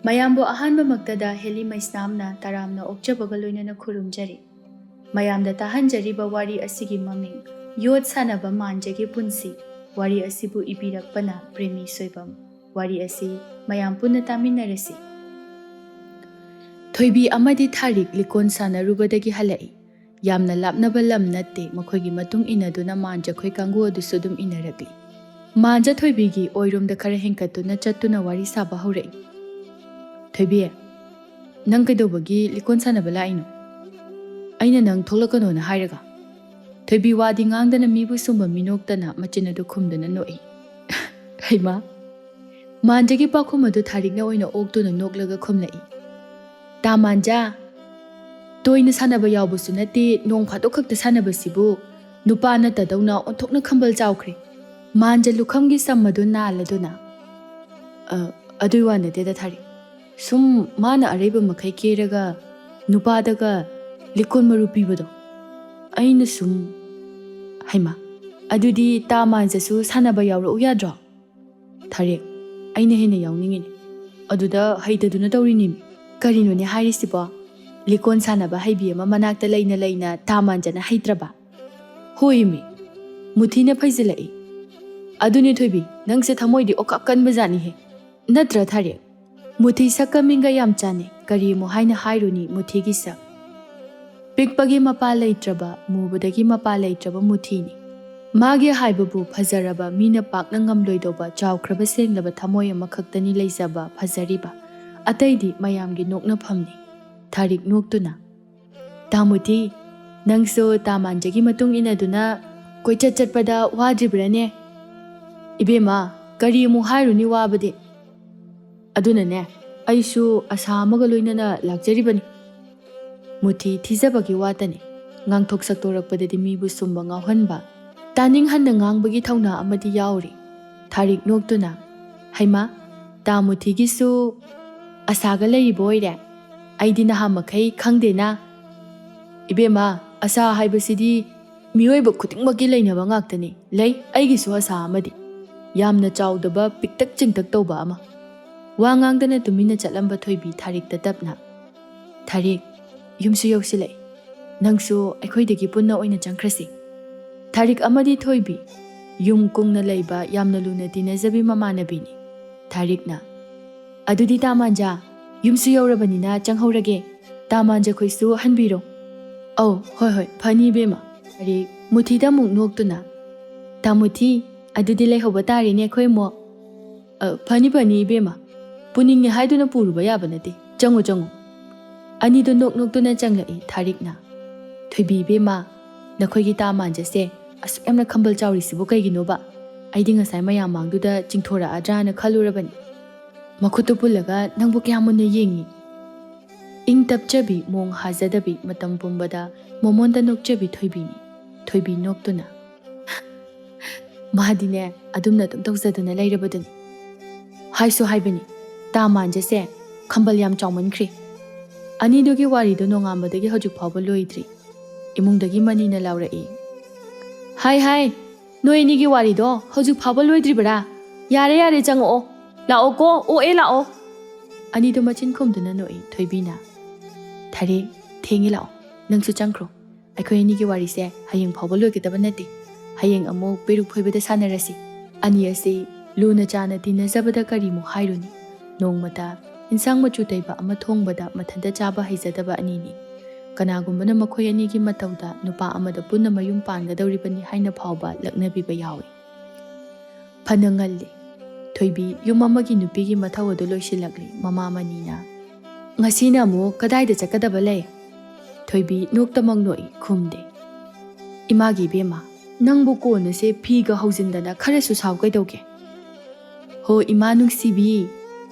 ꯃꯌꯥꯝꯕꯨ ꯑꯍꯥꯟꯕꯃꯛꯇꯗ ꯍꯦꯂꯤ ꯃꯩꯁꯅꯥꯝꯅ ꯇꯔꯥꯝꯅ ꯑꯣꯛꯆꯕꯒ ꯂꯣꯏꯅꯅ ꯈꯨꯔꯨꯝꯖꯔꯤ꯫ ꯃꯌꯥꯝꯗ ꯇꯥꯍꯟꯖꯔꯤꯕ ꯋꯥꯔꯤ ꯑꯁꯤꯒꯤ ꯃꯃꯤꯡ ꯌꯣꯠ ꯁꯥꯟꯅꯕ ꯃꯥꯟꯖꯒꯤ ꯄꯨꯟꯁꯤ꯫ ꯋꯥꯔꯤ ꯑꯁꯤꯕꯨ ꯏꯕꯤꯔꯛꯄꯅ ꯄ꯭ꯔꯦꯃꯤ ꯁꯣꯏꯕꯝ꯫ ꯋꯥꯔꯤ ꯑꯁꯤ ꯃꯌꯥꯝ ꯄꯨꯟꯅ ꯇꯥꯃꯤꯟꯅꯔꯁꯤ꯫ ꯊꯣꯏꯕꯤ ꯑꯃꯗꯤ ꯊꯥꯔꯤꯛ ꯂꯤꯀꯣꯟ ꯁꯥꯟꯅꯔꯨꯕꯗꯒꯤ ꯍꯜꯂꯛꯏ꯫ ꯌꯥꯝꯅ ꯂꯥꯞꯅꯕ ꯂꯝ ꯅꯠꯇꯦ, ꯃꯈꯣꯏꯒꯤ ꯃꯇꯨꯡ ꯏꯟꯅꯗꯨꯅ ꯃꯥꯟꯖꯈꯣꯏ ꯀꯥꯡꯕꯨ ꯑꯗꯨꯁꯨ ꯑꯗꯨꯝ ꯏꯟꯅꯔꯛꯂꯤ꯫ ꯃꯥꯟꯖ ꯊꯣꯏꯕꯤꯒꯤ ꯑꯣꯏꯔꯣꯝꯗ ꯈꯔ ꯍꯦꯟꯀꯠꯇꯨꯅ ꯆꯠꯇꯨꯅ ꯋꯥꯔꯤ ꯁꯥꯕ ꯍꯧꯔꯛꯏ꯫ ꯊꯣꯏꯕꯤ, ꯅꯪ ꯀꯩꯗꯧꯕꯒꯤ ꯂꯤꯀꯣꯟ ꯁꯥꯟꯅꯕ ꯂꯥꯛꯏꯅꯣ? ꯑꯩꯅ ꯅꯪ ꯊꯣꯛꯂꯛꯀꯅꯣꯅ ꯍꯥꯏꯔꯒ? ꯊꯣꯏꯕꯤ ꯋꯥꯗꯤ ꯉꯥꯡꯗꯅ ꯃꯤꯕꯨ ꯁꯨꯝꯕ ꯃꯤꯅꯣꯛꯇꯅ ꯃꯆꯤꯟ ꯑꯗꯨ ꯈꯨꯝꯗꯨꯅ ꯅꯣꯛꯏ꯫ ꯍꯩꯃꯥ! ꯃꯥꯟꯖꯒꯤ ꯄꯥꯎꯈꯨꯝ ꯑꯗꯨ ꯊꯥꯔꯤꯛꯅ ꯑꯣꯏꯅ ꯑꯣꯛꯇꯨꯅ ꯅꯣꯛꯂꯒ ꯈꯨꯝꯂꯛꯏ꯫ ꯇꯥ ꯃꯥꯟꯖ, ꯇꯣꯏꯅ ꯁꯥꯟꯅꯕ ꯌꯥꯎꯕꯁꯨ ꯅꯠꯇꯦ, ꯅꯣꯡ ꯐꯥꯗꯣꯛ ꯈꯛꯇ ꯁꯥꯟꯅꯕꯁꯤꯕꯨ ꯅꯨꯄꯥ ꯅꯠꯇꯗꯧꯅ ꯑꯣꯟꯊꯣꯛꯅ ꯈꯝꯕꯜ ꯆꯥꯎꯈ꯭ꯔꯦ꯫ ꯃꯥꯟꯖ ꯂꯨꯈꯝꯒꯤ ꯁꯝ ꯑꯗꯨ ꯅꯥꯜꯂꯗꯨꯅ ꯑꯗꯨꯏ ꯋꯥ ꯅꯠꯇꯦꯗ ꯊꯥꯔꯤꯛ, ꯁꯨꯝ ꯃꯥꯅ ꯑꯔꯩꯕ ꯃꯈꯩ ꯀꯦꯔꯒ ꯅꯨꯄꯥꯗꯒ ꯂꯤꯀꯣꯟ ꯃꯔꯨ ꯄꯤꯕꯗꯣ ꯑꯩꯅ ꯁꯨꯝ… ꯍꯩꯃꯥ, ꯑꯗꯨꯗꯤ ꯇꯥ ꯃꯥꯟꯖꯁꯨ ꯁꯥꯟꯅꯕ ꯌꯥꯎꯔꯛꯎ ꯌꯥꯗ꯭ꯔꯣ? ꯊꯥꯔꯤꯛ, ꯑꯩꯅ ꯍꯦꯟꯅ ꯌꯥꯎꯅꯤꯡꯉꯤꯅꯦ, ꯑꯗꯨꯗ ꯍꯩꯇꯗꯨꯅ ꯇꯧꯔꯤꯅꯤꯃꯤ꯫ ꯀꯔꯤꯅꯣꯅꯦ ꯍꯥꯏꯔꯤꯁꯤꯕꯣ? ꯂꯤꯀꯣꯟ ꯁꯥꯟꯅꯕ ꯍꯩꯕꯤ ꯑꯃ ꯃꯅꯥꯛꯇ ꯂꯩꯅ ꯂꯩꯅ ꯇꯥ ꯃꯥꯟꯖꯅ ꯍꯩꯇ꯭ꯔꯕ? ꯍꯣꯏꯃꯤ, ꯃꯨꯊꯤꯅ ꯐꯩꯖꯤꯜꯂꯛꯏ꯫ ꯑꯗꯨꯅꯦ ꯊꯣꯏꯕꯤ, ꯅꯪꯁꯦ ꯊꯃꯣꯏꯗꯤ ꯑꯣꯀꯥꯞ ꯀꯟꯕꯖꯥꯠꯅꯤꯍꯦ꯫ ꯅꯠꯇ꯭ꯔ ꯊꯥꯔꯤꯛ? ꯃꯨꯊꯤ ꯁꯛꯀ ꯃꯤꯡꯒ ꯌꯥꯝ ꯆꯥꯟꯅꯩ, ꯀꯔꯤ ꯑꯃꯨꯛ ꯍꯥꯏꯅ ꯍꯥꯏꯔꯨꯅꯤ ꯃꯨꯊꯤꯒꯤ ꯁꯛ꯫ ꯄꯤꯛꯄꯒꯤ ꯃꯄꯥ ꯂꯩꯇ꯭ꯔꯕ, ꯃꯨꯕꯗꯒꯤ ꯃꯄꯥ ꯂꯩꯇ꯭ꯔꯕ ꯃꯨꯊꯤꯅꯤ꯫ ꯃꯥꯒꯤ ꯍꯥꯏꯕꯕꯨ ꯐꯖꯔꯕ, ꯃꯤꯅ ꯄꯥꯛꯅ ꯉꯝꯂꯣꯏꯗꯧꯕ ꯆꯥꯎꯈ꯭ꯔꯕ ꯁꯦꯡꯂꯕ ꯊꯃꯣꯏ ꯑꯃꯈꯛꯇꯅꯤ ꯂꯩꯖꯕ, ꯐꯖꯔꯤꯕ꯫ ꯑꯇꯩꯗꯤ ꯃꯌꯥꯝꯒꯤ ꯅꯣꯛꯅꯐꯝꯅꯤ꯫ ꯊꯥꯔꯤꯛ ꯅꯣꯛꯇꯨꯅ, ꯇꯥ ꯃꯨꯊꯤ, ꯅꯪꯁꯨ ꯇꯥ ꯃꯥꯟꯖꯒꯤ ꯃꯇꯨꯡ ꯏꯟꯅꯗꯨꯅ ꯀꯣꯏꯆꯠ ꯆꯠꯄꯗ ꯋꯥꯗ꯭ꯔꯤꯕ꯭ꯔꯅꯦ? ꯏꯕꯦꯝꯃ, ꯀꯔꯤ ꯑꯃꯨꯛ ꯍꯥꯏꯔꯨꯅꯤ ꯋꯥꯕꯗꯤ꯫ ꯑꯗꯨꯅꯅꯦ ꯑꯩꯁꯨ ꯑꯁꯥ ꯑꯃꯒ ꯂꯣꯏꯅꯅ ꯂꯥꯛꯆꯔꯤꯕꯅꯤ꯫ ꯃꯨꯊꯤ ꯊꯤꯖꯕꯒꯤ ꯋꯥꯇꯅꯤ, ꯉꯥꯡꯊꯣꯛ ꯁꯛꯇꯣꯔꯛꯄꯗꯗꯤ ꯃꯤꯕꯨ ꯁꯨꯝꯕ ꯉꯥꯎꯍꯟꯕ, ꯇꯥꯅꯤꯡꯍꯟꯅ ꯉꯥꯡꯕꯒꯤ ꯊꯧꯅꯥ ꯑꯃꯗꯤ ꯌꯥꯎꯔꯤ꯫ ꯊꯥꯔꯤꯛ ꯅꯣꯛꯇꯨꯅ, ꯍꯩꯃꯥ, ꯇꯥ ꯃꯨꯊꯤꯒꯤꯁꯨ ꯑꯁꯥꯒ ꯂꯩꯔꯤꯕ ꯑꯣꯏꯔꯦ? ꯑꯩꯗꯤ ꯅꯍꯥ ꯃꯈꯩ ꯈꯪꯗꯦꯅ꯫ ꯏꯕꯦꯝꯃ, ꯑꯁꯥ ꯍꯥꯏꯕꯁꯤꯗꯤ ꯃꯤꯑꯣꯏꯕ ꯈꯨꯗꯤꯡꯃꯛꯀꯤ ꯂꯩꯅꯕ ꯉꯥꯛꯇꯅꯤ꯫ ꯂꯩ ꯑꯩꯒꯤꯁꯨ ꯑꯁꯥ ꯑꯃꯗꯤ, ꯌꯥꯝꯅ ꯆꯥꯎꯗꯕ, ꯄꯤꯛꯇꯛ ꯆꯤꯡꯇꯛ ꯇꯧꯕ ꯑꯃ꯫ ꯋꯥ ꯉꯥꯡꯗꯅ ꯇꯨꯃꯤꯟꯅ ꯆꯠꯂꯝꯕ ꯊꯣꯏꯕꯤ ꯊꯥꯔꯤꯛꯇ ꯇꯞꯅ, ꯊꯥꯔꯤꯛ, ꯌꯨꯝꯁꯨ ꯌꯧꯁꯤꯜꯂꯛꯏ, ꯅꯪꯁꯨ ꯑꯩꯈꯣꯏꯗꯒꯤ ꯄꯨꯟꯅ ꯑꯣꯏꯅ ꯆꯪꯈ꯭ꯔꯁꯤ꯫ ꯊꯥꯔꯤꯛ ꯑꯃꯗꯤ ꯊꯣꯏꯕꯤ ꯌꯨꯝ ꯀꯨꯡꯅ ꯂꯩꯕ, ꯌꯥꯝꯅ ꯂꯨꯅ ꯇꯤꯟꯅꯖꯕꯤ ꯃꯃꯥꯟꯅꯕꯤꯅꯤ꯫ ꯊꯥꯔꯤꯛꯅ, ꯑꯗꯨꯗꯤ ꯇꯥ ꯃꯥꯟꯖ, ꯌꯨꯝꯁꯨ ꯌꯧꯔꯕꯅꯤꯅ ꯆꯪꯍꯧꯔꯒꯦ, ꯇꯥ ꯃꯥꯟꯖꯈꯣꯏꯁꯨ ꯍꯟꯕꯤꯔꯣ꯫ ꯑꯧ, ꯍꯣꯏ ꯍꯣꯏ, ꯐꯅꯤ ꯏꯕꯦꯝꯃ꯫ ꯊꯥꯔꯤꯛ ꯃꯨꯊꯤꯗ ꯑꯃꯨꯛ ꯅꯣꯛꯇꯨꯅ, ꯇꯥ ꯃꯨꯊꯤ, ꯑꯗꯨꯗꯤ ꯂꯩꯍꯧꯕ ꯇꯥꯔꯦꯅꯦ ꯑꯩꯈꯣꯏ ꯑꯃꯨꯛ꯫ ꯐꯅꯤ ꯐꯅꯤ ꯏꯕꯦꯝꯃ, ꯄꯨꯅꯤꯡꯉꯦ ꯍꯥꯏꯗꯨꯅ ꯄꯨꯔꯨꯕ ꯌꯥꯕ ꯅꯠꯇꯦ, ꯆꯪꯉꯨ ꯆꯪꯉꯨ꯫ ꯑꯅꯤꯗꯨ ꯅꯣꯛ ꯅꯣꯛꯇꯨꯅ ꯆꯪꯂꯛꯏ꯫ ꯊꯥꯔꯤꯛꯅ, ꯊꯣꯏꯕꯤ ꯏꯕꯦꯝꯃ, ꯅꯈꯣꯏꯒꯤ ꯇꯥ ꯃꯥꯟꯖꯁꯦ ꯑꯁꯨꯛ ꯌꯥꯝꯅ ꯈꯝꯕꯜ ꯆꯥꯎꯔꯤꯁꯤꯕꯨ ꯀꯩꯒꯤꯅꯣꯕ? ꯑꯩꯗꯤ ꯉꯁꯥꯏ ꯃꯌꯥꯝ ꯃꯥꯡꯗꯨꯗ ꯆꯤꯡꯊꯣꯔꯛꯑꯗ꯭ꯔꯥꯅ ꯈꯜꯂꯨꯔꯕꯅꯤ꯫ ꯃꯈꯨꯠꯇꯨ ꯄꯨꯜꯂꯒ ꯅꯪꯕꯨ ꯀꯌꯥꯝ ꯃꯨꯟꯅ ꯌꯦꯡꯉꯤ꯫ ꯏꯪ ꯇꯞꯆꯕꯤ, ꯃꯣꯡ ꯍꯥꯖꯗꯕꯤ, ꯃꯇꯝ ꯄꯨꯝꯕꯗ ꯃꯃꯣꯟꯗ ꯅꯣꯛꯆꯕꯤ ꯊꯣꯏꯕꯤꯅꯤ꯫ ꯊꯣꯏꯕꯤ ꯅꯣꯛꯇꯨꯅ, ꯃꯥꯗꯤꯅꯦ ꯑꯗꯨꯝꯅ ꯑꯗꯨꯝ ꯇꯧꯖꯗꯨꯅ ꯂꯩꯔꯕꯗꯨꯅꯤ꯫ ꯍꯥꯏꯁꯨ ꯍꯥꯏꯕꯅꯤ, ꯇꯥ ꯃꯥꯟꯖꯁꯦ ꯈꯝꯕꯜ ꯌꯥꯝ ꯆꯥꯎꯃꯟꯈ꯭ꯔꯦ꯫ ꯑꯅꯤꯗꯨꯒꯤ ꯋꯥꯔꯤꯗꯨ ꯅꯣꯡꯉꯥꯟꯕꯗꯒꯤ ꯍꯧꯖꯤꯛ ꯐꯥꯎꯕ ꯂꯣꯏꯗ꯭ꯔꯤ꯫ ꯏꯃꯨꯡꯗꯒꯤ ꯃꯅꯤꯅ ꯂꯥꯎꯔꯛꯏ, ꯍꯥꯏ ꯍꯥꯏ, ꯅꯣꯏ ꯑꯅꯤꯒꯤ ꯋꯥꯔꯤꯗꯣ ꯍꯧꯖꯤꯛ ꯐꯥꯎꯕ ꯂꯣꯏꯗ꯭ꯔꯤꯕꯔꯥ? ꯌꯥꯔꯦ ꯌꯥꯔꯦ, ꯆꯪꯉꯛꯑꯣ, ꯂꯥꯛꯑꯣꯀꯣ, ꯑꯣꯛꯑꯦ ꯂꯥꯛꯑꯣ꯫ ꯑꯅꯤꯗꯨ ꯃꯆꯤꯟ ꯈꯨꯝꯗꯨꯅ ꯅꯣꯛꯏ꯫ ꯊꯣꯏꯕꯤꯅ, ꯊꯥꯔꯤꯛ, ꯊꯦꯡꯉꯦ, ꯂꯥꯛꯑꯣ, ꯅꯪꯁꯨ ꯆꯪꯈ꯭ꯔꯣ꯫ ꯑꯩꯈꯣꯏ ꯑꯅꯤꯒꯤ ꯋꯥꯔꯤꯁꯦ ꯍꯌꯦꯡ ꯐꯥꯎꯕ ꯂꯣꯏꯒꯗꯕ ꯅꯠꯇꯦ꯫ ꯍꯌꯦꯡ ꯑꯃꯨꯛ ꯄꯦꯔꯨꯛ ꯐꯣꯏꯕꯗ ꯁꯥꯟꯅꯔꯁꯤ꯫ ꯑꯅꯤ ꯑꯁꯤ ꯂꯨꯅ ꯆꯥꯅ ꯇꯤꯟꯅꯖꯕꯗ ꯀꯔꯤꯃꯨꯛ ꯍꯥꯏꯔꯨꯅꯤ? ꯅꯣꯡꯃꯇ ꯏꯟꯁꯥꯡ ꯃꯆꯨ ꯇꯩꯕ ꯑꯃ ꯊꯣꯡꯕꯗ ꯃꯊꯟꯇ ꯆꯥꯕ ꯍꯩꯖꯗꯕ ꯑꯅꯤꯅꯤ꯫ ꯀꯅꯥꯒꯨꯝꯕꯅ ꯃꯈꯣꯏ ꯑꯅꯤꯒꯤ ꯃꯇꯧꯗ ꯅꯨꯄꯥ ꯑꯃꯗ ꯄꯨꯟꯅ ꯃꯌꯨꯝ ꯄꯥꯟꯒꯗꯧꯔꯤꯕꯅꯤ ꯍꯥꯏꯅ ꯐꯥꯎꯕ ꯂꯛꯅꯕꯤꯕ ꯌꯥꯎꯏ꯫ ꯐꯅ ꯉꯜꯂꯤ꯫ ꯊꯣꯏꯕꯤ ꯌꯨꯝ ꯑꯃꯒꯤ ꯅꯨꯄꯤꯒꯤ ꯃꯊꯧ ꯑꯗꯨ ꯂꯣꯏꯁꯤꯜꯂꯛꯂꯤ꯫ ꯃꯃꯥ ꯃꯅꯤꯅ, ꯉꯁꯤꯅ ꯑꯃꯨꯛ ꯀꯗꯥꯏꯗ ꯆꯠꯀꯗꯕ ꯂꯩ? ꯊꯣꯏꯕꯤ ꯅꯣꯛꯇꯃꯛ ꯅꯣꯛꯏ, ꯈꯨꯝꯗꯦ꯫ ꯏꯃꯥꯒꯤ ꯏꯕꯦꯝꯃ, ꯅꯪꯕꯨ ꯀꯣꯟꯅꯁꯦ ꯐꯤꯒ ꯍꯧꯖꯤꯟꯗꯅ ꯈꯔꯁꯨ ꯁꯥꯎ ꯀꯩꯗꯧꯒꯦ? ꯍꯣ ꯏꯃꯥ ꯅꯨꯡꯁꯤꯕꯤ,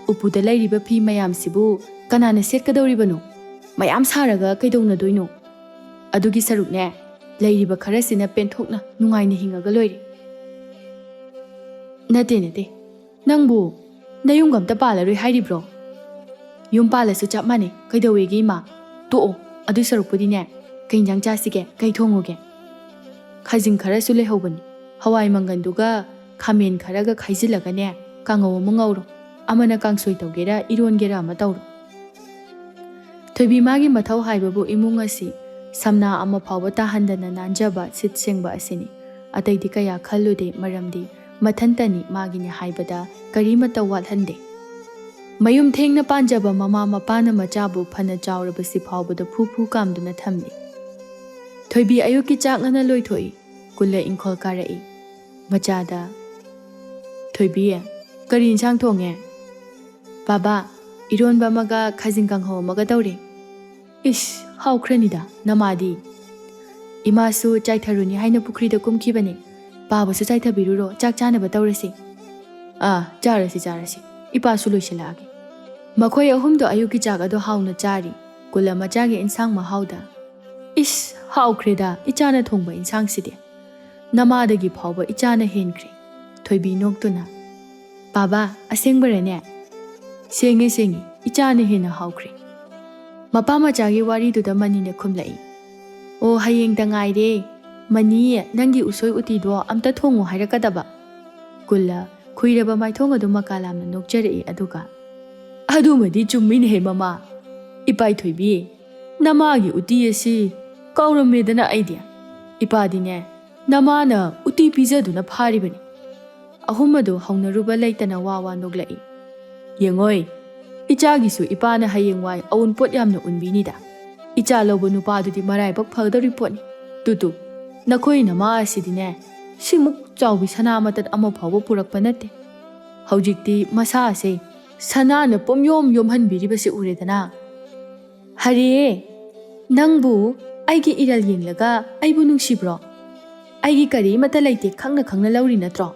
ꯎꯄꯨꯗ ꯂꯩꯔꯤꯕ ꯐꯤ ꯃꯌꯥꯝꯁꯤꯕꯨ ꯀꯅꯥꯅ ꯁꯦꯠꯀꯗꯧꯔꯤꯕꯅꯣ? ꯃꯌꯥꯝ ꯁꯥꯔꯒ ꯀꯩꯗꯧꯅꯗꯣꯏꯅꯣ? ꯑꯗꯨꯒꯤ ꯁꯔꯨꯛꯅꯦ, ꯂꯩꯔꯤꯕ ꯈꯔꯁꯤꯅ ꯄꯦꯟꯊꯣꯛꯅ ꯅꯨꯡꯉꯥꯏꯅ ꯍꯤꯡꯉꯒ ꯂꯣꯏꯔꯦ꯫ ꯅꯠꯇꯦ ꯅꯠꯇꯦ, ꯅꯪꯕꯨ ꯅꯌꯨꯝꯒ ꯑꯝꯇ ꯄꯥꯜꯂꯔꯣꯏ ꯍꯥꯏꯔꯤꯕ꯭ꯔꯣ? ꯌꯨꯝ ꯄꯥꯜꯂꯁꯨ ꯆꯞ ꯃꯥꯟꯅꯩ, ꯀꯩꯗꯧꯋꯦꯒꯦ ꯏꯃꯥ? ꯇꯣꯛꯑꯣ, ꯑꯗꯨꯏ ꯁꯔꯨꯛꯄꯨꯗꯤꯅꯦ, ꯀꯩ ꯏꯟꯖꯥꯡ ꯆꯥꯁꯤꯒꯦ? ꯀꯩ ꯊꯣꯡꯉꯨꯒꯦ? ꯈꯥꯖꯤꯡ ꯈꯔꯁꯨ ꯂꯩꯍꯧꯕꯅꯤ, ꯍꯋꯥꯏ ꯃꯪꯒꯟꯗꯨꯒ ꯈꯥꯃꯦꯟ ꯈꯔꯒ ꯈꯥꯏꯖꯤꯜꯂꯒꯅꯦ ꯀꯥꯡꯉꯧ ꯑꯃ ꯉꯧꯔꯣ꯫ ꯑꯃꯅ ꯀꯥꯡꯁꯣꯏ ꯇꯧꯒꯦꯔꯥ ꯏꯔꯣꯟꯒꯦꯔꯥ ꯑꯃ ꯇꯧꯔꯣ꯫ ꯊꯣꯏꯕꯤ ꯃꯥꯒꯤ ꯃꯊꯧ ꯍꯥꯏꯕꯕꯨ ꯏꯃꯨꯡ ꯑꯁꯤ ꯁꯝꯅꯥ ꯑꯃ ꯐꯥꯎꯕ ꯇꯥꯍꯟꯗꯅ ꯅꯥꯟꯖꯕ ꯁꯤꯠ ꯁꯦꯡꯕ ꯑꯁꯤꯅꯤ꯫ ꯑꯇꯩꯗꯤ ꯀꯌꯥ ꯈꯜꯂꯨꯗꯦ, ꯃꯔꯝꯗꯤ ꯃꯊꯟꯇꯅꯤ, ꯃꯥꯒꯤꯅꯤ ꯍꯥꯏꯕꯗ ꯀꯔꯤꯃꯠꯇ ꯋꯥꯠꯍꯟꯗꯦ꯫ ꯃꯌꯨꯝ ꯊꯦꯡꯅ ꯄꯥꯟꯖꯕ ꯃꯃꯥ ꯃꯄꯥꯅ ꯃꯆꯥꯕꯨ ꯐꯅ ꯆꯥꯎꯔꯕꯁꯤ ꯐꯥꯎꯕꯗ ꯐꯨ ꯐꯨ ꯀꯥꯝꯗꯨꯅ ꯊꯝꯂꯤ꯫ ꯊꯣꯏꯕꯤ ꯑꯌꯨꯛꯀꯤ ꯆꯥꯛ ꯉꯟꯅ ꯂꯣꯏꯊꯣꯛꯏ꯫ ꯀꯨꯜꯂ ꯏꯪꯈꯣꯜ ꯀꯥꯔꯛꯏ꯫ ꯃꯆꯥꯗ, "ꯊꯣꯏꯕꯤ, ꯀꯔꯤ ꯏꯟꯁꯥꯡ ꯊꯣꯡꯉꯦ?" "ꯕꯥꯕꯥ, ꯏꯔꯣꯟꯕ ꯑꯃꯒ ꯈꯥꯖꯤꯡ ꯀꯥꯡꯍꯧ ꯑꯃꯒ ꯇꯧꯔꯦ." "ꯏꯁ, ꯍꯥꯎꯈ꯭ꯔꯅꯤꯗ, ꯅꯃꯥꯗꯤ?" "ꯏꯃꯥꯁꯨ ꯆꯥꯏꯊꯔꯨꯅꯤ ꯍꯥꯏꯅ ꯄꯨꯈ꯭ꯔꯤꯗ ꯀꯨꯝꯈꯤꯕꯅꯦ꯫ ꯕꯥꯕꯨꯁꯨ ꯆꯥꯏꯊꯕꯤꯔꯨꯔꯣ, ꯆꯥꯛ ꯆꯥꯅꯕ ꯇꯧꯔꯁꯤ." ꯆꯥꯔꯁꯤ. ꯏꯄꯥꯁꯨ ꯂꯣꯏꯁꯤꯜꯂꯛꯑꯒꯦ." ꯃꯈꯣꯏ ꯑꯍꯨꯝꯗꯣ ꯑꯌꯨꯛꯀꯤ ꯆꯥꯛ ꯑꯗꯣ ꯍꯥꯎꯅ ꯆꯥꯔꯤ꯫ ꯀꯨꯜꯂ ꯃꯆꯥꯒꯤ ꯏꯟꯁꯥꯡ ꯃꯍꯥꯎꯗ, "ꯏꯁ, ꯍꯥꯎꯈ꯭ꯔꯦꯗ ꯏꯆꯥꯅ ꯊꯣꯡꯕ ꯏꯟꯁꯥꯡꯁꯤꯗꯤ. ꯅꯃꯥꯗꯒꯤ ꯐꯥꯎꯕ ꯏꯆꯥꯅ ꯍꯦꯟꯈ꯭ꯔꯦ." ꯊꯣꯏꯕꯤ ꯅꯣꯛꯇꯨꯅ, "ꯕꯥꯕꯥ, ꯑꯁꯦꯡꯕꯔꯅꯦ?" "ꯁꯦꯡꯉꯤ, ꯏꯆꯥꯅ ꯍꯦꯟꯅ ꯍꯥꯎꯈ꯭ꯔꯦ." ꯃꯄꯥ ꯃꯆꯥꯒꯤ ꯋꯥꯔꯤꯗꯨꯗ ꯃꯅꯤꯅ ꯈꯨꯝꯂꯛꯏ, "ꯑꯣ, ꯍꯌꯦꯡꯇ ꯉꯥꯏꯔꯦ. ꯃꯅꯤ, ꯅꯪꯒꯤ ꯎꯁꯣꯏ ꯎꯇꯤꯗꯣ ꯑꯝꯇ ꯊꯣꯡꯉꯨ ꯍꯥꯏꯔꯛꯀꯗꯕ." ꯀꯨꯜꯂ ꯈꯨꯏꯔꯕ ꯃꯥꯏꯊꯣꯡ ꯑꯗꯨ ꯃꯀꯥ ꯂꯥꯝꯅ ꯅꯣꯛꯆꯔꯛꯏ, ꯑꯗꯨꯒ, "ꯑꯗꯨꯃꯗꯤ ꯆꯨꯝꯃꯤꯅꯦꯍꯦ ꯃꯃꯥ. ꯏꯄꯥꯏꯊꯣꯏꯕꯤ, ꯅꯃꯥꯒꯤ ꯎꯇꯤ ꯑꯁꯤ ꯀꯥꯎꯔꯝꯃꯦꯗꯅ ꯑꯩꯗꯤ. ꯏꯄꯥꯗꯤꯅꯦ, ꯅꯃꯥꯅ ꯎꯇꯤ ꯄꯤꯖꯗꯨꯅ ꯐꯥꯔꯤꯕꯅꯤ." ꯑꯍꯨꯝ ꯑꯗꯨ ꯍꯧꯅꯔꯨꯕ ꯂꯩꯇꯅ ꯋꯥ ꯅꯣꯛꯂꯛꯏ꯫ "ꯌꯦꯡꯉꯣꯏ, ꯏꯆꯥꯒꯤꯁꯨ ꯏꯄꯥꯅ ꯍꯌꯦꯡꯋꯥꯏ ꯑꯎꯟꯄꯣꯠ ꯌꯥꯝꯅ ꯎꯟꯕꯤꯅꯤꯗ. ꯏꯆꯥ ꯂꯧꯕ ꯅꯨꯄꯥꯗꯨꯗꯤ ꯃꯔꯥꯏꯕꯛ ꯐꯒꯗꯧꯔꯤ ꯄꯣꯠꯅꯤ. ꯇꯨ, ꯅꯈꯣꯏ ꯅꯃꯥ ꯑꯁꯤꯗꯤꯅꯦ, ꯁꯤꯃꯨꯛ ꯆꯥꯎꯕꯤ ꯁꯅꯥ ꯃꯇꯠ ꯑꯃ ꯐꯥꯎꯕ ꯄꯨꯔꯛꯄ ꯅꯠꯇꯦ. ꯍꯧꯖꯤꯛꯇꯤ ꯃꯁꯥꯁꯦ ꯁꯅꯥꯅ ꯄꯨꯝꯌꯣꯝ ꯌꯣꯝꯍꯟꯕꯤꯔꯤꯕꯁꯤ ꯎꯔꯦꯗꯅ." "ꯍꯔꯦ, ꯅꯪꯕꯨ ꯑꯩꯒꯤ ꯏꯔꯜ ꯌꯦꯡꯂꯒ ꯑꯩꯕꯨ ꯅꯨꯡꯁꯤꯕ꯭ꯔꯣ? ꯑꯩꯒꯤ ꯀꯔꯤꯃꯠꯇ ꯂꯩꯇꯦ ꯈꯪꯅ ꯂꯧꯔꯤ ꯅꯠꯇ꯭ꯔꯣ?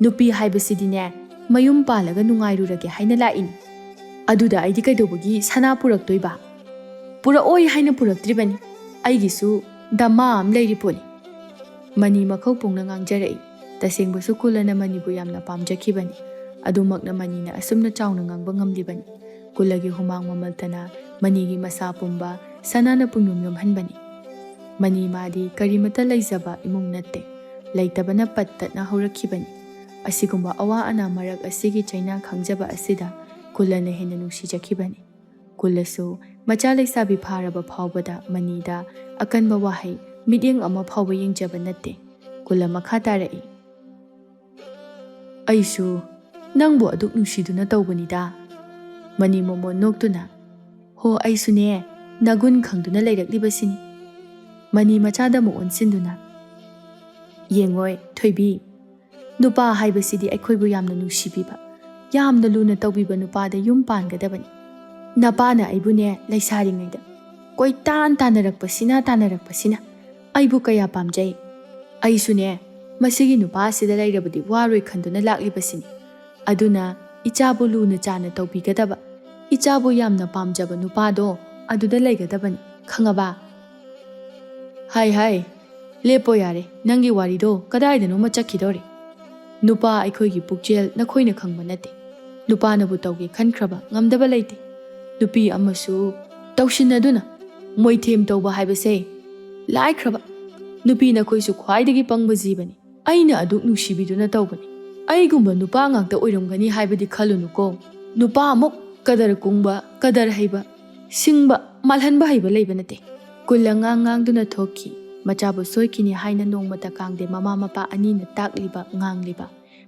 ꯅꯨꯄꯤ ꯍꯥꯏꯕꯁꯤꯗꯤꯅꯦ, ꯃꯌꯨꯝ ꯄꯥꯜꯂꯒ ꯅꯨꯡꯉꯥꯏꯔꯨꯔꯒꯦ ꯍꯥꯏꯅ ꯂꯥꯛꯏꯅꯤ. ꯑꯗꯨꯗ ꯑꯩꯗꯤ ꯀꯩꯗꯧꯕꯒꯤ ꯁꯅꯥ ꯄꯨꯔꯛꯇꯣꯏꯕ? ꯄꯨꯔꯛꯑꯣꯏ ꯍꯥꯏꯅ ꯄꯨꯔꯛꯇ꯭ꯔꯤꯕꯅꯤ. ꯑꯩꯒꯤꯁꯨ ꯗꯃꯥ ꯑꯃ ꯂꯩꯔꯤ ꯄꯣꯠꯅꯤ." ꯃꯅꯤ ꯃꯈꯧ ꯄꯣꯡꯅ ꯉꯥꯡꯖꯔꯛꯏ꯫ ꯇꯁꯦꯡꯕꯁꯨ ꯀꯨꯜꯂꯅ ꯃꯅꯤꯕꯨ ꯌꯥꯝꯅ ꯄꯥꯝꯖꯈꯤꯕꯅꯤ꯫ ꯑꯗꯨꯃꯛꯅ ꯃꯅꯤꯅ ꯑꯁꯨꯝꯅ ꯆꯥꯎꯅ ꯉꯥꯡꯕ ꯉꯝꯂꯤꯕꯅꯤ꯫ ꯀꯨꯜꯂꯒꯤ ꯍꯨꯃꯥꯡ ꯃꯃꯜꯇꯅ ꯃꯅꯤꯒꯤ ꯃꯁꯥ ꯄꯨꯝꯕ ꯁꯅꯥꯅ ꯄꯨꯡꯌꯣꯝ ꯌꯣꯝꯍꯟꯕꯅꯤ꯫ ꯃꯅꯤ ꯃꯥꯗꯤ ꯀꯔꯤꯃꯠꯇ ꯂꯩꯖꯕ ꯏꯃꯨꯡ ꯅꯠꯇꯦ. ꯂꯩꯇꯕꯅ ꯄꯠ ꯇꯠꯅ ꯍꯧꯔꯛꯈꯤꯕꯅꯤ꯫ ꯑꯁꯤꯒꯨꯝꯕ ꯑꯋꯥ ꯑꯅꯥ ꯃꯔꯛ ꯑꯁꯤꯒꯤ ꯆꯩꯅꯥ ꯈꯪꯖꯕ ꯑꯁꯤꯗ ꯀꯨꯜꯂꯅ ꯍꯦꯟꯅ ꯅꯨꯡꯁꯤꯖꯈꯤꯕꯅꯤ꯫ ꯀꯨꯜꯂꯁꯨ ꯃꯆꯥ ꯂꯩꯁꯥꯕꯤ ꯐꯥꯔꯕ ꯐꯥꯎꯕꯗ ꯃꯅꯤꯗ ꯑꯀꯟꯕ ꯋꯥꯍꯩ, ꯃꯤꯠꯌꯦꯡ ꯑꯃ ꯐꯥꯎꯕ ꯌꯦꯡꯖꯕ ꯅꯠꯇꯦ꯫ ꯀꯨꯜꯂ ꯃꯈꯥ ꯇꯥꯔꯛꯏ, "ꯑꯩꯁꯨ ꯅꯪꯕꯨ ꯑꯗꯨꯛ ꯅꯨꯡꯁꯤꯗꯨꯅ ꯇꯧꯕꯅꯤꯗ." ꯃꯅꯤ ꯃꯣꯃꯣꯟ ꯅꯣꯛꯇꯨꯅ, "ꯍꯣ, ꯑꯩꯁꯨꯅꯦ, ꯅꯒꯨꯟ ꯈꯪꯗꯨꯅ ꯂꯩꯔꯛꯂꯤꯕꯁꯤꯅꯤ." ꯃꯅꯤ ꯃꯆꯥꯗ ꯑꯃꯨꯛ ꯑꯣꯟꯁꯤꯟꯗꯨꯅ, "ꯌꯦꯡꯉꯣꯏ ꯊꯣꯏꯕꯤ, ꯅꯨꯄꯥ ꯍꯥꯏꯕꯁꯤꯗꯤ ꯑꯩꯈꯣꯏꯕꯨ ꯌꯥꯝꯅ ꯅꯨꯡꯁꯤꯕꯤꯕ, ꯌꯥꯝꯅ ꯂꯨꯅ ꯇꯧꯕꯤꯕ ꯅꯨꯄꯥꯗ ꯌꯨꯝ ꯄꯥꯟꯒꯗꯕꯅꯤ. ꯅꯄꯥꯅ ꯑꯩꯕꯨꯅꯦ ꯂꯩꯁꯥꯔꯤꯉꯩꯗ ꯀꯣꯏꯇꯥꯟ ꯇꯥꯟꯅꯔꯛꯄꯁꯤꯅ ꯑꯩꯕꯨ ꯀꯌా ꯄꯥꯝꯖꯩ. ꯑꯩꯁꯨꯅꯦ, ꯃꯁꯤꯒꯤ ꯅꯨꯄꯥ ꯑꯁꯤꯗ ꯂꯩꯔꯕꯗꯤ ꯋꯥꯔꯣꯏ ꯈꯟꯗꯨꯅ ꯂꯥꯛꯂꯤꯕꯁꯤꯅꯤ. ꯑꯗꯨꯅ ꯏꯆꯥꯕꯨ ꯂꯨꯅ ꯆꯥꯟꯅ ꯇꯧꯕꯤꯒꯗꯕ, ꯏꯆꯥꯕꯨ ꯌꯥꯝꯅ ꯄꯥꯝꯖꯕ ꯅꯨꯄꯥꯗꯣ ꯑꯗꯨꯗ ꯂꯩꯒꯗꯕꯅꯤ, ꯈꯪꯉꯕ?" "ꯍꯥꯏ, ꯂꯦꯞꯄꯣ ꯌꯥꯔꯦ. ꯅꯪꯒꯤ ꯋꯥꯔꯤꯗꯣ ꯀꯗꯥꯏꯗꯅꯣꯃ ꯆꯠꯈꯤꯗꯧꯔꯦ. ꯅꯨꯄꯥ ꯑꯩꯈꯣꯏꯒꯤ ꯄꯨꯛꯆꯦꯜ ꯅꯈꯣꯏꯅ ꯈꯪꯕ ꯅꯠꯇꯦ. ꯅꯨꯄꯥꯅꯕꯨ ꯇꯧꯒꯦ ꯈꯟꯈ꯭ꯔꯕ ꯉꯝꯗꯕ ꯂꯩꯇꯦ. ꯅꯨꯄꯤ ꯑꯃꯁꯨ ꯇꯧꯁꯤꯟꯅꯗꯨꯅ ꯃꯣꯏꯊꯦꯝ ꯇꯧꯕ ꯍꯥꯏꯕꯁꯦ ꯂꯥꯏꯈ꯭ꯔꯕ. ꯅꯨꯄꯤ ꯅꯈꯣꯏꯁꯨ ꯈ꯭ꯋꯥꯏꯗꯒꯤ ꯄꯪꯕ ꯖꯤꯕꯅꯤ. ꯑꯩꯅ ꯑꯗꯨꯛ ꯅꯨꯡꯁꯤꯕꯤꯗꯨꯅ ꯇꯧꯕꯅꯤ. ꯑꯩꯒꯨꯝꯕ ꯅꯨꯄꯥ ꯉꯥꯛꯇ ꯑꯣꯏꯔꯝꯒꯅꯤ ꯍꯥꯏꯕꯗꯤ ꯈꯜꯂꯨꯅꯨꯀꯣ. ꯅꯨꯄꯥꯃꯨꯛ ꯀꯗꯔ ꯀꯨꯡꯕ, ꯀꯗꯔ ꯍꯩꯕ, ꯁꯤꯡꯕ, ꯃꯥꯜꯍꯟꯕ ꯍꯩꯕ ꯂꯩꯕ ꯅꯠꯇꯦ." ꯀꯨꯜꯂ ꯉꯥꯡꯗꯨꯅ ꯊꯣꯛꯈꯤ꯫ ꯃꯆꯥꯕꯨ ꯁꯣꯏꯈꯤꯅꯤ ꯍꯥꯏꯅ ꯅꯣꯡꯃꯇ ꯀꯥꯡꯗꯦ ꯃꯃꯥ ꯃꯄꯥ ꯑꯅꯤꯅ ꯇꯥꯛꯂꯤꯕ, ꯉꯥꯡꯂꯤꯕ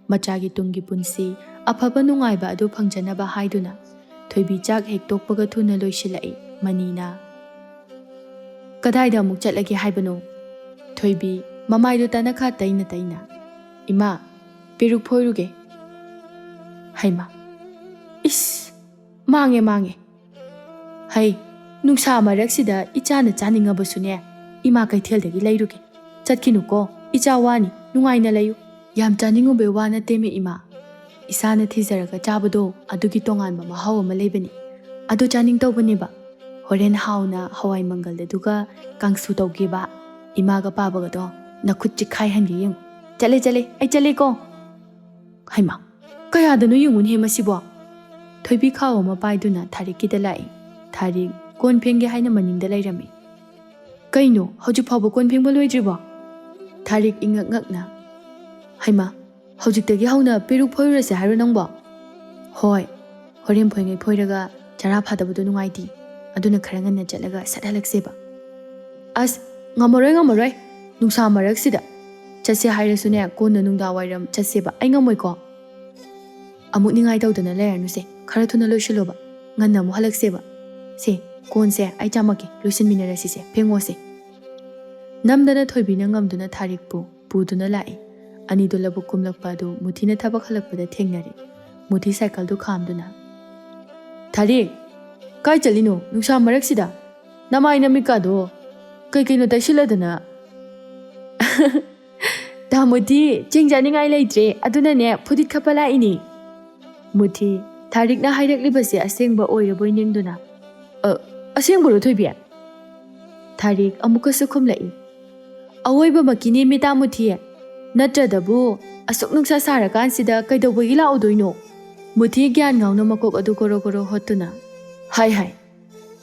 ꯃꯆꯥꯒꯤ ꯇꯨꯡꯒꯤ ꯄꯨꯟꯁꯤ ꯑꯐꯕ ꯅꯨꯡꯉꯥꯏꯕ ꯑꯗꯨ ꯐꯪꯖꯅꯕ ꯍꯥꯏꯗꯨꯅ ꯊꯣꯏꯕꯤ ꯆꯥꯛ ꯍꯦꯛ ꯇꯣꯛꯄꯒ ꯊꯨꯅ ꯂꯣꯏꯁꯤꯜꯂꯛꯏ꯫ ꯃꯅꯤꯅ, "ꯀꯗꯥꯏꯗ ꯑꯃꯨꯛ ꯆꯠꯂꯒꯦ ꯍꯥꯏꯕꯅꯣ?" ꯊꯣꯏꯕꯤ ꯃꯃꯥꯏꯗꯨ ꯇꯅꯈꯥ ꯇꯩꯅ, "ꯏꯃꯥ, ꯄꯦꯔꯨꯛ ꯐꯣꯏꯔꯨꯒꯦ." "ꯍꯩꯃꯥ, ꯏꯁ, ꯃꯥꯡꯉꯦ. ꯍꯩ, ꯅꯨꯡꯁꯥ ꯃꯔꯛꯁꯤꯗ ꯏꯆꯥꯅ ꯆꯥꯅꯤꯡꯉꯕꯁꯨꯅꯦ, ꯏꯃꯥ ꯀꯩꯊꯦꯜꯗꯒꯤ ꯂꯩꯔꯨꯒꯦ. Chatkinu ko, icha wani, nungai na layu. Yam chaningu be wana teme ima. Isana thizaraga chabado, adugi tongan ma hawa malebani. Adu chaning tawbani ba. Horen hauna hawai mangal de duga kangsu tawge ba. Imaga pabaga do, nakut chikai hangi yung. Chale, ay chale ko. Haima, kaya dano yung unhe masibo. Thoibi kawa mapaiduna thariki dalai. Tharik kon phenge haina maning dalai rami. Kaino, hojik phawba kon phengba loidribo. Tharik ingak ngakna. Haima, hojik tagi hauna peruk phoirase haro nangbo. ꯍꯣꯏ, ꯍꯣꯔꯦꯟ ꯐꯣꯏꯉꯩ ꯐꯣꯏꯔꯒ ꯆꯔꯥ ꯐꯥꯗꯕꯗꯣ ꯅꯨꯡꯉꯥꯏꯇꯦ. ꯑꯗꯨꯅ ꯈꯔ ꯉꯟꯅ ꯆꯠꯂꯒ ꯁꯠ ꯍꯜꯂꯛꯁꯦꯕ. ꯑꯁ, ꯉꯝꯃꯔꯣꯏ. ꯅꯨꯡꯁꯥ ꯃꯔꯛꯁꯤꯗ. ꯆꯠꯁꯦ ꯍꯥꯏꯔꯁꯨꯅꯦ ꯀꯣꯟꯅ ꯅꯨꯡꯗꯥꯡ ꯋꯥꯏꯔꯝ ꯆꯠꯁꯦꯕ. ꯑꯩ ꯉꯝꯃꯣꯏꯀꯣ. ꯑꯃꯨꯛ ꯅꯤꯡꯉꯥꯏ ꯇꯧꯗꯅ ꯂꯩꯔꯅꯨꯁꯦ. ꯈꯔ ꯊꯨꯅ ꯂꯣꯏꯁꯤꯜꯂꯣꯕ. ꯉꯟꯅ ꯑꯃꯨꯛ ꯍꯜꯂꯛꯁꯦꯕ. ꯁꯦ, ꯀꯣꯟꯁꯦ ꯑꯩ ꯆꯥꯝꯃꯛꯀꯦ. ꯂꯣꯏꯁꯤꯟꯃꯤꯟꯅꯔꯁꯤꯁꯦ. ꯐꯦꯡꯉꯣꯁꯦ. ꯅꯝꯗꯅ ꯊꯣꯏꯕꯤꯅ ꯉꯝꯗꯨꯅ ꯊꯥꯔꯤꯛꯄꯨ ꯄꯨꯗꯨꯅ ꯂꯥꯛꯏ. ꯑꯅꯤꯗꯨ ꯂꯧꯕꯨꯛ ꯀꯨꯝꯂꯛꯄ ꯑꯗꯨ ꯃꯨꯊꯤꯅ ꯊꯕꯛ ꯍꯜꯂꯛꯄꯗ ꯊꯦꯡꯅꯔꯦ. ꯃꯨꯊꯤ ꯁꯥꯏꯀꯜꯗꯨ ꯈꯥꯝꯗꯨꯅ, ꯊꯥꯔꯤꯛ, ꯀꯥꯏ ꯆꯠꯂꯤꯅꯣ ꯅꯨꯡꯁꯥ ꯃꯔꯛꯁꯤꯗ? ꯅꯃꯥꯏ ꯅꯃꯤꯠꯀꯥꯗꯣ ꯀꯩꯀꯩꯅꯣ ꯇꯩꯁꯤꯜꯂꯗꯅ. ꯇꯥꯃꯨꯊꯤ, ꯆꯦꯡ ꯆꯥꯅꯤꯡꯉꯥꯏ ꯂꯩꯇ꯭ꯔꯦ, ꯑꯗꯨꯅꯅꯦ ꯐꯨꯗꯤꯠ ꯈꯞꯄ ꯂꯥꯛꯏꯅꯤ. ꯃꯨꯊꯤ, ꯊꯥꯔꯤꯛꯅ ꯍꯥꯏꯔꯛꯂꯤꯕꯁꯦ ꯑꯁꯦꯡꯕ ꯑꯣꯏꯔꯕꯣꯏ ꯅꯤꯡꯗꯨꯅ, ꯑꯁꯦꯡꯕꯔꯣ ꯊꯣꯏꯕꯤ? ꯊꯥꯔꯤꯛ ꯑꯃꯨꯛꯀꯁꯨ ꯈꯨꯝꯂꯛꯏ. ꯑꯋꯣꯏꯕꯃꯛꯀꯤꯅꯦ ꯃꯤ ꯇꯥꯃꯨꯊꯤ. ꯅꯠꯇ꯭ꯔꯗꯕꯨ ꯑꯁꯨꯛ ꯅꯨꯡꯁꯥ ꯁꯥꯔꯀꯥꯟꯁꯤꯗ ꯀꯩꯗꯧꯕꯒꯤ ꯂꯥꯛꯎꯗꯣꯏꯅꯣ? ꯃꯨꯊꯤ ꯒ꯭ꯌꯥꯟ ꯉꯥꯎꯅ ꯃꯀꯣꯛ ꯑꯗꯨ ꯒꯣꯔꯣ ꯍꯣꯠꯇꯨꯅ, ꯍꯥꯏ,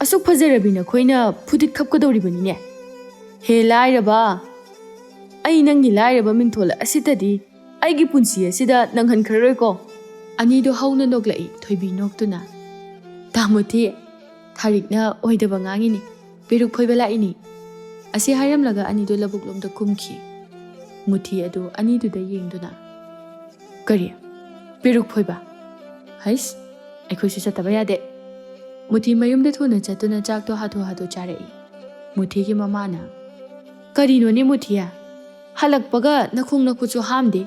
ꯑꯁꯨꯛ ꯐꯖꯔꯕꯤ ꯅꯈꯣꯏꯅ ꯐꯨꯗꯤꯠ ꯈꯞꯀꯗꯧꯔꯤꯕꯅꯤꯅꯦ. ꯍꯦ ꯂꯥꯏꯔꯕ! ꯑꯩ ꯅꯪꯒꯤ ꯂꯥꯏꯔꯕ ꯃꯤꯡꯊꯣꯜ ꯑꯁꯤꯗꯗꯤ ꯑꯩꯒꯤ ꯄꯨꯟꯁꯤ ꯑꯁꯤꯗ ꯅꯪꯍꯟꯈ꯭ꯔꯔꯣꯏꯀꯣ. ꯑꯅꯤꯗꯨ ꯍꯧꯅ ꯅꯣꯛꯂꯛꯏ. ꯊꯣꯏꯕꯤ ꯅꯣꯛꯇꯨꯅ, ꯇꯥꯃꯨꯊꯤ, ꯊꯥꯔꯤꯛꯅ ꯑꯣꯏꯗꯕ ꯉꯥꯡꯉꯤꯅꯤ. ꯄꯦꯔꯨꯛ ꯐꯣꯏꯕ ꯂꯥꯛꯏꯅꯤ. ꯑꯁꯤ ꯍꯥꯏꯔꯝꯂꯒ ꯑꯅꯤꯗꯨ ꯂꯧꯕꯨꯛꯂꯣꯝꯗ ꯀꯨꯝꯈꯤ. ꯃꯨꯊꯤ ꯑꯗꯨ ꯑꯅꯤꯗꯨꯗ ꯌꯦꯡꯗꯨꯅ, ꯀꯔꯤ? ꯄꯦꯔꯨꯛ ꯐꯣꯏꯕ? ꯍꯩꯁ, ꯑꯩꯈꯣꯏꯁꯨ ꯆꯠꯇꯕ ꯌꯥꯗꯦ. ꯃꯨꯊꯤ ꯃꯌꯨꯝꯗ ꯊꯨꯅ ꯆꯠꯇꯨꯅ ꯆꯥꯛꯇꯣ ꯍꯥꯊꯨ ꯆꯥꯔꯛꯏ. ꯃꯨꯊꯤꯒꯤ ꯃꯃꯥꯅ, ꯀꯔꯤꯅꯣꯅꯦ ꯃꯨꯊꯤ? ꯍꯜꯂꯛꯄꯒ ꯅꯈꯣꯡ ꯅꯈꯨꯠꯁꯨ ꯍꯥꯝꯗꯦ.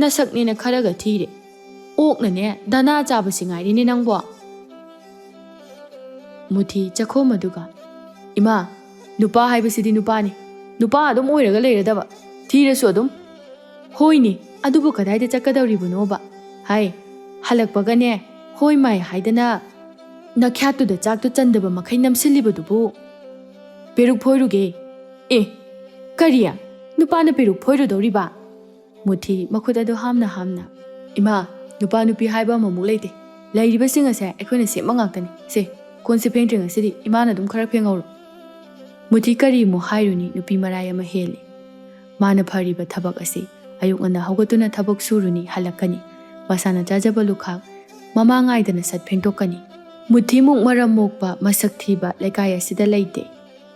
ꯅꯁꯛꯅꯦꯅ ꯈꯔꯒ ꯊꯤꯔꯦ. ꯑꯣꯛꯅꯅꯦ ꯗꯅꯥ ꯆꯥꯕꯁꯤ ꯉꯥꯏꯔꯤꯅꯦ ꯅꯪꯕꯣ. ꯃꯨꯊꯤ ꯆꯈꯣꯝ ꯑꯗꯨꯒ, ꯏꯃꯥ, ꯅꯨꯄꯥ ꯍꯥꯏꯕꯁꯤꯗꯤ ꯅꯨꯄꯥꯅꯤ. ꯅꯨꯄꯥ ꯑꯗꯨꯝ ꯑꯣꯏꯔꯒ ꯂꯩꯔꯗꯕ. ꯊꯤꯔꯁꯨ ꯑꯗꯨꯝ. ꯍꯣꯏꯅꯦ, ꯑꯗꯨꯕꯨ ꯀꯗꯥꯏꯗ ꯆꯠꯀꯗꯧꯔꯤꯕꯅꯣꯕ? ꯍꯥꯏ, ꯍꯜꯂꯛꯄꯒꯅꯦ ꯍꯣꯏ ꯃꯥꯏ ꯍꯥꯏꯗꯅ ꯅꯈ꯭ꯌꯥꯠꯇꯨꯗ ꯆꯥꯛꯇꯨ ꯆꯟꯗꯕ ꯃꯈꯩ ꯅꯝꯁꯤꯜꯂꯤꯕꯗꯨꯕꯨ. ꯄꯦꯔꯨꯛ ꯐꯣꯏꯔꯨꯒꯦ. ꯀꯔꯤ? ꯅꯨꯄꯥꯅ ꯄꯦꯔꯨꯛ ꯐꯣꯏꯔꯨꯗꯧꯔꯤꯕ? ꯃꯨꯊꯤ ꯃꯈꯨꯠ ꯑꯗꯨ ꯍꯥꯝꯅ, ꯏꯃꯥ, ꯅꯨꯄꯥ ꯅꯨꯄꯤ ꯍꯥꯏꯕ ꯑꯃꯃꯨꯛ ꯂꯩꯇꯦ. ꯂꯩꯔꯤꯕꯁꯤꯡ ꯑꯁꯦ ꯑꯩꯈꯣꯏꯅ ꯁꯦꯝꯕ ꯉꯥꯛꯇꯅꯤ. ꯁꯦ, ꯀꯣꯟꯁꯦ ꯐꯦꯡꯗ꯭ꯔꯤ ꯉꯁꯤꯗꯤ ꯏꯃꯥꯅ ꯑꯗꯨꯝ ꯈꯔ ꯐꯦꯡꯍꯧꯔꯣ. ꯃꯨꯊꯤ ꯀꯔꯤꯃꯨꯛ ꯍꯥꯏꯔꯨꯅꯤ, ꯅꯨꯄꯤ ꯃꯔꯥꯏ ꯑꯃ ꯍꯦꯜꯂꯤ. ꯃꯥꯅ ꯐꯔꯤꯕ ꯊꯕꯛ ꯑꯁꯤ ꯑꯌꯨꯛ ꯉꯟꯅ ꯍꯧꯒꯠꯇꯨꯅ ꯊꯕꯛ ꯁꯨꯔꯨꯅꯤ, ꯍꯜꯂꯛꯀꯅꯤ. ꯃꯁꯥꯅ ꯆꯥꯖꯕ ꯂꯨꯈꯥꯛ ꯃꯃꯥ ꯉꯥꯏꯗꯅ ꯁꯠ ꯐꯦꯡꯗꯣꯛꯀꯅꯤ. ꯃꯨꯊꯤꯃꯨꯛ ꯃꯔꯝ ꯃꯣꯛꯄ, ꯃꯁꯛ ꯊꯤꯕ ꯂꯩꯀꯥꯏ ꯑꯁꯤꯗ ꯂꯩꯇꯦ.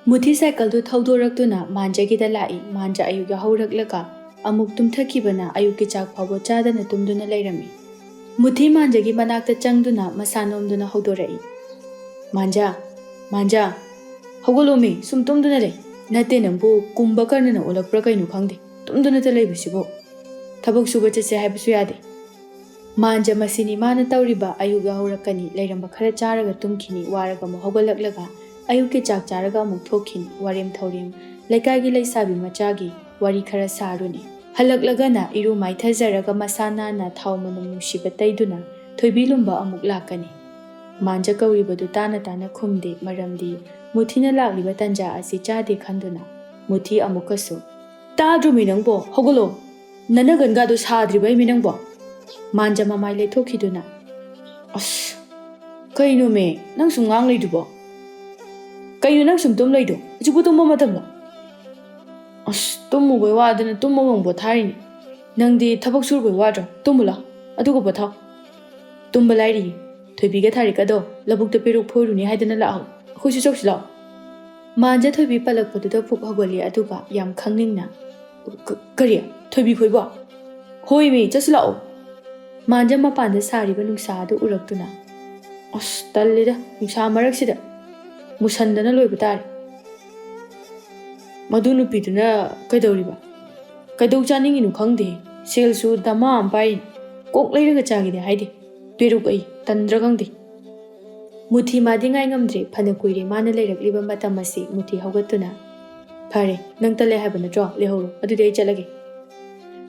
ꯃꯨꯊꯤ ꯁꯥꯏꯀꯜꯗꯨ ꯊꯧꯗꯣꯔꯛꯇꯨꯅ ꯃꯥꯟꯖꯒꯤꯗ ꯂꯥꯛꯏ. ꯃꯥꯟꯖ ꯑꯌꯨꯛ ꯌꯥꯍꯧꯔꯛꯂꯒ ꯑꯃꯨꯛ ꯇꯨꯝꯊꯈꯤꯕꯅ ꯑꯌꯨꯛꯀꯤ ꯆꯥꯛ ꯐꯥꯎꯕ ꯆꯥꯗꯅ ꯇꯨꯝꯗꯨꯅ ꯂꯩꯔꯝꯃꯤ. ꯃꯨꯊꯤ ꯃꯥꯟꯖꯒꯤ ꯃꯅꯥꯛꯇ ꯆꯪꯗꯨꯅ ꯃꯁꯥ ꯅꯣꯝꯗꯨꯅ ꯍꯧꯗꯣꯔꯛꯏ. ꯃꯥꯟꯖ, ꯍꯧꯒꯠꯂꯣꯃꯤ, ꯁꯨꯝ ꯇꯨꯝꯗꯨꯅ ꯂꯩ. ꯅꯠꯇꯦ ꯅꯪꯕꯨ ꯀꯨꯝꯚꯀꯔꯅꯅ ꯑꯣꯜꯂꯛꯄ꯭ꯔꯥ ꯀꯩꯅꯣ ꯈꯪꯗꯦ. ꯇꯨꯝꯗꯨꯅꯇ ꯂꯩꯕꯁꯤꯕꯨ. ꯊꯕꯛ ꯁꯨꯕ ꯆꯠꯁꯦ ꯍꯥꯏꯕꯁꯨ ꯌꯥꯗꯦ. ꯃꯥꯟꯖ ꯃꯁꯤꯅꯤ ꯃꯥꯅ ꯇꯧꯔꯤꯕ. ꯑꯌꯨꯛ ꯌꯥꯍꯧꯔꯛꯀꯅꯤ, ꯂꯩꯔꯝꯕ ꯈꯔ ꯆꯥꯔꯒ ꯇꯨꯝꯈꯤꯅꯤ, ꯋꯥꯔꯒ ꯑꯃꯨꯛ ꯍꯧꯒꯠꯂꯛꯂꯒ ꯑꯌꯨꯛꯀꯤ ꯆꯥꯛ ꯆꯥꯔꯒ ꯑꯃꯨꯛ ꯊꯣꯛꯈꯤꯅꯤ. ꯋꯥꯔꯦꯝ ꯊꯧꯔꯦꯝ ꯂꯩꯀꯥꯏꯒꯤ ꯂꯩꯁꯥꯕꯤ ꯃꯆꯥꯒꯤ ꯋꯥꯔꯤ ꯈꯔ ꯁꯥꯔꯨꯅꯤ. ꯍꯜꯂꯛꯂꯒꯅ ꯏꯔꯨ ꯃꯥꯏꯊꯖꯔꯒ ꯃꯁꯥ ꯅꯥꯟꯅ ꯊꯥꯎ ꯃꯅꯝ ꯅꯨꯡꯁꯤꯕ ꯇꯩꯗꯨꯅ ꯊꯣꯏꯕꯤ ꯂꯨꯝꯕ ꯑꯃꯨꯛ ꯂꯥꯛꯀꯅꯤ. ꯃꯥꯟꯖ ꯀꯧꯔꯤꯕꯗꯨ ꯇꯥꯅ ꯈꯨꯝꯗꯦ. ꯃꯔꯝꯗꯤ ꯃꯨꯊꯤꯅ ꯂꯥꯛꯂꯤꯕ ꯇꯟꯖꯥ ꯑꯁꯤ ꯆꯥꯗꯦ ꯈꯟꯗꯨꯅ. ꯃꯨꯊꯤ ꯑꯃꯨꯛꯀꯁꯨ, ꯇꯥꯗ꯭ꯔꯣꯃꯤ ꯅꯪꯕꯣ, ꯍꯧꯒꯠꯂꯣ. ꯅꯅꯒꯟꯒꯥꯗꯣ ꯁꯥꯗ꯭ꯔꯤꯕꯩꯃꯤ ꯅꯪꯕꯣ. ꯃꯥꯟꯖ ꯃꯃꯥꯏ ꯂꯩꯊꯣꯛꯈꯤꯗꯨꯅ, ꯑꯁ, ꯀꯩꯅꯣꯃꯦ ꯅꯪ ꯁꯨꯝ ꯉꯥꯡ ꯂꯩꯗꯨꯕꯣ? ꯀꯩꯅꯣ ꯅꯪ ꯁꯨꯝ ꯇꯨꯝ ꯂꯩꯗꯣ? ꯍꯧꯖꯤꯛꯄꯨ ꯇꯨꯝꯕ ꯃꯇꯝꯂꯣ? ꯑꯁ, ꯇꯨꯝꯃꯨꯕꯩ ꯋꯥꯗꯅ ꯇꯨꯝꯃꯒ ꯑꯃꯨꯛ ꯄꯣꯊꯥꯔꯤꯅꯤ. ꯅꯪꯗꯤ ꯊꯕꯛ ꯁꯨꯔꯨꯕꯩ ꯋꯥꯗ꯭ꯔꯣ? ꯇꯨꯝꯃꯨ ꯂꯥꯎ, ꯑꯗꯨꯒ ꯄꯣꯊꯥꯎ. ꯇꯨꯝꯕ ꯂꯥꯏꯔꯤꯌꯦ. ꯊꯣꯏꯕꯤꯒ ꯊꯥꯔꯤꯛꯀꯗꯣ ꯂꯧꯕꯨꯛꯇ ꯄꯦꯔꯨꯛ ꯐꯣꯏꯔꯨꯅꯤ ꯍꯥꯏꯗꯅ ꯂꯥꯛꯍꯧ. ꯑꯩꯈꯣꯏꯁꯨ ꯆꯧꯁꯤ ꯂꯥꯎ. ꯃꯥꯟꯖ ꯊꯣꯏꯕꯤ ꯄꯜꯂꯛꯄꯗꯨꯗ ꯐꯨꯛ ꯍꯧꯒꯠꯂꯤ. ꯑꯗꯨꯒ ꯌꯥꯝ ꯈꯪꯅꯤꯡꯅ, ꯀꯔꯤ? ꯊꯣꯏꯕꯤ ꯐꯣꯏꯕꯣ? ꯍꯣꯏꯃꯤ, ꯆꯠꯁꯤ ꯂꯥꯛꯑꯣ. ꯃꯥꯟꯖ ꯃꯄꯥꯟꯗ ꯁꯥꯔꯤꯕ ꯅꯨꯡꯁꯥ ꯑꯗꯨ ꯎꯔꯛꯇꯨꯅ, ꯑꯁ, ꯇꯜꯂꯤꯗ ꯅꯨꯡꯁꯥ ꯃꯔꯛꯁꯤꯗ. ꯃꯨꯁꯟꯗꯅ ꯂꯣꯏꯕ ꯇꯥꯔꯦ. ꯃꯗꯨ ꯅꯨꯄꯤꯗꯨꯅ ꯀꯩꯗꯧꯔꯤꯕ? ꯀꯩꯗꯧ ꯆꯥꯅꯤꯡꯉꯤꯅꯣ ꯈꯪꯗꯦ. ꯁꯦꯜꯁꯨ ꯗꯃꯥ ꯑꯃ ꯄꯥꯏꯔꯤ. ꯀꯣꯛ ꯂꯩꯔꯒ ꯆꯥꯒꯦꯗꯤ ꯍꯥꯏꯗꯦ. ꯄꯦꯔꯨꯛ ꯑꯩ ꯇꯟꯗ꯭ꯔꯥ ꯈꯪꯗꯦ. ꯃꯨꯊꯤ ꯃꯥꯗꯤ ꯉꯥꯏ ꯉꯝꯗ꯭ꯔꯦ. ꯐꯅ ꯀꯨꯏꯔꯦ ꯃꯥꯅ ꯂꯩꯔꯛꯂꯤꯕ ꯃꯇꯝ ꯑꯁꯤ. ꯃꯨꯊꯤ ꯍꯧꯒꯠꯇꯨꯅ, ꯐꯔꯦ, ꯅꯪ ꯇꯜꯂꯦ ꯍꯥꯏꯕ ꯅꯠꯇ꯭ꯔో? ꯂꯩꯍꯧꯔꯣ, ꯑꯗꯨꯗꯤ ꯑꯩ ꯆꯠꯂꯒꯦ.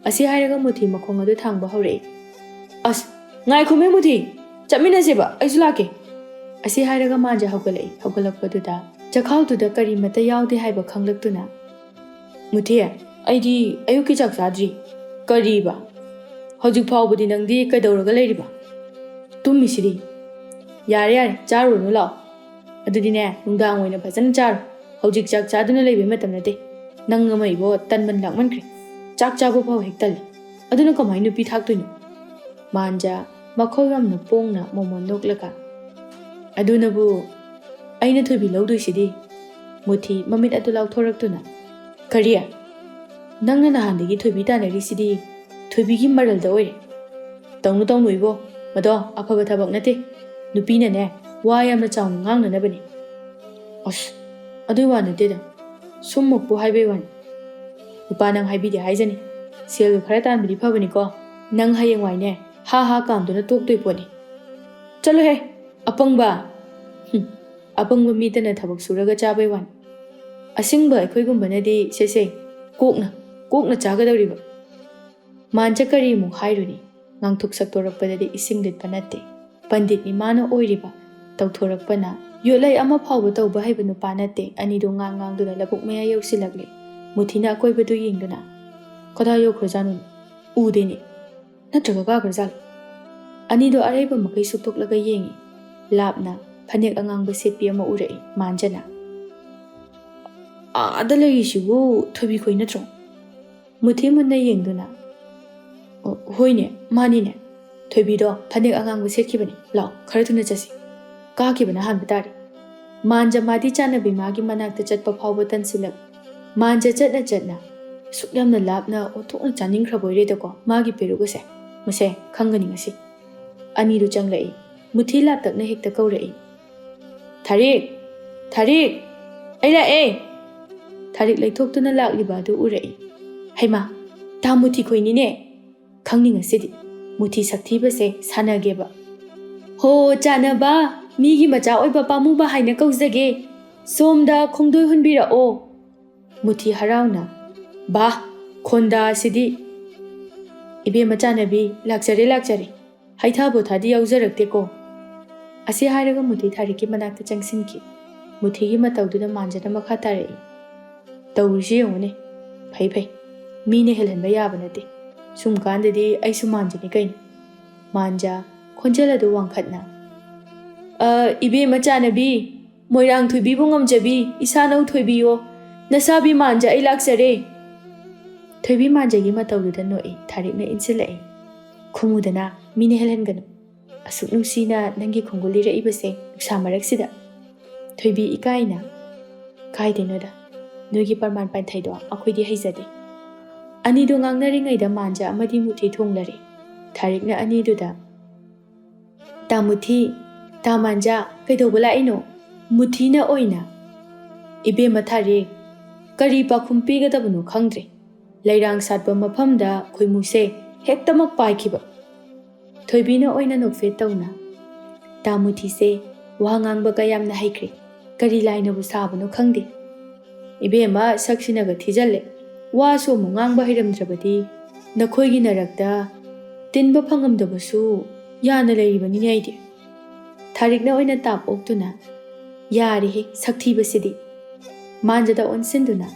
ꯑꯁꯤ ꯍꯥꯏꯔꯒ ꯃꯨꯊꯤ ꯃꯈꯣꯡ ꯑꯗꯨ ꯊꯥꯡꯕ ꯍꯧꯔꯛꯏ. ꯑꯁ, ꯉꯥꯏꯈꯣꯃꯦ ꯃꯨꯊꯤ, ꯆꯠꯃꯤꯟꯅꯁꯦꯕ, ꯑꯩꯁꯨ ꯂꯥꯛꯀꯦ. ꯑꯁꯤ ꯍꯥꯏꯔꯒ ꯃꯥꯟꯖ ꯍꯧꯒꯠꯂꯛꯏ. ꯍꯧꯒꯠꯂꯛꯄꯗꯨꯗ ꯆꯈꯥꯎꯗꯨꯗ ꯀꯔꯤꯃꯠꯇ ꯌꯥꯎꯗꯦ ꯍꯥꯏꯕ ꯈꯪꯂꯛꯇꯨꯅ, ꯃꯨꯊꯤ, ꯑꯩꯗꯤ ꯑꯌꯨꯛꯀꯤ ꯆꯥꯛ ꯆꯥꯗ꯭ꯔꯤ. ꯀꯔꯤꯕ? ꯍꯧꯖꯤꯛ ꯐꯥꯎꯕꯗꯤ ꯅꯪꯗꯤ ꯀꯩꯗꯧꯔꯒ ꯂꯩꯔꯤꯕ? ꯇꯨꯝꯃꯤꯁꯤꯗꯤ. ꯌꯥꯔꯦ, ꯆꯥꯔꯨꯔꯅꯨ ꯂꯥꯛꯑꯣ. ꯑꯗꯨꯗꯤꯅꯦ, ꯅꯨꯡꯗꯥꯡ ꯑꯣꯏꯅ ꯐꯖꯅ ꯆꯥꯔꯣ. ꯍꯧꯖꯤꯛ ꯆꯥꯛ ꯆꯥꯗꯨꯅ ꯂꯩꯕꯩ ꯃꯇꯝ ꯅꯠꯇꯦ. ꯅꯪ ꯑꯃ ꯏꯕꯣ ꯇꯟꯃꯟ ꯂꯥꯛꯃꯟꯈ꯭ꯔꯦ. ꯆꯥꯛ ꯆꯥꯕ ꯐꯥꯎ ꯍꯦꯛ ꯇꯜꯂꯤ. ꯑꯗꯨꯅ ꯀꯃꯥꯏꯅ ꯅꯨꯄꯤ ꯊꯥꯛꯇꯣꯏꯅꯣ? ꯃꯥꯟꯖ ꯃꯈꯣꯏ ꯌꯥꯝꯅ ꯄꯣꯡꯅ ꯃꯣꯃꯣꯟ ꯅꯣꯛꯂꯒ ꯑꯗꯨꯅꯕꯨ ꯑꯩꯅ ꯊꯣꯏꯕꯤ ꯂꯧꯗꯣꯏꯁꯤꯗꯤ ꯃꯨꯊꯤ ꯃꯃꯤꯠ ꯑꯗꯨ ꯂꯥꯎꯊꯣꯔꯛꯇꯨꯅ ꯀꯔꯤ ꯅꯪꯅ ꯅꯍꯥꯟꯗꯒꯤ ꯊꯣꯏꯕꯤ ꯇꯥꯟꯅꯔꯤꯁꯤꯗꯤ ꯊꯣꯏꯕꯤꯒꯤ ꯃꯔꯜꯗ ꯑꯣꯏꯔꯦ ꯇꯧꯅꯨ ꯏꯕꯣ ꯃꯗꯣ ꯑꯐꯕ ꯊꯕꯛ ꯅꯠꯇꯦ ꯅꯨꯄꯤꯅꯅꯦ ꯋꯥ ꯌꯥꯝꯅ ꯆꯥꯎꯅ ꯉꯥꯡꯅꯅꯕꯅꯤ ꯑꯁ ꯑꯗꯨꯏ ꯋꯥ ꯅꯠꯇꯦꯗ ꯁꯨꯝ ꯃꯨꯛꯄꯨ ꯍꯥꯏꯕꯩ ꯋꯥꯅꯤ ꯅꯨꯄꯥ ꯅꯪ ꯍꯥꯏꯕꯤꯗꯦ ꯍꯥꯏꯖꯅꯤ ꯁꯦꯜꯗꯨ ꯈꯔ ꯇꯥꯟꯕꯗꯤ ꯐꯕꯅꯤꯀꯣ ꯅꯪ ꯍꯌꯦꯡꯋꯥꯏꯅꯦ ꯍꯥ ꯀꯥꯝꯗꯨꯅ ꯇꯣꯛꯇꯣꯏ ꯄꯣꯠꯅꯤ ꯆꯠꯂꯣꯍꯦ ꯑꯄꯪꯕ ꯑꯄꯪꯕ ꯃꯤꯇꯅ ꯊꯕꯛ ꯁꯨꯔꯒ ꯆꯥꯕꯩ ꯋꯥꯅꯤ ꯑꯁꯤꯡꯕ ꯑꯩꯈꯣꯏꯒꯨꯝꯕꯅꯗꯤ ꯁꯦꯁꯦ ꯀꯣꯛꯅ ꯆꯥꯒꯗꯧꯔꯤꯕ ꯃꯥꯟꯖ ꯀꯔꯤꯃꯨꯛ ꯍꯥꯏꯔꯨꯅꯤ ꯉꯥꯡꯊꯣꯛ ꯁꯛꯇꯣꯔꯛꯄꯗꯗꯤ ꯏꯁꯤꯡ ꯂꯤꯠꯄ ꯅꯠꯇꯦ ꯄꯟꯗꯤꯠꯅꯤ ꯃꯥꯅ ꯑꯣꯏꯔꯤꯕ ꯇꯧꯊꯣꯔꯛꯄꯅ ꯌꯣꯠꯂꯩ ꯑꯃ ꯐꯥꯎꯕ ꯇꯧꯕ ꯍꯩꯕ ꯅꯨꯄꯥ ꯅꯠꯇꯦ ꯑꯅꯤꯗꯣ ꯉꯥꯡꯗꯨꯅ ꯂꯕꯨꯛ ꯃꯌꯥ ꯌꯧꯁꯤꯜꯂꯛꯂꯦ ꯃꯨꯊꯤꯅ ꯑꯀꯣꯏꯕꯗꯨ ꯌꯦꯡꯗꯨꯅ ꯀꯗꯥꯏ ꯌꯧꯈ꯭ꯔꯖꯥꯠꯅꯣ ꯎꯗꯦꯅꯦ ꯅꯠꯇ꯭ꯔꯒ ꯀꯥꯈ꯭ꯔꯖꯥꯠꯂꯣ ꯑꯅꯤꯗꯣ ꯑꯔꯩꯕ ꯃꯈꯩ ꯁꯨꯛꯇꯣꯛꯂꯒ ꯌꯦꯡꯉꯤ ꯂꯥꯞꯅ ꯐꯅꯦꯛ ꯑꯉꯥꯡꯕ ꯁꯦꯠꯄꯤ ꯑꯃ ꯎꯔꯛꯏ ꯃꯥꯟꯖꯅ ꯑꯥꯗ ꯂꯩꯔꯤꯁꯤꯕꯨ ꯊꯣꯏꯕꯤꯈꯣꯏ ꯅꯠꯇ꯭ꯔꯣ ꯃꯨꯊꯤ ꯃꯨꯟꯅ ꯌꯦꯡꯗꯨꯅ ꯍꯣꯏꯅꯦ ꯃꯥꯅꯤꯅꯦ ꯊꯣꯏꯕꯤꯗꯣ ꯐꯅꯦꯛ ꯑꯉꯥꯡꯕ ꯁꯦꯠꯈꯤꯕꯅꯤ ꯂꯥꯎ ꯈꯔ ꯊꯨꯅ ꯆꯠꯁꯤ ꯀꯥꯈꯤꯕꯅ ꯍꯥꯟꯕ ꯇꯥꯔꯦ ꯃꯥꯟꯖ ꯃꯥꯗꯤ ꯆꯥꯅꯕꯤ ꯃꯥꯒꯤ ꯃꯅꯥꯛꯇ ꯆꯠꯄ ꯐꯥꯎꯕ ꯇꯟꯁꯤꯜꯂꯛ ꯃꯥꯟꯖ ꯆꯠꯅ ꯁꯨꯛ ꯌꯥꯝꯅ ꯂꯥꯞꯅ ꯑꯣꯟꯊꯣꯛꯅ ꯆꯥꯅꯤꯡꯈ꯭ꯔꯕꯣꯏꯔꯦꯗꯀꯣ ꯃꯥꯒꯤ ꯄꯦꯔꯨꯛ ꯑꯁꯦ ꯃꯁꯦ ꯈꯪꯒꯅꯤ ꯉꯁꯤ ꯑꯅꯤꯗꯨ ꯆꯪꯂꯛꯏ ꯃꯨꯊꯤ ꯂꯥꯞꯇꯛꯅ ꯍꯦꯛꯇ ꯀꯧꯔꯛꯏ ꯊꯥꯔꯤꯛ ꯑꯩ ꯂꯥꯛꯑꯦ ꯊꯥꯔꯤꯛ ꯂꯩꯊꯣꯛꯇꯨꯅ ꯂꯥꯛꯂꯤꯕ ꯑꯗꯨ ꯎꯔꯛꯏ ꯍꯩꯃꯥ ꯇꯥ ꯃꯨꯊꯤ ꯈꯣꯏꯅꯤꯅꯦ ꯈꯪꯅꯤ ꯉꯁꯤꯗꯤ ꯃꯨꯊꯤ ꯁꯛꯊꯤꯕꯁꯦ ꯁꯥꯟꯅꯒꯦꯕ ꯍꯣ ꯆꯥꯅꯕ ꯃꯤꯒꯤ ꯃꯆꯥ ꯑꯣꯏꯕ ꯄꯥꯝꯃꯨꯕ ꯍꯥꯏꯅ ꯀꯧꯖꯒꯦ ꯁꯣꯝꯗ ꯈꯣꯡꯗꯣꯏ ꯍꯨꯟꯕꯤꯔꯛꯑꯣ ꯃꯨꯊꯤ ꯍꯔꯥꯎꯅ ꯕꯥ ꯈꯣꯟꯗꯥ ꯑꯁꯤꯗꯤ ꯏꯕꯦꯝꯃ ꯆꯥꯅꯕꯤ ꯂꯥꯛꯆꯔꯦ ꯍꯩꯊꯥ ꯄꯣꯊꯥꯗꯤ ꯌꯥꯎꯖꯔꯛꯇꯦꯀꯣ ꯑꯁꯤ ꯍꯥꯏꯔꯒ ꯃꯨꯊꯤ ꯊꯥꯔꯤꯛꯀꯤ ꯃꯅꯥꯛꯇ ꯆꯪꯁꯤꯟꯈꯤ ꯃꯨꯊꯤꯒꯤ ꯃꯇꯧꯗꯨꯗ ꯃꯥꯟꯖꯅ ꯃꯈꯥ ꯇꯥꯔꯛꯏ ꯇꯧꯔꯤꯁꯤ ꯌꯦꯡꯉꯨꯅꯦ ꯐꯩ ꯃꯤꯅ ꯍꯦꯜꯍꯟꯕ ꯌꯥꯕ ꯅꯠꯇꯦ ꯁꯨꯝ ꯀꯥꯟꯗꯗꯤ ꯑꯩꯁꯨ ꯃꯥꯟꯖꯅꯤ ꯀꯩꯅꯣ ꯃꯥꯟꯖ ꯈꯣꯟꯖꯦꯜ ꯑꯗꯨ ꯋꯥꯡꯈꯠꯅ ꯏꯕꯦꯝꯃ ꯆꯥꯅꯕꯤ ꯃꯣꯏꯔꯥꯡ ꯊꯣꯏꯕꯤꯕꯨ ꯉꯝꯖꯕꯤ ꯏꯁꯥꯅꯧ ꯊꯣꯏꯕꯤꯌꯣ ꯅꯁꯥꯕꯤ ꯃꯥꯟꯖ ꯑꯩ ꯂꯥꯛꯆꯔꯦ ꯊꯣꯏꯕꯤ ꯃꯥꯟꯖꯒꯤ ꯃꯇꯧꯗꯨꯗ ꯅꯣꯛꯏ ꯊꯥꯔꯤꯛꯅ ꯏꯟꯁꯤꯜꯂꯛꯏ ꯈꯨꯃꯨꯗꯅ ꯃꯤꯅ ꯍꯦꯜꯍꯟꯒꯅꯨ ꯑꯁꯨꯛ ꯅꯨꯡꯁꯤꯅ ꯅꯪꯒꯤ ꯈꯣꯡꯒꯨꯜ ꯂꯤꯔꯛꯏꯕꯁꯦ ꯅꯨꯡꯁꯥ ꯃꯔꯛꯁꯤꯗ ꯊꯣꯏꯕꯤ ꯏꯀꯥꯏꯅ ꯀꯥꯏꯗꯦꯅꯣꯗ ꯅꯣꯏꯒꯤ ꯄꯔꯃꯥꯟ ꯄꯥꯟꯊꯩꯗꯣ ꯑꯩꯈꯣꯏꯗꯤ ꯍꯩꯖꯗꯦ ꯑꯅꯤꯗꯣ ꯉꯥꯡꯅꯔꯤꯉꯩꯗ ꯃꯥꯟꯖ ꯑꯃꯗꯤ ꯃꯨꯊꯤ ꯊꯣꯡꯂꯔꯦ ꯊꯥꯔꯤꯛꯅ ꯑꯅꯤꯗꯨꯗ ꯇꯥ ꯃꯨꯊꯤ ꯇꯥ ꯃꯥꯟꯖ ꯀꯩꯗꯧꯕ ꯂꯥꯛꯏꯅꯣ ꯃꯨꯊꯤꯅ ꯑꯣꯏꯅ ꯏꯕꯦꯝꯃ ꯊꯥꯔꯤꯛ ꯀꯔꯤ ꯄꯥꯈꯨꯝ ꯄꯤꯒꯗꯕꯅꯣ ꯈꯪꯗ꯭ꯔꯦ ꯂꯩꯔꯥꯡ ꯁꯥꯠꯄ ꯃꯐꯝꯗ ꯈꯣꯏꯃꯨꯁꯦ ꯍꯦꯛꯇꯃꯛ ꯄꯥꯏꯈꯤꯕ ꯊꯣꯏꯕꯤꯅ ꯑꯣꯏꯅ ꯅꯣꯛꯐꯦꯠ ꯇꯧꯅ ꯇꯥ ꯃꯨꯊꯤꯁꯦ ꯋꯥ ꯉꯥꯡꯕꯒ ꯌꯥꯝꯅ ꯍꯩꯈ꯭ꯔꯦ ꯀꯔꯤ ꯂꯥꯏꯅꯕꯨ ꯁꯥꯕꯅꯣ ꯈꯪꯗꯦ ꯏꯕꯦꯝꯃ ꯁꯛꯁꯤꯅꯒ ꯊꯤꯖꯜꯂꯦ ꯋꯥꯁꯨ ꯑꯃꯨꯛ ꯉꯥꯡꯕ ꯍꯩꯔꯝꯗ꯭ꯔꯕꯗꯤ ꯅꯈꯣꯏꯒꯤ ꯅꯔꯛꯇ ꯇꯤꯟꯕ ꯐꯪꯉꯝꯗꯕꯁꯨ ꯌꯥꯅ ꯂꯩꯔꯤꯕꯅꯤꯅꯦ ꯑꯩꯗꯤ ꯊꯥꯔꯤꯛꯅ ꯑꯣꯏꯅ ꯇꯥꯞ ꯑꯣꯛꯇꯨꯅ ꯌꯥꯔꯦꯍꯦ ꯁꯛꯊꯤꯕꯁꯤꯗꯤ ꯃꯥꯟꯖꯗ ꯑꯣꯟꯁꯤꯟꯗꯨꯅ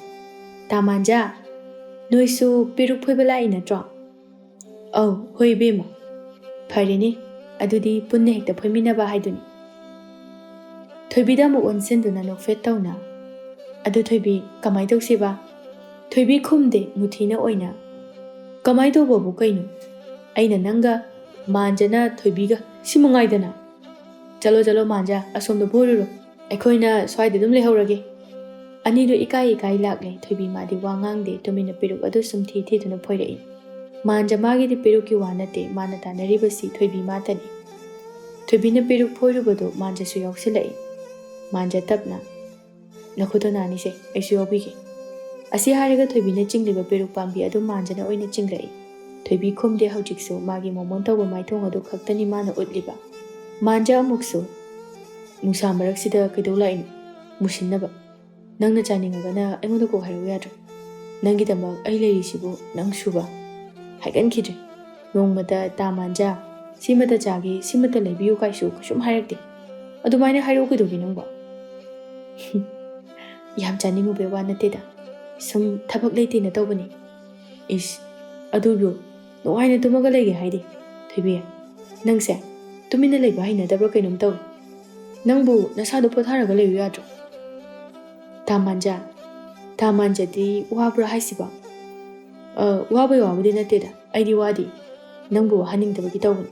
ꯇꯥ ꯃꯥꯟꯖ ꯅꯣꯏꯁꯨ ꯄꯦꯔꯨꯛ ꯐꯣꯏꯕ ꯂꯥꯛꯏ ꯅꯠꯇ꯭ꯔꯣ ꯑꯧ ꯍꯣꯏ ꯏꯕꯦꯝꯃ ꯐꯔꯦꯅꯦ ꯑꯗꯨꯗꯤ ꯄꯨꯟꯅ ꯍꯦꯛꯇ ꯐꯣꯏꯃꯤꯟꯅꯕ ꯍꯥꯏꯗꯨꯅꯤ ꯊꯣꯏꯕꯤꯗ ꯑꯃꯨꯛ ꯑꯣꯟꯁꯤꯟꯗꯨꯅ ꯅꯣꯛꯐꯦꯠ ꯇꯧꯅ ꯑꯗꯨ ꯊꯣꯏꯕꯤ ꯀꯃꯥꯏ ꯇꯧꯁꯤꯕ ꯊꯣꯏꯕꯤ ꯈꯨꯝꯗꯦ ꯃꯨꯊꯤꯅ ꯑꯣꯏꯅ ꯀꯃꯥꯏ ꯇꯧꯕꯕꯨ ꯀꯩꯅꯣ ꯑꯩꯅ ꯅꯪꯒ ꯃꯥꯟꯖꯅ ꯊꯣꯏꯕꯤꯒ ꯁꯤ ꯃꯉꯥꯏꯗꯅ ꯆꯠꯂꯣ ꯃꯥꯟꯖ ꯑꯁꯣꯝꯗ ꯐꯣꯏꯔꯨꯔꯣ ꯑꯩꯈꯣꯏꯅ ꯁ꯭ꯋꯥꯏꯗ ꯑꯗꯨꯝ ꯂꯩꯍꯧꯔꯒꯦ ꯑꯅꯤꯗꯣ ꯏꯀꯥꯏ ꯂꯥꯛꯂꯦ ꯊꯣꯏꯕꯤ ꯃꯥꯗꯤ ꯋꯥ ꯉꯥꯡꯗꯦ ꯇꯨꯃꯤꯟꯅ ꯄꯦꯔꯨꯛ ꯑꯗꯨ ꯁꯨꯝ ꯊꯤꯗꯨꯅ ꯐꯣꯏꯔꯛꯏ ꯃꯥꯟꯖ ꯃꯥꯒꯤꯗꯤ ꯄꯦꯔꯨꯛꯀꯤ ꯋꯥ ꯅꯠꯇꯦ ꯃꯥꯅ ꯇꯥꯟꯅꯔꯤꯕꯁꯤ ꯊꯣꯏꯕꯤ ꯃꯥꯇꯅꯤ ꯊꯣꯏꯕꯤꯅ ꯄꯦꯔꯨꯛ ꯐꯣꯏꯔꯨꯕꯗꯣ ꯃꯥꯟꯖꯁꯨ ꯌꯥꯎꯁꯤꯜꯂꯛꯏ ꯃꯥꯟꯖ ꯇꯞꯅ ꯅꯈꯨꯠꯇꯣ ꯅꯥꯅꯤꯁꯦ ꯑꯩꯁꯨ ꯌꯥꯎꯕꯤꯒꯦ ꯑꯁꯤ ꯍꯥꯏꯔꯒ ꯊꯣꯏꯕꯤꯅ ꯆꯤꯡꯂꯤꯕ ꯄꯦꯔꯨꯛ ꯄꯥꯝꯕꯤ ꯑꯗꯨ ꯃꯥꯟꯖꯅ ꯑꯣꯏꯅ ꯆꯤꯡꯂꯛꯏ ꯊꯣꯏꯕꯤ ꯈꯨꯝꯗꯦ ꯍꯧꯖꯤꯛꯁꯨ ꯃꯥꯒꯤ ꯃꯣꯃꯣꯟ ꯇꯧꯕ ꯃꯥꯏꯊꯣꯡ ꯑꯗꯨ ꯈꯛꯇꯅꯤ ꯃꯥꯅ ꯎꯠꯂꯤꯕ ꯃꯥꯟꯖ ꯑꯃꯨꯛꯁꯨ ꯅꯨꯡꯁꯥ ꯃꯔꯛꯁꯤꯗ ꯀꯩꯗꯧ ꯂꯥꯛꯏꯅꯣ ꯃꯨꯁꯤꯟꯅꯕ ꯅꯪꯅ ꯆꯥꯅꯤꯡꯉꯒꯅ ꯑꯩꯉꯣꯟꯗ ꯀꯣꯛ ꯍꯥꯏꯔꯛꯎ ꯌꯥꯗ꯭ꯔꯣ ꯅꯪꯒꯤꯗꯃꯛ ꯑꯩ ꯂꯩꯔꯤꯁꯤꯕꯨ ꯅꯪ ꯁꯨꯕ ꯍꯥꯏꯒꯟꯈꯤꯗ꯭ꯔꯦ ꯅꯣꯡꯃꯇ ꯇꯥ ꯃꯥꯟꯖ ꯁꯤꯃꯇ ꯆꯥꯒꯦ ꯁꯤꯃꯇ ꯂꯩꯕꯤꯌꯨ ꯀꯥꯏꯁꯨ ꯀꯩꯁꯨꯝ ꯍꯥꯏꯔꯛꯇꯦ ꯑꯗꯨꯃꯥꯏꯅ ꯍꯥꯏꯔꯛꯎ ꯀꯩꯗꯧꯒꯦ ꯅꯪꯕꯣ ꯌꯥꯝ ꯆꯥꯅꯤꯡꯉꯨꯕꯩ ꯋꯥ ꯅꯠꯇꯦꯗ ꯁꯨꯝ ꯊꯕꯛ ꯂꯩꯇꯦꯅ ꯇꯧꯕꯅꯤ ꯏꯁ ꯑꯗꯨꯕꯨ ꯅꯨꯡꯉꯥꯏꯅ ꯇꯨꯝꯃꯒ ꯂꯩꯒꯦ ꯍꯥꯏꯗꯤ ꯊꯣꯏꯕꯤ ꯅꯪꯁꯦ ꯇꯨꯃꯤꯟꯅ ꯂꯩꯕ ꯍꯩꯅꯗꯕ꯭ꯔꯥ ꯀꯩꯅꯣꯝ ꯇꯧꯏ ꯅꯪꯕꯨ ꯅꯁꯥꯗꯣ ꯄꯣꯊꯥꯔꯒ ꯂꯩꯌꯨ ꯌꯥꯗ꯭ꯔꯣ ꯇꯥ ꯃꯥꯟꯖꯗꯤ ꯋꯥꯕ꯭ꯔꯥ ꯍꯥꯏꯁꯤꯕꯣ ꯋꯥꯕꯩ ꯋꯥꯕꯨꯗꯤ ꯅꯠꯇꯦꯗ ꯑꯩꯗꯤ ꯋꯥꯗꯤ ꯅꯪꯕꯨ ꯋꯥꯍꯟꯅꯤꯡꯗꯕꯒꯤ ꯇꯧꯕꯅꯤ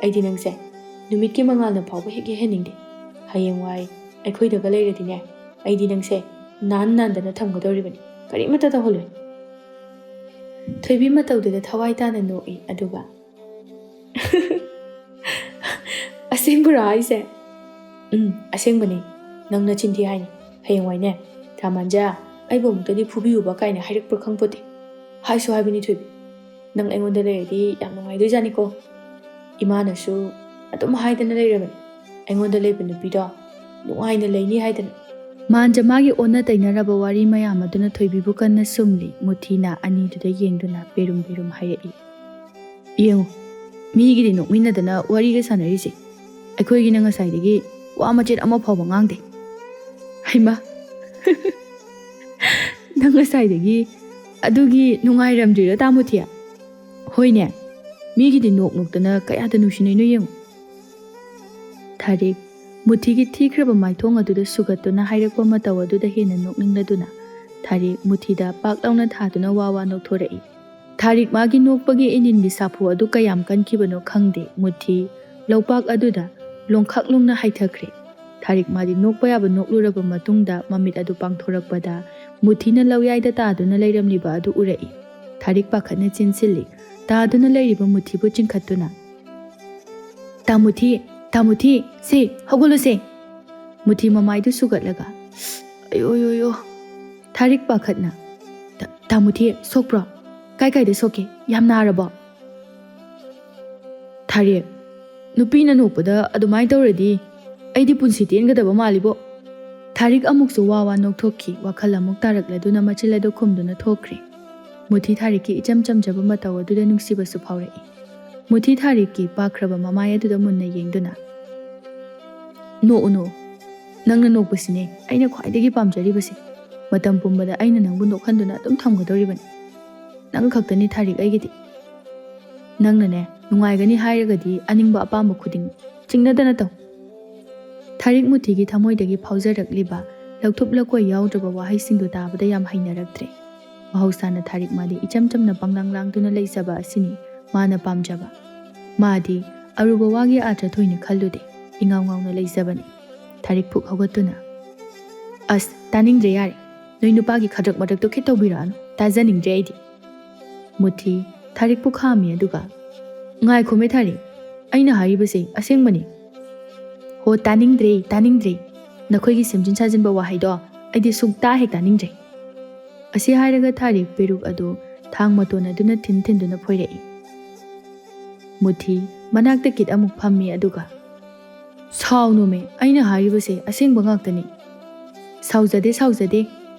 ꯑꯩꯗꯤ ꯅꯪꯁꯦ ꯅꯨꯃꯤꯠꯀꯤ ꯃꯉꯥꯜꯅ ꯐꯥꯎꯕ ꯍꯦꯛ ꯌꯦꯡꯍꯟꯅꯤꯡꯗꯦ ꯍꯌꯦꯡꯋꯥꯏ ꯑꯩꯈꯣꯏꯗꯒ ꯂꯩꯔꯗꯤꯅꯦ ꯑꯩꯗꯤ ꯅꯪꯁꯦ ꯅꯥꯟꯗꯅ ꯊꯝꯒꯗꯧꯔꯤꯕꯅꯤ ꯀꯔꯤꯃꯠꯇ ꯇꯧꯍꯜꯂꯣꯏ ꯊꯣꯏꯕꯤ ꯃꯇꯧꯗꯨꯗ ꯊꯋꯥꯏ ꯇꯥꯅ ꯅꯣꯛꯏ ꯑꯗꯨꯒ ꯑꯁꯦꯡꯕꯔꯣ ꯍꯥꯏꯁꯦ ꯑꯁꯦꯡꯕꯅꯤ ꯅꯪꯅ ꯆꯤꯟꯊꯤ ꯍꯥꯏꯅꯤ ꯍꯌꯦꯡꯋꯥꯏꯅꯦ ꯊꯥꯃꯟꯖꯥ ꯑꯩꯕꯨ ꯑꯃꯨꯛꯇꯗꯤ ꯐꯨꯕꯤꯌꯨꯕ ꯀꯥꯏꯅ ꯍꯥꯏꯔꯛꯄ꯭ꯔꯥ ꯈꯪꯄꯣꯠꯇꯦ ꯍꯥꯏꯁꯨ ꯍꯥꯏꯕꯅꯤ ꯊꯣꯏꯕꯤ ꯅꯪ ꯑꯩꯉꯣꯟꯗ ꯂꯩꯔꯗꯤ ꯌꯥꯝ ꯅꯨꯡꯉꯥꯏꯗꯣꯏꯖꯥꯅꯤꯀꯣ ꯏꯃꯥꯅꯁꯨ ꯑꯗꯨꯝ ꯍꯥꯏꯗꯅ ꯂꯩꯔꯕꯅꯤ ꯑꯩꯉꯣꯟꯗ ꯂꯩꯕ ꯅꯨꯄꯤꯗꯣ ꯅꯨꯡꯉꯥꯏꯅ ꯂꯩꯅꯤ ꯍꯥꯏꯗꯅ ꯃꯥꯟꯖ ꯃꯥꯒꯤ ꯑꯣꯟꯅ ꯇꯩꯅꯔꯕ ꯋꯥꯔꯤ ꯃꯌꯥꯝ ꯑꯗꯨꯅ ꯊꯣꯏꯕꯤꯕꯨ ꯀꯟꯅ ꯁꯨꯝꯂꯤ ꯃꯨꯊꯤꯅ ꯑꯅꯤꯗꯨꯗ ꯌꯦꯡꯗꯨꯅ ꯄꯦꯔꯨꯝ ꯍꯥꯏꯔꯛꯏ ꯌꯦꯡꯉꯨ ꯃꯤꯒꯤꯗꯤ ꯅꯣꯛꯃꯤꯟꯅꯗꯅ ꯋꯥꯔꯤꯒ ꯁꯥꯟꯅꯔꯤꯁꯦ ꯑꯩꯈꯣꯏꯒꯤꯅ ꯉꯁꯥꯏꯗꯒꯤ ꯋꯥ ꯃꯆꯦꯠ ꯑꯃ ꯐꯥꯎꯕ ꯉꯥꯡꯗꯦ ꯍꯩꯃꯥ ꯅꯪ ꯉꯁꯥꯏꯗꯒꯤ ꯑꯗꯨꯒꯤ ꯅꯨꯡꯉꯥꯏꯔꯝꯗ꯭ꯔꯤꯔ ꯇꯥꯃꯨꯊꯤ ꯍꯣꯏꯅꯦ ꯃꯤꯒꯤꯗꯤ ꯅꯣꯛꯇꯅ ꯀꯌꯥꯗ ꯅꯨꯡꯁꯤꯅꯩꯅꯣ ꯌꯦꯡꯉꯨ ꯊꯥꯔꯤꯛ ꯃꯨꯊꯤꯒꯤ ꯊꯤꯈ꯭ꯔꯕ ꯃꯥꯏꯊꯣꯡ ꯑꯗꯨꯗ ꯁꯨꯒꯠꯇꯨꯅ ꯍꯥꯏꯔꯛꯄ ꯃꯇꯧ ꯑꯗꯨꯗ ꯍꯦꯟꯅ ꯅꯣꯛꯅꯤꯡꯂꯗꯨꯅ ꯊꯥꯔꯤꯛ ꯃꯨꯊꯤꯗ ꯄꯥꯛ ꯂꯥꯎꯅ ꯊꯥꯗꯨꯅ ꯋꯥ ꯅꯣꯛꯊꯣꯔꯛꯏ ꯊꯥꯔꯤꯛ ꯃꯥꯒꯤ ꯅꯣꯛꯄꯒꯤ ꯏꯅꯤꯟꯒꯤ ꯁꯥꯐꯨ ꯑꯗꯨ ꯀꯌꯥꯝ ꯀꯟꯈꯤꯕꯅꯣ ꯈꯪꯗꯦ ꯃꯨꯊꯤ ꯂꯧꯄꯥꯛ ꯑꯗꯨꯗ ꯂꯣꯡꯈꯥꯛꯂꯨꯡꯅ ꯍꯥꯏꯊꯈ꯭ꯔꯦ ꯊꯥꯔꯤꯛ ꯃꯥꯗꯤ ꯅꯣꯛꯄ ꯌꯥꯕ ꯅꯣꯛꯂꯨꯔꯕ ꯃꯇꯨꯡꯗ ꯃꯃꯤꯠ ꯑꯗꯨ ꯄꯥꯡꯊꯣꯔꯛꯄꯗ ꯃꯨꯊꯤꯅ ꯂꯧꯌꯥꯏꯗ ꯇꯥꯗꯨꯅ ꯂꯩꯔꯝꯂꯤꯕ ꯑꯗꯨ ꯎꯔꯛꯏ ꯊꯥꯔꯤꯛ ꯄꯥꯈꯠꯅ ꯆꯤꯟꯁꯤꯜꯂꯤ ꯇꯥꯗꯨꯅ ꯂꯩꯔꯤꯕ ꯃꯨꯊꯤꯕꯨ ꯆꯤꯡꯈꯠꯇꯨꯅ ꯇꯥꯃꯨꯊꯤ ꯁꯦ ꯍꯧꯒꯠꯂꯨꯁꯦ ꯃꯨꯊꯤ ꯃꯃꯥꯏꯗꯨ ꯁꯨꯒꯠꯂꯒ ꯑꯌꯣ ꯊꯥꯔꯤꯛ ꯄꯥꯈꯠꯅ ꯇꯥꯃꯨꯊꯤ ꯁꯣꯛꯄ꯭ꯔꯣ ꯀꯥꯏꯗ ꯁꯣꯛꯀꯦ ꯌꯥꯝ ꯅꯥꯔꯕꯣ ꯊꯥꯔꯤꯛ ꯅꯨꯄꯤꯅ ꯅꯣꯛꯄꯗ ꯑꯗꯨꯃꯥꯏꯅ ꯇꯧꯔꯗꯤ ꯑꯩꯗꯤ ꯄꯨꯟꯁꯤ ꯇꯦꯟꯒꯗꯕ ꯃꯥꯜꯂꯤꯕꯣ ꯊꯥꯔꯤꯛ ꯑꯃꯨꯛꯁꯨ ꯋꯥ ꯅꯣꯛꯊꯣꯛꯈꯤ ꯋꯥꯈꯜ ꯑꯃꯨꯛ ꯇꯥꯔꯛꯂꯗꯨꯅ ꯃꯆꯤꯜ ꯑꯗꯨ ꯈꯨꯝꯗꯨꯅ ꯊꯣꯛꯈ꯭ꯔꯦ ꯃꯨꯊꯤ ꯊꯥꯔꯤꯛꯀꯤ ꯏꯆꯝ ꯆꯝꯖꯕ ꯃꯇꯧ ꯑꯗꯨꯗ ꯅꯨꯡꯁꯤꯕꯁꯨ ꯐꯥꯎꯔꯛꯏ ꯃꯨꯊꯤ ꯊꯥꯔꯤꯛꯀꯤ ꯄꯥꯛꯈ꯭ꯔꯕ ꯃꯃꯥꯏ ꯑꯗꯨꯗ ꯃꯨꯟꯅ ꯌꯦꯡꯗꯨꯅ ꯅꯣꯛꯎ ꯅꯪꯅ ꯅꯣꯛꯄꯁꯤꯅꯦ ꯑꯩꯅ ꯈ꯭ꯋꯥꯏꯗꯒꯤ ꯄꯥꯝꯖꯔꯤꯕꯁꯦ ꯃꯇꯝ ꯄꯨꯝꯕꯗ ꯑꯩꯅ ꯅꯪꯕꯨ ꯅꯣꯛꯍꯟꯗꯨꯅ ꯑꯗꯨꯝ ꯊꯝꯒꯗꯧꯔꯤꯕꯅꯤ ꯅꯪ ꯈꯛꯇꯅꯤ ꯊꯥꯔꯤꯛ ꯑꯩꯒꯤꯗꯤ ꯅꯪꯅꯅꯦ ꯅꯨꯡꯉꯥꯏꯒꯅꯤ ꯍꯥꯏꯔꯒꯗꯤ ꯑꯅꯤꯡꯕ ꯑꯄꯥꯝꯕ ꯈꯨꯗꯤꯡ ꯆꯤꯡꯅꯗꯅ ꯇꯧ ꯊꯥꯔꯤꯛ ꯃꯨꯊꯤꯒꯤ ꯊꯃꯣꯏꯗꯒꯤ ꯐꯥꯎꯖꯔꯛꯂꯤꯕ ꯂꯧꯊꯣꯛ ꯂꯧꯀꯣꯏ ꯌꯥꯎꯗ꯭ꯔꯕ ꯋꯥꯍꯩꯁꯤꯡꯗꯨ ꯇꯥꯕꯗ ꯌꯥꯝ ꯍꯩꯅꯔꯛꯇ꯭ꯔꯦ ꯃꯍꯧꯁꯥꯅ ꯊꯥꯔꯤꯛ ꯃꯥꯗꯤ ꯏꯆꯝ ꯆꯝꯅ ꯄꯪꯂꯥꯡ ꯂꯥꯡꯗꯨꯅ ꯂꯩꯖꯕ ꯑꯁꯤꯅꯤ ꯃꯥꯅ ꯄꯥꯝꯖꯕ ꯃꯥꯗꯤ ꯑꯔꯨꯕ ꯋꯥꯒꯤ ꯑꯥꯔꯊ ꯊꯣꯏꯅ ꯈꯜꯂꯨꯗꯦ ꯏꯉꯥꯎ ꯉꯥꯎꯅ ꯂꯩꯖꯕꯅꯤ ꯊꯥꯔꯤꯛ ꯄꯨꯛ ꯍꯧꯒꯠꯇꯨꯅ ꯑꯁ ꯇꯥꯅꯤꯡꯗ꯭ꯔꯦ ꯌꯥꯔꯦ ꯅꯣꯏ ꯅꯨꯄꯥꯒꯤ ꯈꯗ꯭ꯔꯛ ꯃꯗ꯭ꯔꯛꯇꯣ ꯈꯤꯠ ꯇꯧꯕꯤꯔꯛꯑꯅꯨ ꯇꯥꯖꯅꯤꯡꯗ꯭ꯔꯦ ꯑꯩꯗꯤ ꯃꯨꯊꯤ ꯊꯥꯔꯤꯛꯄꯨ ꯈꯥꯝꯃꯤ ꯑꯗꯨꯒ ꯉꯥꯏꯈꯣꯃꯦ ꯊꯥꯔꯤꯛ ꯑꯩꯅ ꯍꯥꯏꯔꯤꯕꯁꯦ ꯑꯁꯦꯡꯕꯅꯤ ꯍꯣ ꯇꯥꯅꯤꯡꯗ꯭ꯔꯦ ꯅꯈꯣꯏꯒꯤ ꯁꯦꯝꯖꯤꯟ ꯁꯥꯖꯤꯟꯕ ꯋꯥꯍꯩꯗꯣ ꯑꯩꯗꯤ ꯁꯨꯡꯇꯥ ꯍꯦꯛ ꯇꯥꯅꯤꯡꯗ꯭ꯔꯦ ꯑꯁꯤ ꯍꯥꯏꯔꯒ ꯊꯥꯔꯤꯛ ꯄꯦꯔꯨꯛ ꯑꯗꯨ ꯊꯥꯡ ꯃꯇꯣꯟ ꯑꯗꯨꯅ ꯊꯤꯟꯗꯨꯅ ꯐꯣꯏꯔꯛꯏ ꯃꯨꯊꯤ ꯃꯅꯥꯛꯇ ꯀꯤꯠ ꯑꯃꯨꯛ ꯐꯝꯃꯤ ꯑꯗꯨꯒ ꯁꯥꯎꯅꯨꯃꯦ ꯑꯩꯅ ꯍꯥꯏꯔꯤꯕꯁꯦ ꯑꯁꯦꯡꯕ ꯉꯥꯛꯇꯅꯤ ꯁꯥꯎꯖꯗꯦ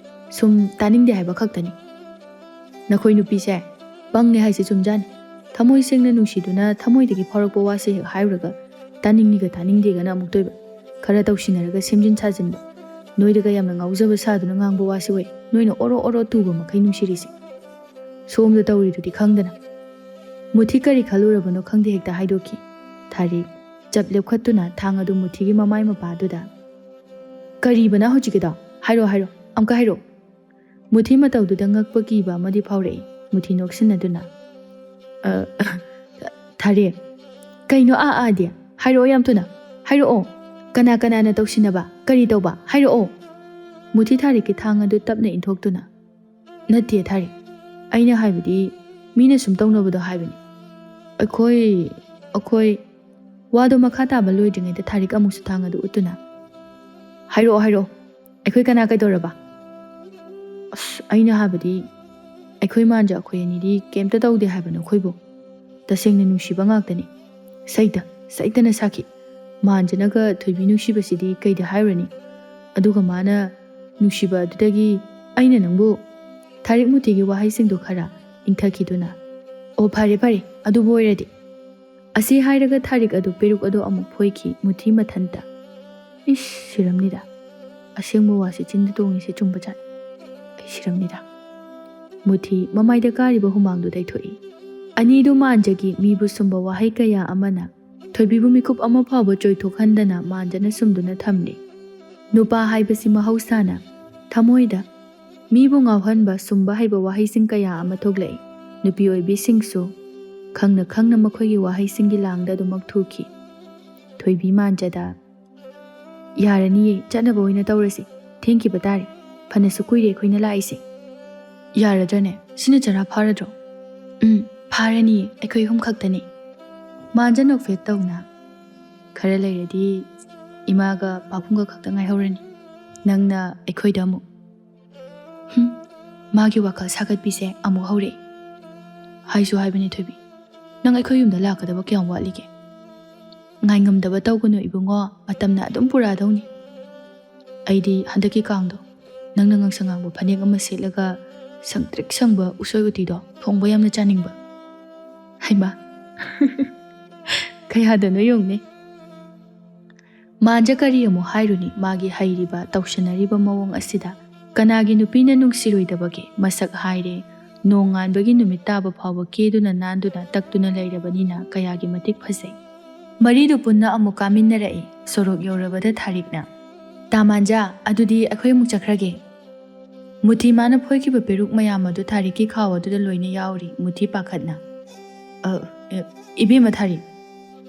ꯁꯨꯝ ꯇꯥꯅꯤꯡꯗꯦ ꯍꯥꯏꯕ ꯈꯛꯇꯅꯤ ꯅꯈꯣꯏ ꯅꯨꯄꯤꯁꯦ ꯄꯪꯉꯦ ꯍꯥꯏꯁꯦ ꯆꯨꯝꯖꯥꯅꯤ ꯊꯃꯣꯏ ꯁꯦꯡꯅ ꯅꯨꯡꯁꯤꯗꯨꯅ ꯊꯃꯣꯏꯗꯒꯤ ꯐꯥꯎꯔꯛꯄ ꯋꯥꯁꯦ ꯍꯦꯛ ꯍꯥꯏꯔꯨꯔꯒ ꯇꯥꯅꯤꯡꯉꯤꯒ ꯇꯥꯅꯤꯡꯗꯦꯒꯅ ꯑꯃꯨꯛ ꯇꯣꯏꯕ ꯈꯔ ꯇꯧꯁꯤꯟꯅꯔꯒ ꯁꯦꯝꯖꯤꯟ ꯁꯥꯖꯤꯟꯕ ꯅꯣꯏꯗꯒ ꯌꯥꯝꯅ ꯉꯥꯎꯖꯕ ꯁꯥꯗꯨꯅ ꯉꯥꯡꯕ ꯋꯥꯁꯤ ꯑꯣꯏ ꯅꯣꯏꯅ ꯑꯣꯔꯣ ꯇꯨꯕ ꯃꯈꯩ ꯅꯨꯡꯁꯤꯔꯤꯁꯤ ꯁꯣꯝꯗ ꯇꯧꯔꯤꯗꯨꯗꯤ ꯈꯪꯗꯅ ꯃꯨꯊꯤ ꯀꯔꯤ ꯈꯜꯂꯨꯔꯕꯅꯣ ꯈꯪꯗꯦ ꯍꯦꯛꯇ ꯍꯥꯏꯗꯣꯛꯈꯤ ꯊꯥꯔꯤꯛ ꯆꯞ ꯂꯦꯞꯈꯠꯇꯨꯅ ꯊꯥꯡ ꯑꯗꯨ ꯃꯨꯊꯤꯒꯤ ꯃꯃꯥꯏ ꯃꯄꯥꯗꯨꯗ ꯀꯔꯤꯕꯅ ꯍꯧꯖꯤꯛꯀꯤꯗꯣ ꯍꯥꯏꯔꯣ ꯑꯃꯨꯛꯀ ꯍꯥꯏꯔꯣ ꯃꯨꯊꯤ ꯃꯇꯧꯗꯨꯗ ꯉꯛꯄ ꯀꯤꯕ ꯑꯃꯗꯤ ꯐꯥꯎꯔꯛꯏ ꯃꯨꯊꯤ ꯅꯣꯛꯁꯤꯟꯅꯗꯨꯅ ꯊꯥꯔꯤꯛ ꯀꯩꯅꯣ ꯑꯥꯗꯤ ꯍꯥꯏꯔꯛꯑꯣ ꯌꯥꯝ ꯊꯨꯅ ꯍꯥꯏꯔꯛꯑꯣ ꯀꯅꯥꯅ ꯇꯧꯁꯤꯟꯅꯕ ꯀꯔꯤ ꯇꯧꯕ ꯍꯥꯏꯔꯛꯑꯣ ꯃꯨꯊꯤ ꯊꯥꯔꯤꯛꯀꯤ ꯊꯥꯡ ꯑꯗꯨ ꯇꯞꯅ ꯏꯟꯊꯣꯛꯇꯨꯅ ꯅꯠꯇꯦ ꯊꯥꯔꯤꯛ ꯑꯩꯅ ꯍꯥꯏꯕꯗꯤ ꯃꯤꯅ ꯁꯨꯝ ꯇꯧꯅꯕꯗꯣ ꯍꯥꯏꯕꯅꯤ ꯑꯩꯈꯣꯏ ꯋꯥꯗꯣ ꯃꯈꯥ ꯇꯥꯕ ꯂꯣꯏꯗ꯭ꯔꯤꯉꯩꯗ ꯊꯥꯔꯤꯛ ꯑꯃꯨꯛꯁꯨ ꯊꯥꯡ ꯑꯗꯨ ꯎꯠꯇꯨꯅ ꯍꯥꯏꯔꯛꯑꯣ ꯑꯩꯈꯣꯏ ꯀꯅꯥ ꯀꯩꯗꯧꯔꯕ ꯑꯁ ꯑꯩꯅ ꯍꯥꯏꯕꯗꯤ ꯑꯩꯈꯣꯏ ꯃꯥꯟꯖ ꯑꯩꯈꯣꯏ ꯑꯅꯤꯗꯤ ꯀꯩꯝꯇ ꯇꯧꯗꯦ ꯍꯥꯏꯕ ꯅꯈꯣꯏꯕꯨ ꯇꯁꯦꯡꯅ ꯅꯨꯡꯁꯤꯕ ꯉꯥꯛꯇꯅꯤ ꯁꯩꯇꯅ ꯁꯥꯈꯤ ꯃꯥꯟꯖꯅꯒ ꯊꯣꯏꯕꯤ ꯅꯨꯡꯁꯤꯕꯁꯤꯗꯤ ꯀꯩꯗ ꯍꯥꯏꯔꯨꯔꯅꯤ ꯑꯗꯨꯒ ꯃꯥꯅ ꯅꯨꯡꯁꯤꯕ ꯑꯗꯨꯗꯒꯤ ꯑꯩꯅ ꯅꯪꯕු ꯊꯥꯔꯤꯛ ꯃꯨꯊꯤꯒꯤ ꯋꯥꯍꯩꯁꯤꯡꯗꯨ ꯈꯔ ꯏꯪꯊꯈꯤꯗꯨꯅ ꯑꯣ ꯐꯔꯦ ꯑꯗꯨꯕꯨ ꯑꯣꯏꯔꯗꯤ ꯑꯁꯤ ꯍꯥꯏꯔꯒ ꯊꯥꯔꯤꯛ ꯑꯗꯨ ꯄꯦꯔꯨꯛ ꯑꯗꯨ ꯑꯃꯨꯛ ꯐꯣꯏꯈꯤ ꯃꯨꯊꯤ ꯃꯊꯟꯇ ꯏꯁ ꯁꯤꯔꯝꯅꯤꯗ ꯑꯁꯦꯡꯕ ꯋꯥꯁꯤ ꯆꯤꯟꯗ ꯇꯣꯡꯉꯤꯁꯦ ꯆꯨꯝꯕꯖꯥꯠ ꯑꯩ ꯁꯤꯔꯝꯅꯤꯗ ꯃꯨꯊꯤ ꯃꯃꯥꯏꯗ ꯀꯥꯔꯤꯕ ꯍꯨꯃꯥꯡꯗꯨ ꯇꯩꯊꯣꯛꯏ ꯑꯅꯤꯗꯨ ꯃꯥꯟꯖꯒꯤ ꯃꯤꯕꯨ ꯁꯨꯝꯕ ꯋꯥꯍꯩ ꯀꯌꯥ ꯑꯃꯅ ꯊꯣꯏꯕꯤꯕꯨ ꯃꯤꯀꯨꯞ ꯑꯃ ꯐꯥꯎꯕ ꯆꯣꯏꯊꯣꯛꯍꯟꯗꯅ ꯃꯥꯟꯖꯅ ꯁꯨꯝꯗꯨꯅ ꯊꯝꯂꯤ ꯅꯨꯄꯥ ꯍꯥꯏꯕꯁꯤ ꯃꯍꯧꯁꯥꯅ ꯊꯃꯣꯏꯗ ꯃꯤꯕꯨ ꯉꯥꯎꯍꯟꯕ ꯁꯨꯝꯕ ꯍꯩꯕ ꯋꯥꯍꯩꯁꯤꯡ ꯀꯌꯥ ꯑꯃ ꯊꯣꯛꯂꯛꯏ ꯅꯨꯄꯤ ꯑꯣꯏꯕꯤꯁꯤꯡꯁꯨ ꯈꯪꯅ ꯈꯪꯅ ꯃꯈꯣꯏꯒꯤ ꯋꯥꯍꯩꯁꯤꯡꯒꯤ ꯂꯥꯡꯗ ꯑꯗꯨꯃꯛ ꯊꯨꯈꯤ꯫ ꯊꯣꯏꯕꯤ ꯃꯥꯟꯖꯗ ꯌꯥꯔꯅꯤꯌꯦ, ꯆꯠꯅꯕ ꯑꯣꯏꯅ ꯇꯧꯔꯁꯤ, ꯊꯦꯡꯈꯤꯕ ꯇꯥꯔꯦ, ꯐꯅꯁꯨ ꯀꯨꯏꯔꯦ ꯑꯩꯈꯣꯏꯅ ꯂꯥꯛꯏꯁꯦ꯫ ꯌꯥꯔꯗ꯭ꯔꯅꯦ, ꯁꯤꯅ ꯆꯔꯥ ꯐꯥꯔꯗ꯭ꯔꯣ? ꯐꯥꯔꯅꯤꯌꯦ, ꯑꯩꯈꯣꯏ ꯑꯍꯨꯝ ꯈꯛꯇꯅꯤ꯫ ꯃꯥꯟꯖ ꯅꯣꯛꯐꯦꯠ ꯇꯧꯅ ꯈꯔ ꯂꯩꯔꯗꯤ ꯏꯃꯥꯒ ꯄꯥꯕꯨꯡꯒ ꯈꯛꯇ ꯉꯥꯏꯍꯧꯔꯅꯤ, ꯅꯪꯅ ꯑꯩꯈꯣꯏꯗ ꯑꯃꯨꯛ꯫ ꯃꯥꯒꯤ ꯋꯥꯈꯜ ꯁꯥꯒꯠꯄꯤꯁꯦ ꯑꯃꯨꯛ ꯍꯧꯔꯛꯏ꯫ ꯍꯥꯏꯁꯨ ꯍꯥꯏꯕꯅꯤ ꯊꯣꯏꯕꯤ, ꯅꯪ ꯑꯩꯈꯣꯏ ꯌꯨꯝꯗ ꯂꯥꯛꯀꯗꯕ ꯀꯌꯥꯝ ꯋꯥꯠꯂꯤꯒꯦ? ꯉꯥꯏꯉꯝꯗꯕ ꯇꯧꯒꯅꯨ ꯏꯕꯨꯡꯉꯣ, ꯃꯇꯝꯅ ꯑꯗꯨꯝ ꯄꯨꯔꯛꯑꯗꯧꯅꯤ꯫ ꯑꯩꯗꯤ ꯍꯟꯗꯛꯀꯤ ꯀꯥꯡꯗꯣ ꯅꯪꯅ ꯉꯥꯡꯁꯪ ꯉꯥꯡꯕ ꯐꯅꯦꯛ ꯑꯃ ꯁꯦꯠꯂꯒ ꯁꯪꯇ꯭ꯔꯤꯛ ꯁꯪꯕ ꯎꯁꯣꯏ ꯎꯇꯤꯗꯣ ꯊꯣꯡꯕ ꯌꯥꯝꯅ ꯆꯥꯅꯤꯡꯕ꯫ ꯍꯩꯃꯥ ꯀꯌꯥꯗꯅꯣ ꯌꯦꯡꯉꯨꯅꯦ꯫ ꯃꯥꯟꯖ ꯀꯔꯤ ꯑꯃꯨꯛ ꯍꯥꯏꯔꯨꯅꯤ ꯃꯥꯒꯤ ꯍꯩꯔꯤꯕ ꯇꯧꯁꯟꯅꯔꯤꯕ ꯃꯑꯣꯡ ꯑꯁꯤꯗ ꯀꯅꯥꯒꯤ ꯅꯨꯄꯤꯅ ꯅꯨꯡꯁꯤꯔꯣꯏꯗꯕꯒꯦ? ꯃꯁꯛ ꯍꯥꯏꯔꯦ, ꯅꯣꯡ ꯉꯥꯟꯕꯒꯤ ꯅꯨꯃꯤꯠ ꯇꯥꯕ ꯐꯥꯎꯕ ꯀꯦꯗꯨꯅ ꯅꯥꯟꯗꯨꯅ ꯇꯛꯇꯨꯅ ꯂꯩꯔꯕꯅꯤꯅ ꯀꯌꯥꯒꯤ ꯃꯇꯤꯛ ꯐꯖꯩ꯫ ꯃꯔꯤꯗꯨ ꯄꯨꯟꯅ ꯑꯃꯨꯛ ꯀꯥꯃꯤꯟꯅꯔꯛꯏ꯫ ꯁꯣꯔꯣꯛ ꯌꯧꯔꯕꯗ ꯊꯥꯔꯤꯛꯅ ꯇꯥꯃꯥꯟꯖ, ꯑꯗꯨꯗꯤ ꯑꯩꯈꯣꯏ ꯑꯃꯨꯛ ꯆꯠꯈ꯭ꯔꯒꯦ꯫ ꯃꯨꯊꯤ ꯃꯥꯅ ꯐꯣꯏꯈꯤꯕ ꯄꯦꯔꯨꯛ ꯃꯌꯥꯝ ꯑꯗꯨ ꯊꯥꯔꯤꯛꯀꯤ ꯈꯥꯎ ꯑꯗꯨꯗ ꯂꯣꯏꯅ ꯌꯥꯎꯔꯤ꯫ ꯃꯨꯊꯤ ꯄꯥꯈꯠꯅ ꯏꯕꯦꯝꯃ ꯊꯥꯔꯤꯛ,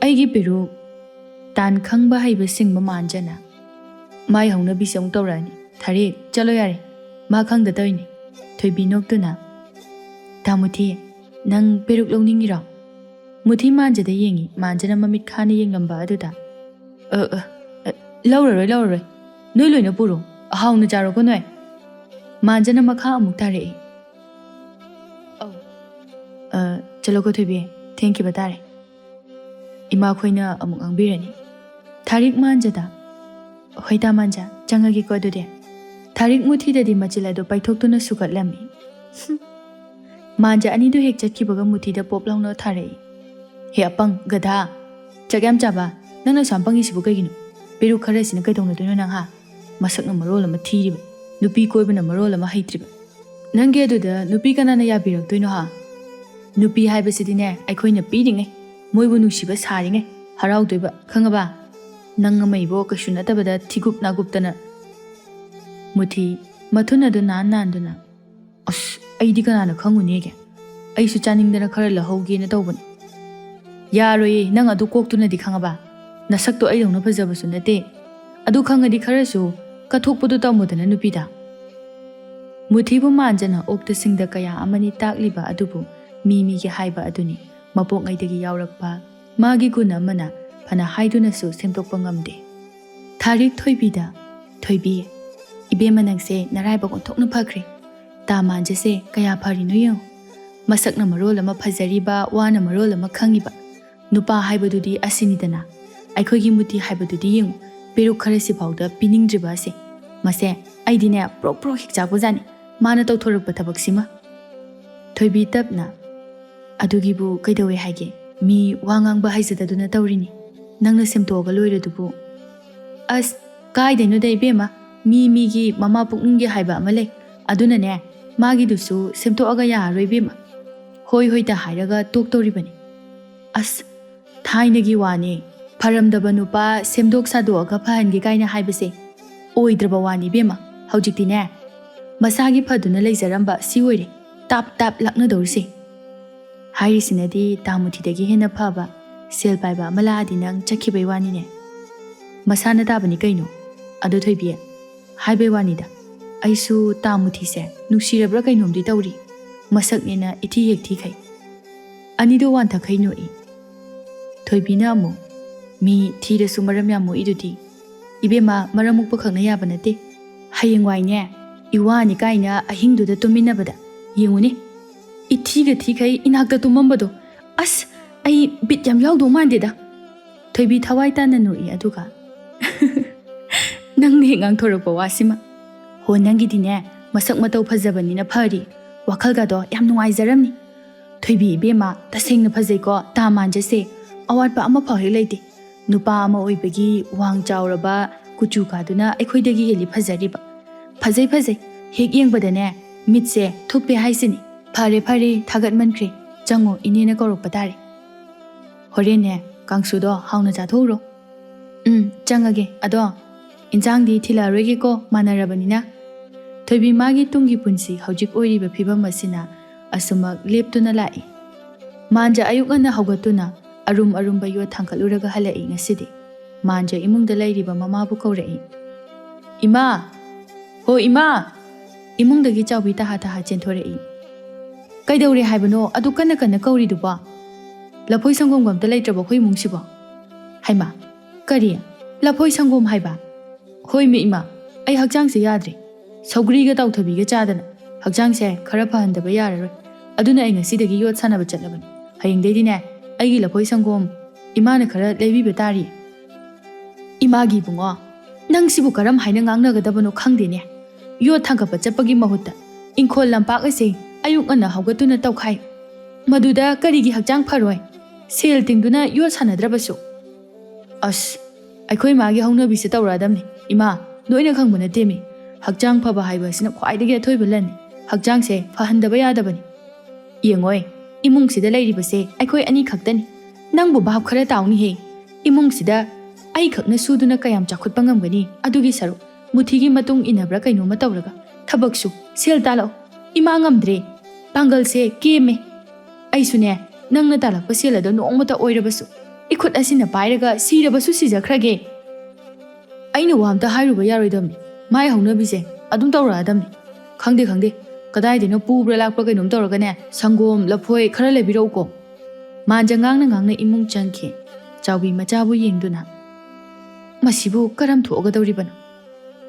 ꯑꯩꯒꯤ ꯄꯦꯔꯨꯛ꯫ ꯇꯥꯟ ꯈꯪꯕ ꯍꯩꯕ ꯁꯤꯡꯕ ꯃꯥꯟꯖꯅ ꯃꯥꯏ ꯍꯧꯅꯕꯤꯁꯦ ꯑꯃꯨꯛ ꯇꯧꯔꯛꯑꯅꯤ꯫ ꯊꯥꯔꯤꯛ, ꯆꯠꯂꯣ ꯌꯥꯔꯦ, ꯃꯥ ꯈꯪꯗ ꯇꯧꯏꯅꯤ꯫ ꯊꯣꯏꯕꯤ ꯅꯣꯛꯇꯨꯅ ꯇꯥ ꯃꯨꯊꯤ, ꯅꯪ ꯄꯦꯔꯨꯛ ꯂꯧꯅꯤꯡꯉꯤꯔꯣ? ꯃꯨꯊꯤ ꯃꯥꯟꯖꯗ ꯌꯦꯡꯉꯤ꯫ ꯃꯥꯟꯖꯅ ꯃꯃꯤꯠ ꯈꯥꯅ ꯌꯦꯡꯂꯝꯕ ꯑꯗꯨꯗ ꯂꯧꯔꯔꯣꯏ, ꯅꯣꯏ ꯂꯣꯏꯅ ꯄꯨꯔꯣ, ꯍꯥꯎꯅ ꯆꯥꯔꯣꯀꯣ ꯅꯣꯏ꯫ ꯃꯥꯟꯖꯅ ꯃꯈꯥ ꯑꯃꯨꯛ ꯇꯥꯔꯛꯏ꯫ ꯆꯠꯂꯣꯀꯣ ꯊꯣꯏꯕꯤ, ꯊꯦꯡꯈꯤꯕ ꯇꯥꯔꯦ, ꯏꯃꯥꯈꯣꯏꯅ ꯑꯃꯨꯛ ꯉꯥꯡꯕꯤꯔꯅꯤ꯫ ꯊꯥꯔꯤꯛ ꯃꯥꯟꯖꯗ ꯍꯣꯏ ꯇꯥ ꯃꯥꯟꯖ, ꯆꯪꯉꯒꯦꯀꯣ ꯑꯗꯨꯗꯤ꯫ ꯊꯥꯔꯤꯛ ꯃꯨꯊꯤꯗꯗꯤ ꯃꯆꯤꯜ ꯑꯗꯨ ꯄꯥꯏꯊꯣꯛꯇꯨꯅ ꯁꯨꯒꯠꯂꯝꯃꯤ꯫ ꯃꯥꯟꯖ ꯑꯅꯤꯗꯨ ꯍꯦꯛ ꯆꯠꯈꯤꯕꯒ ꯃꯨꯊꯤꯗ ꯄꯣꯞ ꯂꯥꯎꯅ ꯊꯥꯔꯛꯏ꯫ ꯍꯦ ꯑꯄꯪ, ꯒꯙꯥ, ꯆꯥꯛ ꯌꯥꯝ ꯆꯥꯕ, ꯅꯪꯅ ꯁꯨꯝ ꯄꯪꯉꯤꯁꯤꯕꯨ ꯀꯩꯒꯤꯅꯣ? ꯄꯦꯔꯨꯛ ꯈꯔꯁꯤꯅ ꯀꯩꯗꯧꯅꯗꯣꯏꯅꯣ ꯅꯪ ꯍꯥ? ꯃꯁꯛꯅ ꯃꯔꯣꯜ ꯑꯃ ꯊꯤꯔꯤꯕ, ꯅꯨꯄꯤ ꯀꯣꯏꯕꯅ ꯃꯔꯣꯜ ꯑꯃ ꯍꯩꯇ꯭ꯔꯤꯕ, ꯅꯪꯒꯤ ꯑꯗꯨꯗ ꯅꯨꯄꯤ ꯀꯅꯥꯅ ꯌꯥꯕꯤꯔꯛꯇꯣꯏꯅꯣ ꯍꯥ? ꯅꯨꯄꯤ ꯍꯥꯏꯕꯁꯤꯗꯤꯅꯦ ꯑꯩꯈꯣꯏꯅ ꯄꯤꯔꯤꯉꯩ, ꯃꯣꯏꯕꯨ ꯅꯨꯡꯁꯤꯕ ꯁꯥꯔꯤꯉꯩ ꯍꯔꯥꯎꯗꯣꯏꯕ, ꯈꯪꯉꯕ? ꯅꯪ ꯑꯃ ꯏꯕꯣ ꯀꯩꯁꯨ ꯅꯠꯇꯕꯗ ꯊꯤꯒꯨꯞ ꯅꯥꯒꯨꯞꯇꯅ꯫ ꯃꯨꯊꯤ ꯃꯊꯨꯟ ꯑꯗꯨ ꯅꯥꯟꯗꯨꯅ ꯑꯁ, ꯑꯩꯗꯤ ꯀꯅꯥꯅ ꯈꯪꯉꯨꯅꯦꯒꯦ, ꯑꯩꯁꯨ ꯆꯥꯅꯤꯡꯗꯅ ꯈꯔ ꯂꯧꯍꯧꯒꯦꯅ ꯇꯧꯕꯅꯤ꯫ ꯌꯥꯔꯣꯏꯌꯦ, ꯅꯪ ꯑꯗꯨ ꯀꯣꯛꯇꯨꯅꯗꯤ ꯈꯪꯉꯕ? ꯅꯁꯛꯇꯣ ꯑꯩꯗꯧꯅ ꯐꯖꯕꯁꯨ ꯅꯠꯇꯦ, ꯑꯗꯨ ꯈꯪꯉꯗꯤ ꯈꯔꯁꯨ ꯀꯠꯊꯣꯛꯄꯗꯨ ꯇꯝꯃꯨꯗꯅ ꯅꯨꯄꯤꯗ꯫ ꯃꯨꯊꯤꯕꯨ ꯃꯥꯟꯖꯅ ꯑꯣꯛꯇꯁꯤꯡꯗ ꯀꯌꯥ ꯑꯃꯅꯤ ꯇꯥꯛꯂꯤꯕ ꯑꯗꯨꯕꯨ ꯃꯤꯒꯤ ꯍꯥꯏꯕ ꯑꯗꯨꯅꯤ, ꯃꯄꯣꯛꯉꯩꯗꯒꯤ ꯌꯥꯎꯔꯛꯄ ꯃꯥꯒꯤ ꯒꯨꯟ ꯑꯃꯅ ꯐꯅ ꯍꯥꯏꯗꯨꯅꯁꯨ ꯁꯦꯝꯗꯣꯛꯄ ꯉꯝꯗꯦ꯫ ꯊꯥꯔꯤꯛ ꯊꯣꯏꯕꯤꯗ ꯊꯣꯏꯕꯤ, ꯏꯕꯦꯝꯃ ꯅꯪꯁꯦ ꯅꯔꯥꯏꯕꯛ ꯑꯣꯟꯊꯣꯛꯅ ꯐꯈ꯭ꯔꯦ, ꯇꯥ ꯃꯥꯟꯖꯁꯦ ꯀꯌꯥ ꯐꯔꯤꯅꯣ ꯌꯦꯡꯉꯨ, ꯃꯁꯛꯅ ꯃꯔꯣꯜ ꯑꯃ ꯐꯖꯔꯤꯕ, ꯋꯥꯅ ꯃꯔꯣꯜ ꯑꯃ ꯈꯪꯉꯤꯕ, ꯅꯨꯄꯥ ꯍꯥꯏꯕꯗꯨꯗꯤ ꯑꯁꯤꯅꯤꯗꯅ, ꯑꯩꯈꯣꯏꯒꯤ ꯃꯨꯊꯤ ꯍꯥꯏꯕꯗꯨꯗꯤ ꯌꯦꯡꯉꯨ, ꯄꯦꯔꯨꯛ ꯈꯔꯁꯤꯐꯥꯎꯗ ꯄꯤꯅꯤꯡꯗ꯭ꯔꯤꯕ ꯑꯁꯦ, ꯃꯁꯦ ꯑꯩꯗꯤꯅꯦ ꯄ꯭ꯔꯣꯛ ꯄ꯭ꯔꯣꯛ ꯍꯦꯛ ꯆꯥꯛꯄꯖꯥꯠꯅꯤ ꯃꯥꯅ ꯇꯧꯊꯣꯔꯛꯄ ꯊꯕꯛꯁꯤꯃ꯫ ꯊꯣꯏꯕꯤ ꯇꯞꯅ ꯑꯗꯨꯒꯤꯕꯨ ꯀꯩꯗꯧꯋꯦ ꯍꯥꯏꯒꯦ, ꯃꯤ ꯋꯥ ꯉꯥꯡꯕ ꯍꯩꯖꯗꯗꯨꯅ ꯇꯧꯔꯤꯅꯤ, ꯅꯪꯅ ꯁꯦꯝꯇꯣꯛꯑꯒ ꯂꯣꯏꯔꯗꯨꯕꯨ꯫ ꯑꯁ ꯀꯥꯏꯗꯩꯅꯣꯗ ꯏꯕꯦꯝꯃ, ꯃꯤꯒꯤ ꯃꯃꯥ ꯄꯨꯛꯅꯨꯡꯒꯤ ꯍꯥꯏꯕ ꯑꯃ ꯂꯩ, ꯑꯗꯨꯅꯅꯦ ꯃꯥꯒꯤꯗꯨꯁꯨ ꯁꯦꯝꯇꯣꯛꯑꯒ ꯌꯥꯔꯔꯣꯏ ꯏꯕꯦꯝꯃ, ꯍꯣꯏ ꯍꯣꯏꯇ ꯍꯥꯏꯔꯒ ꯇꯣꯛꯇꯧꯔꯤꯕꯅꯤ꯫ ꯑꯁ ꯊꯥꯏꯅꯒꯤ ꯋꯥꯅꯤ, ꯐꯔꯝꯗꯕ ꯅꯨꯄꯥ ꯁꯦꯝꯗꯣꯛ ꯁꯥꯗꯣꯛꯑꯒ ꯐꯍꯟꯒꯦ ꯀꯥꯏꯅ ꯍꯥꯏꯕꯁꯦ ꯑꯣꯏꯗ꯭ꯔꯕ ꯋꯥꯅꯤ ꯏꯕꯦꯝꯃ, ꯍꯧꯖꯤꯛꯇꯤꯅꯦ ꯃꯁꯥꯒꯤ ꯐꯗꯨꯅ ꯂꯩꯖꯔꯝꯕ ꯁꯤ ꯑꯣꯏꯔꯦ ꯇꯥꯞ ꯇꯥꯞ ꯂꯥꯛꯅꯗꯧꯔꯤꯁꯦ꯫ ꯍꯥꯏꯔꯤꯁꯤꯅꯗꯤ ꯇꯥꯃꯨꯊꯤꯗꯒꯤ ꯍꯦꯟꯅ ꯐꯕ ꯁꯦꯜ ꯄꯥꯏꯕ ꯑꯃ ꯂꯥꯛꯑꯗꯤ ꯅꯪ ꯆꯠꯈꯤꯕꯩ ꯋꯥꯅꯤꯅꯦ, ꯃꯁꯥꯅ ꯇꯥꯕꯅꯤ ꯀꯩꯅꯣ꯫ ꯑꯗꯨ ꯊꯣꯏꯕꯤ, ꯍꯥꯏꯕꯩ ꯋꯥꯅꯤꯗ, ꯑꯩꯁꯨ ꯇꯥꯃꯨꯊꯤꯁꯦ ꯅꯨꯡꯁꯤꯔꯕ꯭ꯔꯥ ꯀꯩꯅꯣꯝꯗꯤ ꯇꯧꯔꯤ, ꯃꯁꯛꯅꯦꯅ ꯏꯊꯤ ꯍꯦꯛ ꯊꯤꯈꯩ꯫ ꯑꯅꯤꯗꯣ ꯋꯥꯟꯊꯈꯩ ꯅꯣꯛꯏ꯫ ꯊꯣꯏꯕꯤꯅ ꯑꯃꯨꯛ ꯃꯤ ꯊꯤꯔꯁꯨ ꯃꯔꯝ ꯌꯥꯝ ꯃꯣꯛꯏꯗꯨꯗꯤ, ꯏꯕꯦꯝꯃ ꯃꯔꯝ ꯃꯣꯛꯄ ꯈꯛꯅ ꯌꯥꯕ ꯅꯠꯇꯦ, ꯍꯌꯦꯡꯋꯥꯏꯅꯦ ꯏꯋꯥꯅꯤ ꯀꯥꯏꯅ ꯑꯍꯤꯡꯗꯨꯗ ꯇꯨꯝꯃꯤꯟꯅꯕꯗ ꯌꯦꯡꯉꯨꯅꯦ, ꯏꯊꯤꯒ ꯊꯤꯈꯩ ꯏꯅꯥꯛꯇ ꯇꯨꯝꯃꯝꯕꯗꯣ, ꯑꯁ ꯑꯩ ꯕꯤꯠ ꯌꯥꯝ ꯌꯥꯎꯗꯧ ꯃꯥꯟꯗꯦꯗ꯫ ꯊꯣꯏꯕꯤ ꯊꯋꯥꯏ ꯇꯥꯅ ꯅꯣꯛꯏ ꯑꯗꯨꯒ ꯅꯪꯅ ꯍꯦꯛ ꯉꯥꯡꯊꯣꯔꯛꯄ ꯋꯥꯁꯤꯃ, ꯍꯣ ꯅꯪꯒꯤꯗꯤꯅꯦ ꯃꯁꯛ ꯃꯇꯧ ꯐꯖꯕꯅꯤꯅ ꯐꯔꯤ, ꯋꯥꯈꯜꯒꯗꯣ ꯌꯥꯝ ꯅꯨꯡꯉꯥꯏꯖꯔꯝꯅꯤ꯫ ꯊꯣꯏꯕꯤ ꯏꯕꯦꯝꯃ ꯇꯁꯦꯡꯅ ꯐꯖꯩꯀꯣ, ꯇꯥ ꯃꯥꯟꯖꯁꯦ ꯑꯋꯥꯠꯄ ꯑꯃꯐꯥꯎ ꯍꯦꯛ ꯂꯩꯇꯦ, ꯅꯨꯄꯥ ꯑꯃ ꯑꯣꯏꯕꯒꯤ ꯋꯥꯡ ꯆꯥꯎꯔꯕ ꯀꯨꯆꯨ ꯀꯥꯗꯨꯅ ꯑꯩꯈꯣꯏꯗꯒꯤ ꯍꯦꯜꯂꯤ ꯐꯖꯔꯤꯕ, ꯐꯖꯩ ꯍꯦꯛ ꯌꯦꯡꯕꯗꯅꯦ ꯃꯤꯠꯁꯦ ꯊꯨꯞꯄꯦ ꯍꯥꯏꯁꯤꯅꯤ꯫ ꯐꯔꯦ ꯊꯥꯒꯠꯃꯟꯈ꯭ꯔꯦ, ꯆꯪꯉꯣ ꯏꯅꯦꯅ ꯀꯧꯔꯛꯄ ꯇꯥꯔꯦ꯫ ꯍꯣꯔꯦꯟꯅꯦ ꯀꯥꯡꯁꯨꯗꯣ ꯍꯥꯎꯅ ꯆꯥꯊꯣꯛꯎꯔꯣ꯫ ꯆꯪꯉꯒꯦ, ꯑꯗꯣ ꯏꯟꯖꯥꯡꯗꯤ ꯊꯤꯜꯂꯛꯑꯔꯣꯏꯒꯦꯀꯣ ꯃꯥꯟꯅꯔꯕꯅꯤꯅ꯫ ꯊꯣꯏꯕꯤ ꯃꯥꯒꯤ ꯇꯨꯡꯒꯤ ꯄꯨꯟꯁꯤ ꯍꯧꯖꯤꯛ ꯑꯣꯏꯔꯤꯕ ꯐꯤꯕꯝ ꯑꯁꯤꯅ ꯑꯁꯨꯃꯛ ꯂꯦꯞꯇꯨꯅ ꯂꯥꯛꯏ꯫ ꯃꯥꯟꯖ ꯑꯌꯨꯛ ꯉꯟꯅ ꯍꯧꯒꯠꯇꯨꯅ ꯑꯔꯨꯝꯕ ꯌꯣꯠ ꯊꯥꯡꯀꯠꯂꯨꯔꯒ ꯍꯜꯂꯛꯏ ꯉꯁꯤꯗꯤ꯫ ꯃꯥꯟꯖ ꯏꯃꯨꯡꯗ ꯂꯩꯔꯤꯕ ꯃꯃꯥꯕꯨ ꯀꯧꯔꯛꯏ꯫ ꯏꯃꯥ! ꯍꯣ ꯏꯃꯥ! ꯏꯃꯨꯡꯗꯒꯤ ꯆꯥꯎꯕꯤ ꯇꯍꯥ ꯆꯦꯟꯊꯣꯔꯛꯏ꯫ ꯀꯩꯗꯧꯔꯦ ꯍꯥꯏꯕꯅꯣ ꯑꯗꯨ ꯀꯟꯅ ꯀꯧꯔꯤꯗꯨꯕꯣ? ꯂꯐꯣꯏ ꯁꯪꯒꯣꯝꯒ ꯑꯝꯇ ꯂꯩꯇ꯭ꯔꯕꯣ ꯑꯩꯈꯣꯏ ꯏꯃꯨꯡꯁꯤꯕꯣ? ꯍꯩꯃꯥ! ꯀꯔꯤ? ꯂꯐꯣꯏ ꯁꯪꯒꯣꯝ ꯍꯥꯏꯕ? ꯍꯣꯏꯃꯤ ꯏꯃꯥ, ꯑꯩ ꯍꯛꯆꯥꯡꯁꯦ ꯌꯥꯗ꯭ꯔꯦ꯫ ꯁꯧꯒ꯭ꯔꯤꯒ ꯇꯥꯎꯊꯕꯤꯒ ꯆꯥꯗꯅ ꯍꯛꯆꯥꯡꯁꯦ ꯈꯔ ꯐꯍꯟꯗꯕ ꯌꯥꯔꯔꯣꯏ꯫ ꯑꯗꯨꯅ ꯑꯩ ꯉꯁꯤꯗꯒꯤ ꯌꯣꯠ ꯁꯥꯟꯅꯕ ꯆꯠꯂꯕꯅꯤ꯫ ꯍꯌꯦꯡꯗꯩꯗꯤꯅꯦ ꯑꯩꯒꯤ ꯂꯐꯣꯏ ꯁꯪꯒꯣꯝ ꯏꯃꯥꯅ ꯈꯔ ꯂꯩꯕꯤꯕ ꯇꯥꯔꯤ꯫ ꯏꯃꯥꯒꯤ ꯏꯕꯨꯡꯉꯣ, ꯅꯪ ꯁꯤꯕꯨ ꯀꯔꯝ ꯍꯥꯏꯅ ꯉꯥꯡꯅꯒꯗꯕꯅꯣ ꯈꯪꯗꯦꯅꯦ꯫ ꯌꯣꯠ ꯊꯥꯡꯒꯠꯄ ꯆꯠꯄꯒꯤ ꯃꯍꯨꯠꯇ ꯏꯪꯈꯣꯜ ꯂꯝꯄꯥꯛ ꯑꯁꯤ ꯑꯌꯨꯛ ꯉꯟꯅ ꯍꯧꯒꯠꯇꯨꯅ ꯇꯧꯈꯥꯏ꯫ ꯃꯗꯨꯗ ꯀꯔꯤꯒꯤ ꯍꯛꯆꯥꯡ ꯐꯔꯣꯏ? ꯁꯦꯜ ꯇꯤꯡꯗꯨꯅ ꯌꯣꯠ ꯁꯥꯟꯅꯗ꯭ꯔꯕꯁꯨ꯫ ꯑꯁ, ꯑꯩꯈꯣꯏ ꯃꯥꯒꯤ ꯍꯧꯅꯕꯤꯁꯦ ꯇꯧꯔꯛꯑꯗꯕꯅꯤ꯫ ꯏꯃꯥ, ꯂꯣꯏꯅ ꯈꯪꯕ ꯅꯠꯇꯦꯃꯤ꯫ ꯍꯛꯆꯥꯡ ꯐꯕ ꯍꯥꯏꯕ ꯑꯁꯤꯅ ꯈ꯭ꯋꯥꯏꯗꯒꯤ ꯑꯊꯣꯏꯕ ꯂꯟꯅꯤ꯫ ꯍꯛꯆꯥꯡꯁꯦ ꯐꯍꯟꯗꯕ ꯌꯥꯗꯕꯅꯤ꯫ ꯌꯦꯡꯉꯣꯏ, ꯏꯃꯨꯡꯁꯤꯗ ꯂꯩꯔꯤꯕꯁꯦ ꯑꯩꯈꯣꯏ ꯑꯅꯤ ꯈꯛꯇꯅꯤ꯫ ꯅꯪꯕꯨ ꯚꯥꯞ ꯈꯔ ꯇꯥꯎꯅꯤꯍꯦ꯫ ꯏꯃꯨꯡꯁꯤꯗ ꯑꯩ ꯈꯛꯅ ꯁꯨꯗꯨꯅ ꯀꯌꯥꯝ ꯆꯥꯎꯈꯠꯄ ꯉꯝꯒꯅꯤ? ꯑꯗꯨꯒꯤ ꯁꯔꯨꯛ ꯃꯨꯊꯤꯒꯤ ꯃꯇꯨꯡ ꯏꯟꯅꯕ꯭ꯔꯥ ꯀꯩꯅꯣꯝꯃ ꯇꯧꯔꯒ ꯊꯕꯛꯁꯨ, ꯁꯦꯜ ꯇꯥꯜꯂꯛꯎ꯫ ꯏꯃꯥ ꯉꯝꯗ꯭ꯔꯦ, ꯄꯥꯡꯒꯜꯁꯦ ꯀꯦꯝꯃꯦ꯫ ꯑꯩꯁꯨꯅꯦ ꯅꯪꯅ ꯇꯥꯜꯂꯛꯄ ꯁꯦꯜ ꯑꯗꯣ ꯅꯣꯡꯃꯇ ꯑꯣꯏꯔꯕꯁꯨ ꯏꯈꯨꯠ ꯑꯁꯤꯅ ꯄꯥꯏꯔꯒ ꯁꯤꯔꯕꯁꯨ ꯁꯤꯖꯈ꯭ꯔꯒꯦ꯫ ꯑꯩꯅ ꯋꯥ ꯑꯝꯇ ꯍꯥꯏꯔꯨꯕ ꯌꯥꯔꯣꯏꯗꯕꯅꯤ꯫ ꯃꯥꯏ ꯍꯧꯅꯕꯤꯁꯦ ꯑꯗꯨꯝ ꯇꯧꯔꯛꯑꯗꯕꯅꯤ꯫ ꯈꯪꯗꯦ, ꯀꯗꯥꯏꯗꯩꯅꯣ ꯄꯨꯕ꯭ꯔꯥ ꯂꯥꯛꯄ꯭ꯔꯥ ꯀꯩꯅꯣꯝ ꯇꯧꯔꯒꯅꯦ ꯁꯪꯒꯣꯝ, ꯂꯐꯣꯏ ꯈꯔ ꯂꯩꯕꯤꯔꯛꯎꯀꯣ꯫ ꯃꯥꯟꯖ ꯉꯥꯡꯅ ꯏꯃꯨꯡ ꯆꯪꯈꯤ꯫ ꯆꯥꯎꯕꯤ ꯃꯆꯥꯕꯨ ꯌꯦꯡꯗꯨꯅ ꯃꯁꯤꯕꯨ ꯀꯔꯝ ꯊꯣꯛꯑꯒꯗꯧꯔꯤꯕꯅꯣ?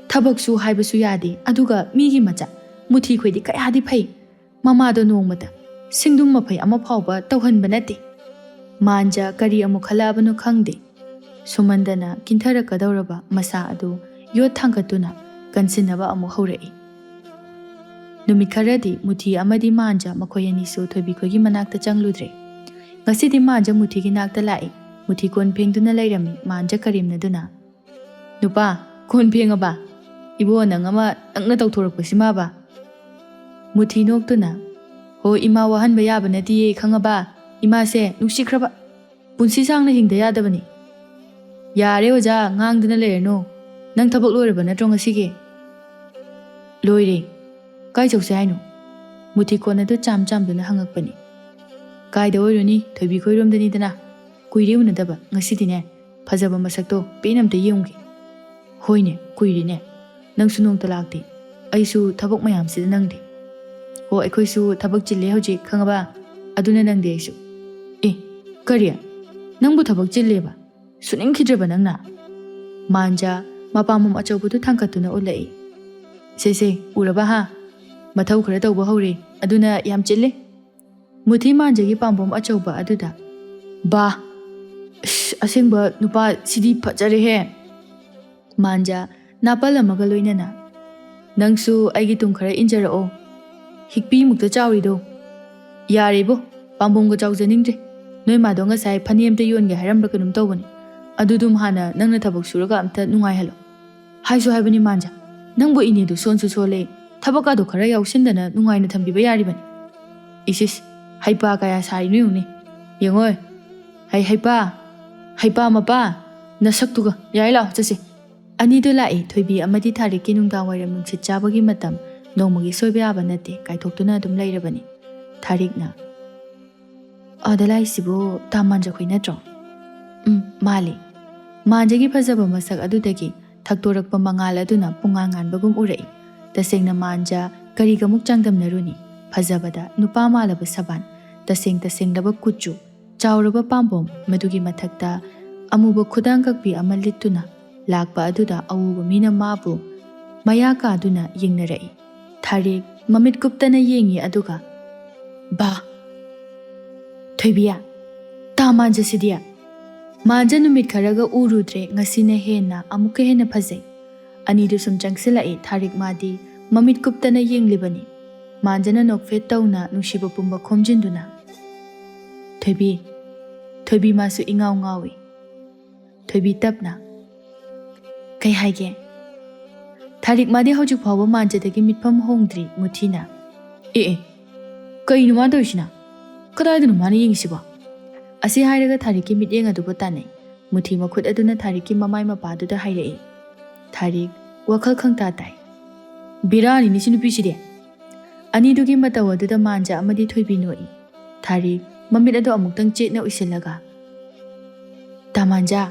ꯊꯕꯛꯁꯨ ꯍꯥꯏꯕꯁꯨ ꯌꯥꯗꯦ, ꯑꯗꯨꯒ ꯃꯤꯒꯤ ꯃꯆꯥ ꯃꯨꯊꯤ ꯈꯣꯏꯗꯤ ꯀꯌꯥꯗꯤ ꯐꯩ꯫ ꯃꯃꯥꯗꯣ ꯅꯣꯡꯃꯇ ꯁꯤꯡꯗꯨꯝ ꯃꯐꯩ ꯑꯃ ꯐꯥꯎꯕ ꯇꯧꯍꯟꯕ ꯅꯠꯇꯦ꯫ ꯃꯥꯟꯖ ꯀꯔꯤ ꯑꯃꯨꯛ ꯈꯜꯂꯛꯑꯕꯅꯣ ꯈꯪꯗꯦ꯫ ꯁꯨꯃꯟꯗꯅ ꯀꯤꯟꯊꯔꯛꯀꯗꯧꯔꯕ ꯃꯁꯥ ꯑꯗꯨ ꯌꯣꯠ ꯊꯥꯡꯒꯠꯇꯨꯅ ꯀꯟꯁꯤꯟꯅꯕ ꯑꯃꯨꯛ ꯍꯧꯔꯛꯏ꯫ ꯅꯨꯃꯤꯠ ꯈꯔꯗꯤ ꯃꯨꯊꯤ ꯑꯃꯗꯤ ꯃꯥꯟꯖ ꯃꯈꯣꯏ ꯑꯅꯤꯁꯨ ꯊꯣꯏꯕꯤ ꯈꯣꯏꯒꯤ ꯃꯅꯥꯛꯇ ꯆꯪꯂꯨꯗ꯭ꯔꯦ꯫ ꯉꯁꯤꯗꯤ ꯃꯥꯟꯖ ꯃꯨꯊꯤꯒꯤ ꯅꯥꯛꯇ ꯂꯥꯛꯏ꯫ ꯃꯨꯊꯤ ꯀꯣꯟ ꯐꯦꯡꯗꯨꯅ ꯂꯩꯔꯝꯃꯤ꯫ ꯃꯥꯟꯖ ꯀꯔꯦꯝꯅꯗꯨꯅ, ꯅꯨꯄꯥ, ꯀꯣꯟ ꯐꯦꯡꯉꯕ? ꯏꯕꯣ, ꯅꯪꯅ ꯇꯧꯊꯣꯔꯛꯄꯁꯤꯃꯕ? ꯃꯨꯊꯤ ꯅꯣꯛꯇꯨꯅ, ꯍꯣ ꯏꯃꯥ, ꯋꯥꯍꯟꯕ ꯌꯥꯕ ꯅꯠꯇꯤꯌꯦ ꯈꯪꯉꯕ? ꯏꯃꯥꯁꯦ ꯅꯨꯡꯁꯤꯈ꯭ꯔꯕ, ꯄꯨꯟꯁꯤ ꯁꯥꯡꯅ ꯍꯤꯡꯗ ꯌꯥꯗꯕꯅꯤ꯫ ꯌꯥꯔꯦ ꯑꯣꯖꯥ, ꯉꯥꯡꯗꯨꯅ ꯂꯩꯔꯅꯨ꯫ ꯅꯪ ꯊꯕꯛ ꯂꯣꯏꯔꯕ ꯅꯠꯇ꯭ꯔꯣ ꯉꯁꯤꯒꯤ? ꯂꯣꯏꯔꯦ꯫ ꯀꯥꯏ ꯆꯧꯁꯦ ꯍꯥꯏꯅꯣ? ꯃꯨꯊꯤ ꯀꯣꯟ ꯑꯗꯨ ꯆꯥꯝꯗꯨꯅ ꯍꯪꯉꯛꯄꯅꯤ꯫ ꯀꯥꯏꯗ ꯑꯣꯏꯔꯨꯅꯤ, ꯊꯣꯏꯕꯤ ꯈꯣꯏꯔꯣꯝꯗꯅꯤꯗꯅ꯫ ꯀꯨꯏꯔꯦ ꯎꯅꯗꯕ, ꯉꯁꯤꯗꯤꯅꯦ ꯐꯖꯕ ꯃꯁꯛꯇꯣ ꯄꯦꯟꯅ ꯑꯝꯇ ꯌꯦꯡꯉꯨꯒꯦ꯫ ꯍꯣꯏꯅꯦ, ꯀꯨꯏꯔꯦꯅꯦ꯫ ꯅꯪꯁꯨ ꯅꯣꯡꯇ ꯂꯥꯛꯇꯦ꯫ ꯑꯩꯁꯨ ꯊꯕꯛ ꯃꯌꯥꯝꯁꯤꯗ ꯅꯪꯗꯦ꯫ ꯍꯣ, ꯑꯩꯈꯣꯏꯁꯨ ꯊꯕꯛ ꯆꯤꯜꯂꯦ ꯍꯧꯖꯤꯛ ꯈꯪꯉꯕ? ꯑꯗꯨꯅ ꯅꯪꯗꯦ ꯑꯩꯁꯨ꯫ ꯑꯦ, ꯀꯔꯤ? ꯅꯪꯕꯨ ꯊꯕꯛ ꯆꯤꯜꯂꯦꯕ? ꯁꯨꯅꯤꯡꯈꯤꯗ꯭ꯔꯕ ꯅꯪꯅ? ꯃꯥꯟꯖ ꯃꯄꯥꯝꯕꯣꯝ ꯑꯆꯧꯕꯗꯨ ꯊꯥꯡꯀꯠꯇꯨꯅ ꯎꯠꯂꯛꯏ꯫ ꯁꯦ, ꯎꯔꯕ ꯍꯥ? ꯃꯊꯧ ꯈꯔ ꯇꯧꯕ ꯍꯧꯔꯦ, ꯑꯗꯨꯅ ꯌꯥꯝ ꯆꯤꯜꯂꯦ꯫ ꯃꯨꯊꯤ ꯃꯥꯟꯖꯒꯤ ꯄꯥꯝꯕꯣꯝ ꯑꯆꯧꯕ ꯑꯗꯨꯗ, ꯕꯥ! ꯑꯁꯦꯡꯕ ꯅꯨꯄꯥ ꯁꯤꯗꯤ ꯐꯖꯔꯦꯍꯦ꯫ ꯃꯥꯟꯖ ꯅꯥꯄꯜ ꯑꯃꯒ ꯂꯣꯏꯅꯅ, ꯅꯪꯁꯨ ꯑꯩꯒꯤ ꯇꯨꯡ ꯈꯔ ꯏꯟꯖꯔꯛꯑꯣ꯫ ꯍꯤꯛꯄꯤꯃꯨꯛꯇ ꯆꯥꯎꯔꯤꯗꯣ꯫ ꯌꯥꯔꯦꯕꯣ, ꯄꯥꯝꯕꯣꯝꯒ ꯆꯥꯎꯖꯅꯤꯡꯗ꯭ꯔꯦ꯫ ꯅꯣꯏ ꯃꯥꯗꯣ ꯉꯁꯥꯏ ꯐꯅꯦꯛ ꯑꯝꯇ ꯌꯣꯟꯒꯦ ꯍꯥꯏꯔꯝꯕ꯭ꯔꯥ ꯀꯩꯅꯣꯝ ꯇꯧꯕꯅꯤ꯫ ꯑꯗꯨꯗꯨꯝ ꯍꯥꯟꯅ ꯅꯪꯅ ꯊꯕꯛ ꯁꯨꯔꯒ ꯑꯝꯇ ꯅꯨꯡꯉꯥꯏꯍꯜꯂꯣ꯫ ꯍꯥꯏꯁꯨ ꯍꯥꯏꯕꯅꯤ ꯃꯥꯟꯖ, ꯅꯪꯕꯨ ꯏꯅꯦꯗꯨ ꯁꯣꯟꯁꯨ ꯁꯣꯜꯂꯦ, ꯊꯕꯛꯀꯥꯗꯣ ꯈꯔ ꯌꯥꯎꯁꯤꯟꯗꯅ ꯅꯨꯡꯉꯥꯏꯅ ꯊꯝꯕꯤꯕ ꯌꯥꯔꯤꯕꯅꯤ꯫ ꯏꯁ, ꯍꯩꯄꯥ ꯀꯌꯥ ꯁꯥꯔꯤꯅꯣ ꯌꯦꯡꯉꯨꯅꯦ꯫ ꯌꯦꯡꯉꯣꯏ, ꯍꯩꯄꯥ ꯃꯄꯥ ꯅꯁꯛꯇꯨꯒ꯫ ꯌꯥꯏ, ꯂꯥꯛꯑꯣ ꯆꯠꯁꯦ꯫ ꯑꯅꯤꯗꯨ ꯂꯥꯛꯏ꯫ ꯊꯣꯏꯕꯤ ꯑꯃꯗꯤ ꯊꯥꯔꯤꯛꯀꯤ ꯅꯨꯡꯗꯥꯡꯋꯥꯏꯔꯝ ꯅꯨꯡꯁꯤꯠ ꯆꯥꯕꯒꯤ ꯃꯇꯝ ꯅꯣꯡꯃꯒꯤ ꯁꯣꯏꯕ ꯌꯥꯕ ꯅꯠꯇꯦ, ꯀꯥꯏꯊꯣꯛꯇꯨꯅ ꯑꯗꯨꯝ ꯂꯩꯔꯕꯅꯤ꯫ ꯊꯥꯔꯤꯛꯅ, ꯑꯥꯗ ꯂꯥꯛꯏꯁꯤꯕꯨ ꯇꯥ ꯃꯥꯟꯖ ꯈꯣꯏ ꯅꯠꯇ꯭ꯔꯣ? ꯃꯥꯜꯂꯤ꯫ ꯃꯥꯟꯖꯒꯤ ꯐꯖꯕ ꯃꯁꯛ ꯑꯗꯨꯗꯒꯤ ꯊꯛꯇꯣꯔꯛꯄ ꯃꯉꯥꯜ ꯑꯗꯨꯅ ꯄꯨꯡꯉꯥꯟ ꯉꯥꯟꯕꯒꯨꯝ ꯎꯔꯛꯏ꯫ ꯇꯁꯦꯡꯅ ꯃꯥꯟꯖ ꯀꯔꯤꯒꯃꯨꯛ ꯆꯥꯡꯗꯝꯅꯔꯨꯅꯤ? ꯐꯖꯕꯗ ꯅꯨꯄꯥ ꯃꯥꯜꯂꯕ ꯁꯕꯥꯟ, ꯇꯁꯦꯡꯂꯕ ꯀꯨꯆꯨ, ꯆꯥꯎꯔꯕ ꯄꯥꯝꯕꯣꯝ, ꯃꯗꯨꯒꯤ ꯃꯊꯛꯇ ꯑꯃꯨꯕ ꯈꯨꯗꯥꯡ ꯀꯛꯄꯤ ꯑꯃ ꯂꯤꯠꯇꯨꯅ ꯂꯥꯛꯄ ꯑꯗꯨꯗ ꯑꯎꯕ ꯃꯤꯅ ꯃꯥꯕꯨ ꯃꯌꯥ ꯀꯥꯗꯨꯅ ꯌꯦꯡꯅꯔꯛꯏ꯫ ꯊꯥꯔꯤꯛ ꯃꯃꯤꯠ ꯀꯨꯞꯇꯅ ꯌꯦꯡꯉꯤ, ꯑꯗꯨꯒ ꯕꯥ! ꯊꯣꯏꯕꯤꯌꯥ, ꯇꯥ ꯃꯥꯟꯖꯁꯤꯗꯤ! ꯃꯥꯟꯖ ꯅꯨꯃꯤꯠ ꯈꯔꯒ ꯎꯔꯨꯗ꯭ꯔꯦ, ꯉꯁꯤꯅ ꯍꯦꯟꯅ ꯑꯃꯨꯛꯀ ꯍꯦꯟꯅ ꯐꯖꯩ꯫ ꯑꯅꯤꯗꯨ ꯁꯨꯝ ꯆꯪꯁꯤꯜꯂꯛꯏ꯫ ꯊꯥꯔꯤꯛ ꯃꯥꯗꯤ ꯃꯃꯤꯠ ꯀꯨꯞꯇꯅ ꯌꯦꯡꯂꯤꯕꯅꯤ꯫ ꯃꯥꯟꯖꯅ ꯅꯣꯛꯐꯦꯠ ꯇꯧꯅ ꯅꯨꯡꯁꯤꯕ ꯄꯨꯝꯕ ꯈꯣꯝꯖꯤꯟꯗꯨꯅ, ꯊꯣꯏꯕꯤ ꯃꯥꯁꯨ ꯏꯉꯥꯎ ꯉꯥꯎꯏ꯫ ꯊꯣꯏꯕꯤ ꯇꯞꯅ, ꯀꯩ ꯍꯥꯏꯒꯦ? ꯊꯥꯔꯤꯛ ꯃꯥꯗꯤ ꯍꯧꯖꯤꯛ ꯐꯥꯎꯕ ꯃꯥꯟꯖꯗꯒꯤ ꯃꯤꯠꯐꯝ ꯍꯣꯡꯗ꯭ꯔꯤ꯫ ꯃꯨꯊꯤꯅ, ꯀꯩꯅꯣ ꯃꯥꯅ ꯇꯧꯔꯤꯁꯤꯅ? ꯀꯗꯥꯏꯗꯅꯣ ꯃꯥꯅ ꯌꯦꯡꯉꯤꯁꯤꯕꯣ? ꯑꯁꯤ ꯍꯥꯏꯔꯒ ꯊꯥꯔꯤꯛꯀꯤ ꯃꯤꯠꯌꯦꯡ ꯑꯗꯨꯕꯨ ꯇꯥꯟꯅꯩ꯫ ꯃꯨꯊꯤ ꯃꯈꯨꯠ ꯑꯗꯨꯅ ꯊꯥꯔꯤꯛꯀꯤ ꯃꯃꯥꯏ ꯃꯄꯥꯗꯨꯗ ꯍꯥꯏꯔꯛꯏ꯫ ꯊꯥꯔꯤꯛ ꯋꯥꯈꯜ ꯈꯪꯇꯥ ꯇꯥꯏ꯫ ꯕꯤꯔꯥꯅꯤꯅꯦ ꯁꯤ ꯅꯨꯄꯤꯁꯤꯗꯤ꯫ ꯑꯅꯤꯗꯨꯒꯤ ꯃꯇꯧ ꯑꯗꯨꯗ ꯃꯥꯟꯖ ꯑꯃꯗꯤ ꯊꯣꯏꯕꯤ ꯅꯣꯛꯏ꯫ ꯊꯥꯔꯤꯛ ꯃꯃꯤꯠ ꯑꯗꯨ ꯑꯃꯨꯛꯇꯪ ꯆꯦꯠꯅ ꯎꯏꯁꯤꯜꯂꯒ ꯇꯥꯃꯥꯟꯖꯥ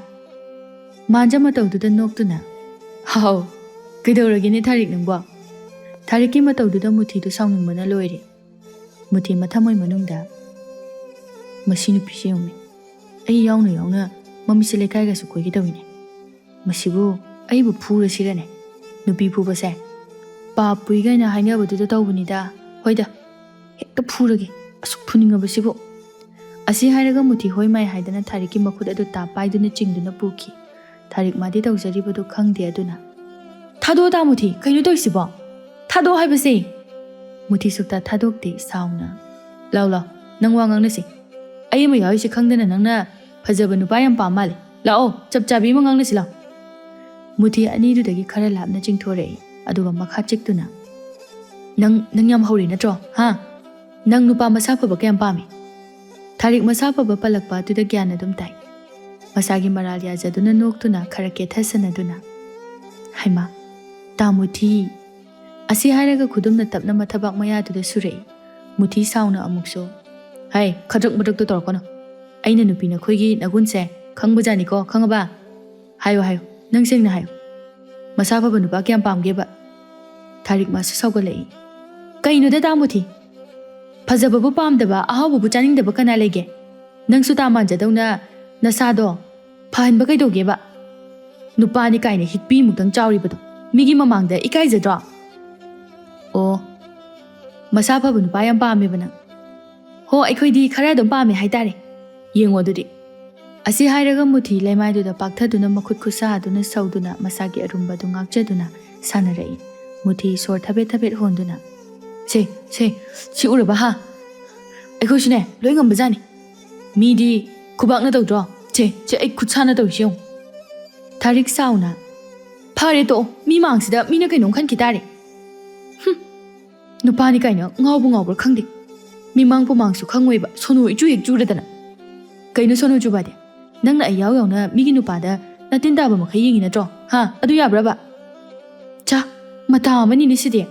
ꯃꯥꯟꯖ ꯃꯇꯧꯗꯨꯗ ꯅꯣꯛꯇꯨꯅ ꯍꯥꯎ ꯀꯩꯗꯧꯔꯒꯦꯅꯦ ꯊꯥꯔꯤꯛ ꯅꯪꯕꯣ? ꯊꯥꯔꯤꯛꯀꯤ ꯃꯇꯧꯗꯨꯗ ꯃꯨꯊꯤꯗꯨ ꯁꯥꯎꯅꯤꯡꯕꯅ ꯂꯣꯏꯔꯦ꯫ ꯃꯨꯊꯤ ꯃꯊꯃꯣꯏ ꯃꯅꯨꯡꯗ ꯃꯁꯤ ꯅꯨꯄꯤꯁꯦ ꯌꯦꯡꯉꯨꯅꯦ, ꯑꯩ ꯌꯥꯎꯅ ꯌꯥꯎꯅ ꯃꯃꯤꯠꯁꯦ ꯂꯩꯀꯥꯏꯒꯁꯨ ꯀꯣꯏꯒꯦ ꯇꯧꯏꯅꯦ, ꯃꯁꯤꯕꯨ ꯑꯩꯕꯨ ꯐꯨꯔꯁꯤꯔꯅꯦ? ꯅꯨꯄꯤ ꯐꯨꯕꯁꯦ ꯄꯥꯞ ꯄꯨꯏꯒꯥꯏꯅ ꯍꯥꯏꯅꯕꯗꯨꯗ ꯇꯧꯕꯅꯤꯗ, ꯍꯣꯏꯗ ꯍꯦꯛꯇ ꯐꯨꯔꯒꯦ, ꯑꯁꯨꯛ ꯐꯨꯅꯤꯡꯉꯕꯁꯤꯕꯨ꯫ ꯑꯁꯤ ꯍꯥꯏꯔꯒ ꯃꯨꯊꯤ ꯍꯣꯏ ꯃꯥꯏ ꯍꯥꯏꯗꯅ ꯊꯥꯔꯤꯛꯀꯤ ꯃꯈꯨꯠ ꯑꯗꯨ ꯇꯥꯞ ꯄꯥꯏꯗꯨꯅ ꯆꯤꯡꯗꯨꯅ ꯄꯨꯈꯤ꯫ ꯊꯥꯔꯤꯛ ꯃꯥꯗꯤ ꯇꯧꯖꯔꯤꯕꯗꯨ ꯈꯪꯗꯦ ꯑꯗꯨꯅ ꯊꯥꯗꯣꯛꯑꯣ ꯇꯥ ꯃꯨꯊꯤ, ꯀꯩꯅꯣ ꯇꯧꯏꯁꯤꯕꯣ? ꯊꯥꯗꯣꯛꯑꯣ ꯍꯥꯏꯕꯁꯦ꯫ ꯃꯨꯊꯤ ꯁꯨꯛꯇꯥ ꯊꯥꯗꯣꯛꯇꯦ ꯁꯥꯎꯅ ꯂꯥꯎ ꯂꯥꯎ ꯅꯪ ꯋꯥ ꯉꯥꯡꯅꯁꯤ, ꯑꯩ ꯑꯃ ꯌꯥꯎꯏꯁꯦ ꯈꯪꯗꯅ ꯅꯪꯅ ꯐꯖꯕ ꯅꯨꯄꯥ ꯌꯥꯝ ꯄꯥꯝ ꯃꯥꯜꯂꯦ, ꯂꯥꯛꯑꯣ ꯆꯞ ꯆꯥꯕꯤ ꯑꯃ ꯉꯥꯡꯅꯁꯤ ꯂꯥꯎ꯫ ꯃꯨꯊꯤ ꯑꯅꯤꯗꯨꯗꯒꯤ ꯈꯔ ꯂꯥꯞꯅ ꯆꯤꯡꯊꯣꯔꯛꯏ ꯑꯗꯨꯒ ꯃꯈꯥ ꯆꯤꯛꯇꯨꯅ ꯅꯪ ꯌꯥꯝ ꯍꯧꯔꯦ ꯅꯠꯇ꯭ꯔꯣ ꯍꯥ? ꯅꯪ ꯅꯨꯄꯥ ꯃꯁꯥ ꯐꯕ ꯀꯌꯥꯝ ꯄꯥꯝꯃꯤ? ꯊꯥꯔꯤꯛ ꯃꯁꯥ ꯐꯕ ꯄꯜꯂꯛꯄ ꯑꯗꯨꯗ ꯒ꯭ꯌꯥꯟ ꯑꯗꯨꯝ ꯇꯥꯏ꯫ ꯃꯁꯥꯒꯤ ꯃꯔꯥꯜ ꯌꯥꯖꯗꯨꯅ ꯅꯣꯛꯇꯨꯅ ꯈꯔ ꯀꯦꯊꯁꯟꯅꯗꯨꯅ ꯍꯩꯃꯥ ꯇꯥ ꯃꯨꯊꯤ, ꯑꯁꯤ ꯍꯥꯏꯔꯒ ꯈꯨꯗꯨꯝꯅ ꯇꯞꯅ ꯃꯊꯕꯥꯛ ꯃꯌꯥꯗꯨꯗ ꯁꯨꯔꯛꯏ꯫ ꯃꯨꯊꯤ ꯁꯥꯎꯅ ꯑꯃꯨꯛꯁꯨ ꯍꯩ ꯈꯗ꯭ꯔꯛ ꯃꯗ꯭ꯔꯛꯇꯣ ꯇꯧꯔꯛꯀꯅꯨ, ꯑꯩꯅ ꯅꯨꯄꯤ ꯅꯈꯣꯏꯒꯤ ꯅꯒꯨꯟꯁꯦ ꯈꯪꯕꯖꯥꯅꯤꯀꯣ, ꯈꯪꯉꯕ? ꯍꯥꯏꯌꯣ ꯍꯥꯏꯌꯣ, ꯅꯪ ꯁꯦꯡꯅ ꯍꯥꯏꯌꯣ, ꯃꯁꯥ ꯐꯕ ꯅꯨꯄꯥ ꯀꯌꯥꯝ ꯄꯥꯝꯒꯦꯕ? ꯊꯥꯔꯤꯛ ꯃꯥꯁꯨ ꯁꯥꯎꯒꯠꯂꯛꯏ꯫ ꯀꯩꯅꯣꯗ ꯇꯥ ꯃꯨꯊꯤ, ꯐꯖꯕꯕꯨ ꯄꯥꯝꯗꯕ ꯑꯍꯥꯎꯕꯕꯨ ꯆꯥꯅꯤꯡꯗꯕ ꯀꯅꯥ ꯂꯩꯒꯦ? ꯅꯪꯁꯨ ꯇꯥ ꯃꯥꯟꯖꯗꯧꯅ ꯅꯁꯥꯗꯣ ꯐꯍꯟꯕ ꯀꯩꯗꯧꯒꯦꯕ? ꯅꯨꯄꯥꯅꯤ ꯀꯥꯏꯅ ꯍꯤꯛꯄꯤꯃꯨꯛꯇꯪ ꯆꯥꯎꯔꯤꯕꯗꯣ ꯃꯤꯒꯤ ꯃꯃꯥꯡꯗ ꯏꯀꯥꯏꯖꯗ꯭ꯔꯣ? ꯑꯣ ꯃꯁꯥ ꯐꯕ ꯅꯨꯄꯥ ꯌꯥꯝ ꯄꯥꯝꯃꯦꯕ ꯅꯪ? ꯍꯣ ꯑꯩꯈꯣꯏꯗꯤ ꯈꯔ ꯑꯗꯨꯝ ꯄꯥꯝꯃꯦ ꯍꯥꯏꯇꯥꯔꯦ, ꯌꯦꯡꯉꯣ ꯑꯗꯨꯗꯤ꯫ ꯑꯁꯤ ꯍꯥꯏꯔꯒ ꯃꯨꯊꯤ ꯂꯩꯃꯥꯏꯗꯨꯗ ꯄꯥꯛꯊꯗꯨꯅ ꯃꯈꯨꯠ ꯈꯨꯠꯁꯥ ꯑꯗꯨꯅ ꯁꯧꯗꯨꯅ ꯃꯁꯥꯒꯤ ꯑꯔꯨꯝꯕꯗꯨ ꯉꯥꯛꯆꯗꯨꯅ ꯁꯥꯟꯅꯔꯛꯏ꯫ ꯃꯨꯊꯤ ꯁꯣꯔ ꯊꯕꯦꯠ ꯊꯕꯦꯠ ꯍꯣꯟꯗꯨꯅ ꯁꯤ ꯎꯔꯕ ꯍꯥ? ꯑꯩꯈꯣꯏꯁꯨꯅꯦ ꯂꯣꯏ ꯉꯝꯕꯖꯥꯅꯤ, ꯃꯤꯗꯤ ꯈꯨꯕꯥꯛꯅ ꯇꯧꯗ꯭ꯔꯣ? ꯑꯩ ꯈꯨꯠꯁꯥꯅ ꯇꯧꯔꯤꯁꯤ ꯌꯦꯡꯉꯨ꯫ ꯊꯥꯔꯤꯛ ꯁꯥꯎꯅ ꯐꯔꯦ ꯇꯣꯛꯑꯣ, ꯃꯤ ꯃꯥꯡꯁꯤꯗ ꯃꯤꯅ ꯀꯩꯅꯣꯝ ꯈꯟꯈꯤ ꯇꯥꯔꯦ꯫ ꯅꯨꯄꯥꯅꯤ ꯀꯥꯏꯅ ꯉꯥꯎꯕ ꯉꯥꯎꯕ꯭ꯔꯥ ꯈꯪꯗꯦ, ꯃꯤꯃꯥꯡ ꯄꯨꯃꯥꯡꯁꯨ ꯈꯪꯉꯣꯏꯕ ꯁꯣꯅꯣ ꯏꯆꯨ ꯍꯦꯛ ꯆꯨꯔꯗꯅ꯫ ꯀꯩꯅꯣ ꯁꯣꯅꯣ ꯆꯨꯕꯗꯤ? ꯅꯪꯅ ꯑꯩ ꯌꯥꯎ ꯌꯥꯎꯅ ꯃꯤꯒꯤ ꯅꯨꯄꯥꯗ ꯅꯇꯤꯟ ꯇꯥꯕ ꯃꯈꯩ ꯌꯦꯡꯉꯤ ꯅꯠꯇ꯭ꯔꯣ ꯍꯥ? ꯑꯗꯨ ꯌꯥꯕ꯭ꯔꯕ? ꯆꯥ ꯃꯇꯥ ꯑꯃꯅꯤꯅꯦ ꯁꯤꯗꯤ꯫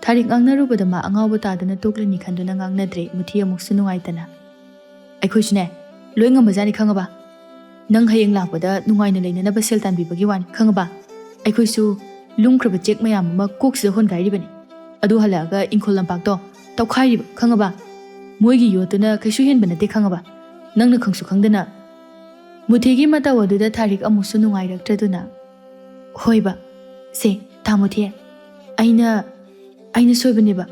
ꯊꯥꯔꯤꯛ ꯉꯥꯡꯅꯔꯨꯕꯗ ꯃꯥ ꯑꯉꯥꯎꯕ ꯇꯥꯗꯨꯅ ꯇꯣꯛꯂꯅꯤ ꯈꯟꯗꯨꯅ ꯉꯥꯡꯅꯗ꯭ꯔꯦ꯫ ꯃꯨꯊꯤ ꯑꯃꯨꯛꯁꯨ ꯅꯨꯡꯉꯥꯏꯇꯅ ꯑꯩꯈꯣꯏꯁꯨꯅꯦ ꯂꯣꯏ ꯉꯝꯕꯖꯥꯅꯤ ꯈꯪꯉꯕ? ꯅꯪ ꯍꯌꯦꯡ ꯂꯥꯛꯄꯗ ꯅꯨꯡꯉꯥꯏꯅ ꯂꯩꯅꯅꯕ ꯁꯦꯜ ꯇꯥꯟꯕꯤꯕꯒꯤ ꯋꯥꯅꯤ ꯈꯪꯉꯕ? ꯑꯩꯈꯣꯏꯁꯨ ꯂꯨꯝꯈ꯭ꯔꯕ ꯆꯦꯛ ꯃꯌꯥꯝ ꯑꯃ ꯀꯣꯛꯁꯤꯗ ꯍꯣꯟꯒꯥꯏꯔꯤꯕꯅꯤ, ꯑꯗꯨ ꯍꯜꯂꯛꯑꯒ ꯏꯪꯈꯣꯜ ꯂꯝꯄꯥꯛꯇꯣ ꯇꯧꯈꯥꯏꯔꯤꯕ ꯈꯪꯉꯕ? ꯃꯣꯏꯒꯤ ꯌꯣꯠꯇꯨꯅ ꯀꯩꯁꯨ ꯍꯦꯟꯕ ꯅꯠꯇꯦ ꯈꯪꯉꯕ? ꯅꯪꯅ ꯈꯪꯁꯨ ꯈꯪꯗꯅ꯫ ꯃꯨꯊꯤꯒꯤ ꯃꯇꯧ ꯑꯗꯨꯗ ꯊꯥꯔꯤꯛ ꯑꯃꯨꯛꯁꯨ ꯅꯨꯡꯉꯥꯏꯔꯛꯇ꯭ꯔꯗꯨꯅ ꯍꯣꯏꯕ ꯇꯥ ꯃꯨꯊꯤ, ꯑꯩꯅ ꯁꯣꯏꯕꯅꯦꯕ,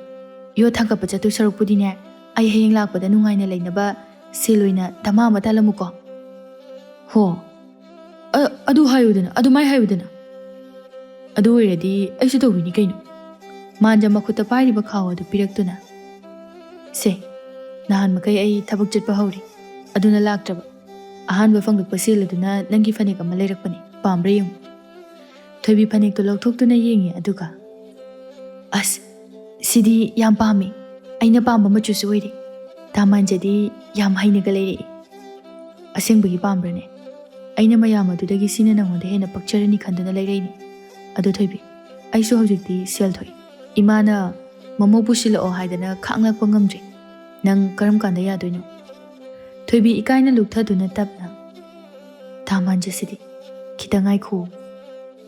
ꯌꯣꯠ ꯊꯥꯡꯒꯠꯄ ꯆꯠꯇꯣꯏ ꯁꯔꯨꯛꯄꯨꯗꯤꯅꯦ ꯑꯩ ꯍꯌꯦꯡ ꯂꯥꯛꯄꯗ ꯅꯨꯡꯉꯥꯏꯅ ꯂꯩꯅꯕ ꯁꯦꯜ ꯑꯣꯏꯅ ꯙꯃꯥ ꯑꯃ ꯇꯥꯜꯂꯝꯃꯨꯀꯣ꯫ ꯍꯣ ꯑꯗꯨ ꯍꯥꯏꯌꯨꯗꯅ, ꯑꯗꯨꯃꯥꯏ ꯍꯥꯏꯌꯨꯗꯅ꯫ ꯑꯗꯨ ꯑꯣꯏꯔꯗꯤ ꯑꯩꯁꯨ ꯇꯧꯕꯤꯅꯤ ꯀꯩꯅꯣ꯫ ꯃꯥꯟꯖ ꯃꯈꯨꯠꯇ ꯄꯥꯏꯔꯤꯕ ꯈꯥꯎ ꯑꯗꯨ ꯄꯤꯔꯛꯇꯨꯅ ꯅꯍꯥꯟ ꯃꯈꯩ ꯑꯩ ꯊꯕꯛ ꯆꯠꯄ ꯍꯧꯔꯤ, ꯑꯗꯨꯅ ꯂꯥꯛꯇ꯭ꯔꯕ ꯑꯍꯥꯟꯕ ꯐꯪꯂꯛꯄ ꯁꯦꯜ ꯑꯗꯨꯅ ꯅꯪꯒꯤ ꯐꯅꯦꯛ ꯑꯃ ꯂꯩꯔꯛꯄꯅꯤ, ꯄꯥꯝꯕ꯭ꯔꯥ ꯌꯦꯡꯉꯨ꯫ ꯊꯣꯏꯕꯤ ꯐꯅꯦꯛꯇꯨ ꯂꯧꯊꯣꯛꯇꯨꯅ ꯌꯦꯡꯉꯤ ꯑꯗꯨꯒ ꯑꯁ ꯁꯤꯗꯤ ꯌꯥꯝ ꯄꯥꯝꯃꯤ, ꯑꯩꯅ ꯄꯥꯝꯕ ꯃꯆꯨꯁꯨ ꯑꯣꯏꯔꯦ, ꯇꯥ ꯃꯥꯟꯖꯗꯤ ꯌꯥꯝ ꯍꯩꯅꯒ ꯂꯩꯔꯛꯏ꯫ ꯑꯁꯦꯡꯕꯒꯤ ꯄꯥꯝꯕ꯭ꯔꯅꯦ? ꯑꯩꯅ ꯃꯌꯥꯝ ꯑꯗꯨꯗꯒꯤ ꯁꯤꯅ ꯅꯪꯉꯣꯟꯗ ꯍꯦꯟꯅ ꯄꯛꯆꯔꯅꯤ ꯈꯟꯗꯨꯅ ꯂꯩꯔꯛꯏꯅꯤ꯫ ꯑꯗꯨ ꯊꯣꯏꯕꯤ, ꯑꯩꯁꯨ ꯍꯧꯖꯤꯛꯇꯤ ꯁꯦꯜ ꯊꯣꯛꯏ, ꯏꯃꯥꯅ ꯃꯃꯧ ꯄꯨꯁꯤꯜꯂꯛꯑꯣ ꯍꯥꯏꯗꯅ ꯈꯥꯡꯂꯛꯄ ꯉꯝꯗ꯭ꯔꯤ, ꯅꯪ ꯀꯔꯝ ꯀꯥꯟꯗ ꯌꯥꯗꯣꯏꯅꯣ? ꯊꯣꯏꯕꯤ ꯏꯀꯥꯏꯅ ꯂꯨꯛꯊꯗꯨꯅ ꯇꯞꯅ ꯇꯥ ꯃꯥꯟꯖꯁꯤꯗꯤ ꯈꯤꯇꯪ ꯉꯥꯏꯈꯣ꯫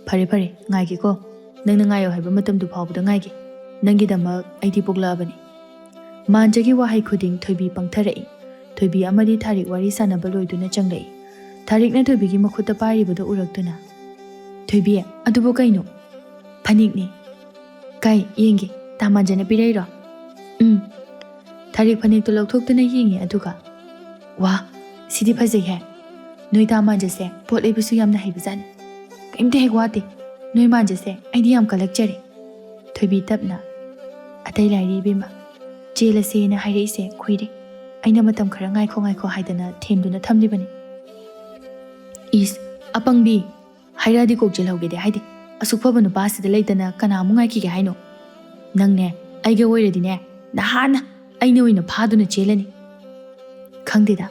ꯐꯔꯦ ꯉꯥꯏꯒꯦꯀꯣ, ꯅꯪꯅ ꯉꯥꯏꯌꯣ ꯍꯥꯏꯕ ꯃꯇꯝꯗꯨ ꯐꯥꯎꯕꯗ ꯉꯥꯏꯒꯦ, ꯅꯪꯒꯤꯗꯃꯛ ꯑꯩꯗꯤ ꯄꯣꯛꯂꯛꯑꯕꯅꯤ꯫ ꯃꯥꯟꯖꯒꯤ ꯋꯥꯍꯩ ꯈꯨꯗꯤꯡ ꯊꯣꯏꯕꯤ ꯄꯪꯊꯔꯛꯏ꯫ ꯊꯣꯏꯕꯤ ꯑꯃꯗꯤ ꯊꯥꯔꯤꯛ ꯋꯥꯔꯤ ꯁꯥꯟꯅꯕ ꯂꯣꯏꯗꯨꯅ ꯆꯪꯂꯛꯏ꯫ ꯊꯥꯔꯤꯛꯅ ꯊꯣꯏꯕꯤꯒꯤ ꯃꯈꯨꯠꯇ ꯄꯥꯏꯔꯤꯕꯗꯨ ꯎꯔꯛꯇꯨꯅ ꯊꯣꯏꯕꯤ ꯑꯗꯨꯕꯨ ꯀꯩꯅꯣ? ꯐꯅꯦꯛꯅꯤ, ꯀꯥꯏ ꯌꯦꯡꯒꯦ, ꯇꯥ ꯃꯥꯟꯖꯅ ꯄꯤꯔꯛꯏꯔꯣ? ꯊꯥꯔꯤꯛ ꯐꯅꯦꯛꯇꯨ ꯂꯧꯊꯣꯛꯇꯨꯅ ꯌꯦꯡꯉꯤ ꯑꯗꯨꯒ ꯋꯥ ꯁꯤꯗꯤ ꯐꯖꯩꯍꯦ, ꯅꯣꯏ ꯇꯥ ꯃꯥꯟꯖꯁꯦ ꯄꯣꯠ ꯂꯩꯕꯁꯨ ꯌꯥꯝꯅ ꯍꯩꯕꯖꯥꯠꯅꯤ, ꯀꯩꯝꯇ ꯍꯦꯛ ꯋꯥꯠꯇꯦ, ꯅꯣꯏ ꯃꯥꯟꯖꯁꯦ ꯑꯩꯗꯤ ꯌꯥꯝ ꯀꯜꯂꯛꯆꯔꯦ꯫ ꯊꯣꯏꯕꯤ ꯇꯞꯅ ꯑꯇꯩ ꯂꯥꯏꯔꯤ ꯏꯕꯦꯝꯃ, ꯆꯦꯜꯂꯁꯦꯅ ꯍꯥꯏꯔꯛꯏꯁꯦ ꯀꯨꯏꯔꯦ, ꯑꯩꯅ ꯃꯇꯝ ꯈꯔ ꯉꯥꯏꯈꯣ ꯍꯥꯏꯗꯅ ꯊꯦꯝꯗꯨꯅ ꯊꯝꯂꯤꯕꯅꯤ꯫ ꯏꯁ ꯑꯄꯪꯕꯤ, ꯍꯥꯏꯔꯛꯑꯗꯤ ꯀꯣꯛ ꯆꯦꯜꯍꯧꯒꯦꯗꯤ ꯍꯥꯏꯗꯦ, ꯑꯁꯨꯛ ꯐꯕ ꯅꯨꯄꯥꯁꯤꯗ ꯂꯩꯇꯅ ꯀꯅꯥꯃꯨꯛ ꯉꯥꯏꯈꯤꯒꯦ ꯍꯥꯏꯅꯣ? ꯅꯪꯅꯦ ꯑꯩꯒ ꯑꯣꯏꯔꯗꯤꯅꯦ ꯅꯍꯥꯟꯅ ꯑꯩꯅ ꯑꯣꯏꯅ ꯐꯥꯗꯨꯅ ꯆꯦꯜꯂꯅꯤ꯫ ꯈꯪꯗꯦꯗ,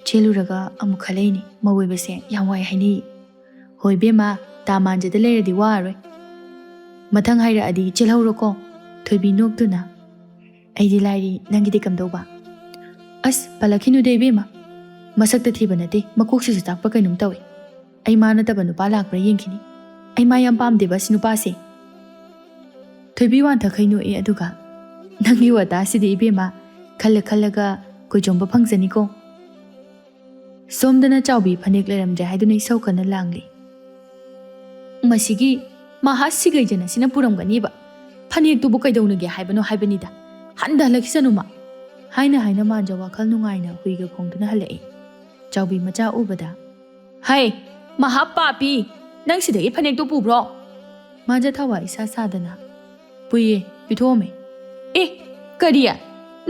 ꯆꯦꯜꯂꯨꯔꯒ ꯑꯃꯨꯛ ꯈꯜꯂꯛꯏꯅꯤ ꯃꯧ ꯑꯣꯏꯕꯁꯦ ꯌꯥꯝ ꯋꯥꯏ ꯍꯥꯏꯅꯩ꯫ ꯍꯣꯏ ꯕꯦꯝꯃ, ꯇꯥ ꯃꯥꯟꯖꯗ ꯂꯩꯔꯗꯤ ꯋꯥꯔꯔꯣꯏ, ꯃꯊꯪ ꯍꯥꯏꯔꯛꯑꯗꯤ ꯆꯦꯜꯍꯧꯔꯣꯀꯣ꯫ ꯊꯣꯏꯕꯤ ꯅꯣꯛꯇꯨꯅ ꯑꯩꯗꯤ ꯂꯥꯏꯔꯤ, ꯅꯪꯒꯤꯗꯤ ꯀꯝꯗꯧꯕ? ꯑꯁ ꯄꯜꯂꯛꯈꯤꯅꯨꯗꯦ ꯏꯕꯦꯝꯃ ꯃꯁꯛꯇ ꯊꯤꯕ ꯅꯠꯇꯦ ꯃꯀꯣꯛꯁꯤꯁꯨ ꯆꯥꯛꯄ ꯀꯩꯅꯣꯝ ꯇꯧꯏ ꯑꯩ ꯃꯥ ꯅꯠꯇꯕ ꯅꯨꯄꯥ ꯂꯥꯛꯄ꯭ꯔꯥ ꯌꯦꯡꯈꯤꯅꯤ ꯑꯩ ꯃꯥ ꯌꯥꯝ ꯄꯥꯝꯗꯦꯕ ꯁꯤ ꯅꯨꯄꯥꯁꯦ ꯊꯣꯏꯕꯤ ꯋꯥꯟꯊꯈꯩ ꯅꯣꯛꯏ ꯑꯗꯨꯒ ꯅꯪꯒꯤ ꯋꯥꯇꯥꯁꯤꯗꯤ ꯏꯕꯦꯝꯃ ꯈꯜꯂ ꯈꯜꯂꯒ ꯀꯣꯏꯖꯣꯝꯕ ꯐꯪꯖꯅꯤꯀꯣ ꯁꯣꯝꯗꯅ ꯆꯥꯎꯕꯤ ꯐꯅꯦꯛ ꯂꯩꯔꯝꯗ꯭ꯔꯦ ꯍꯥꯏꯗꯨꯅ ꯏꯁꯧ ꯀꯟꯅ ꯂꯥꯡꯂꯤ ꯃꯁꯤꯒꯤ ꯃꯍꯥ ꯁꯤꯒꯩꯖꯅ ꯁꯤꯅ ꯄꯨꯔꯝꯒꯅꯤꯕ ꯐꯅꯦꯛꯇꯨꯕꯨ ꯀꯩꯗꯧꯅꯒꯦ ꯍꯥꯏꯕꯅꯣ ꯍꯥꯏꯕꯅꯤꯗ ꯍꯜꯂꯛꯈꯤꯁꯅꯨꯃ ꯍꯥꯏꯅ ꯃꯥꯟꯖ ꯋꯥꯈꯜ ꯅꯨꯡꯉꯥꯏꯅ ꯍꯨꯏꯒ ꯈꯣꯡꯗꯨꯅ ꯍꯜꯂꯛꯏ ꯆꯥꯎꯕꯤ ꯃꯆꯥ ꯎꯕꯗ ꯍꯩ ꯃꯍꯥ ꯄꯥꯄꯤ ꯅꯪ ꯁꯤꯗꯒꯤ ꯐꯅꯦꯛꯇꯣ ꯄꯨꯕ꯭ꯔꯣ ꯃꯥꯟꯖ ꯊꯋꯥ ꯏꯁꯥ ꯁꯥꯗꯅ ꯄꯨꯏꯌꯦ ꯄꯤꯊꯣꯛꯑꯝꯃꯦ ꯑꯦ ꯀꯔꯤ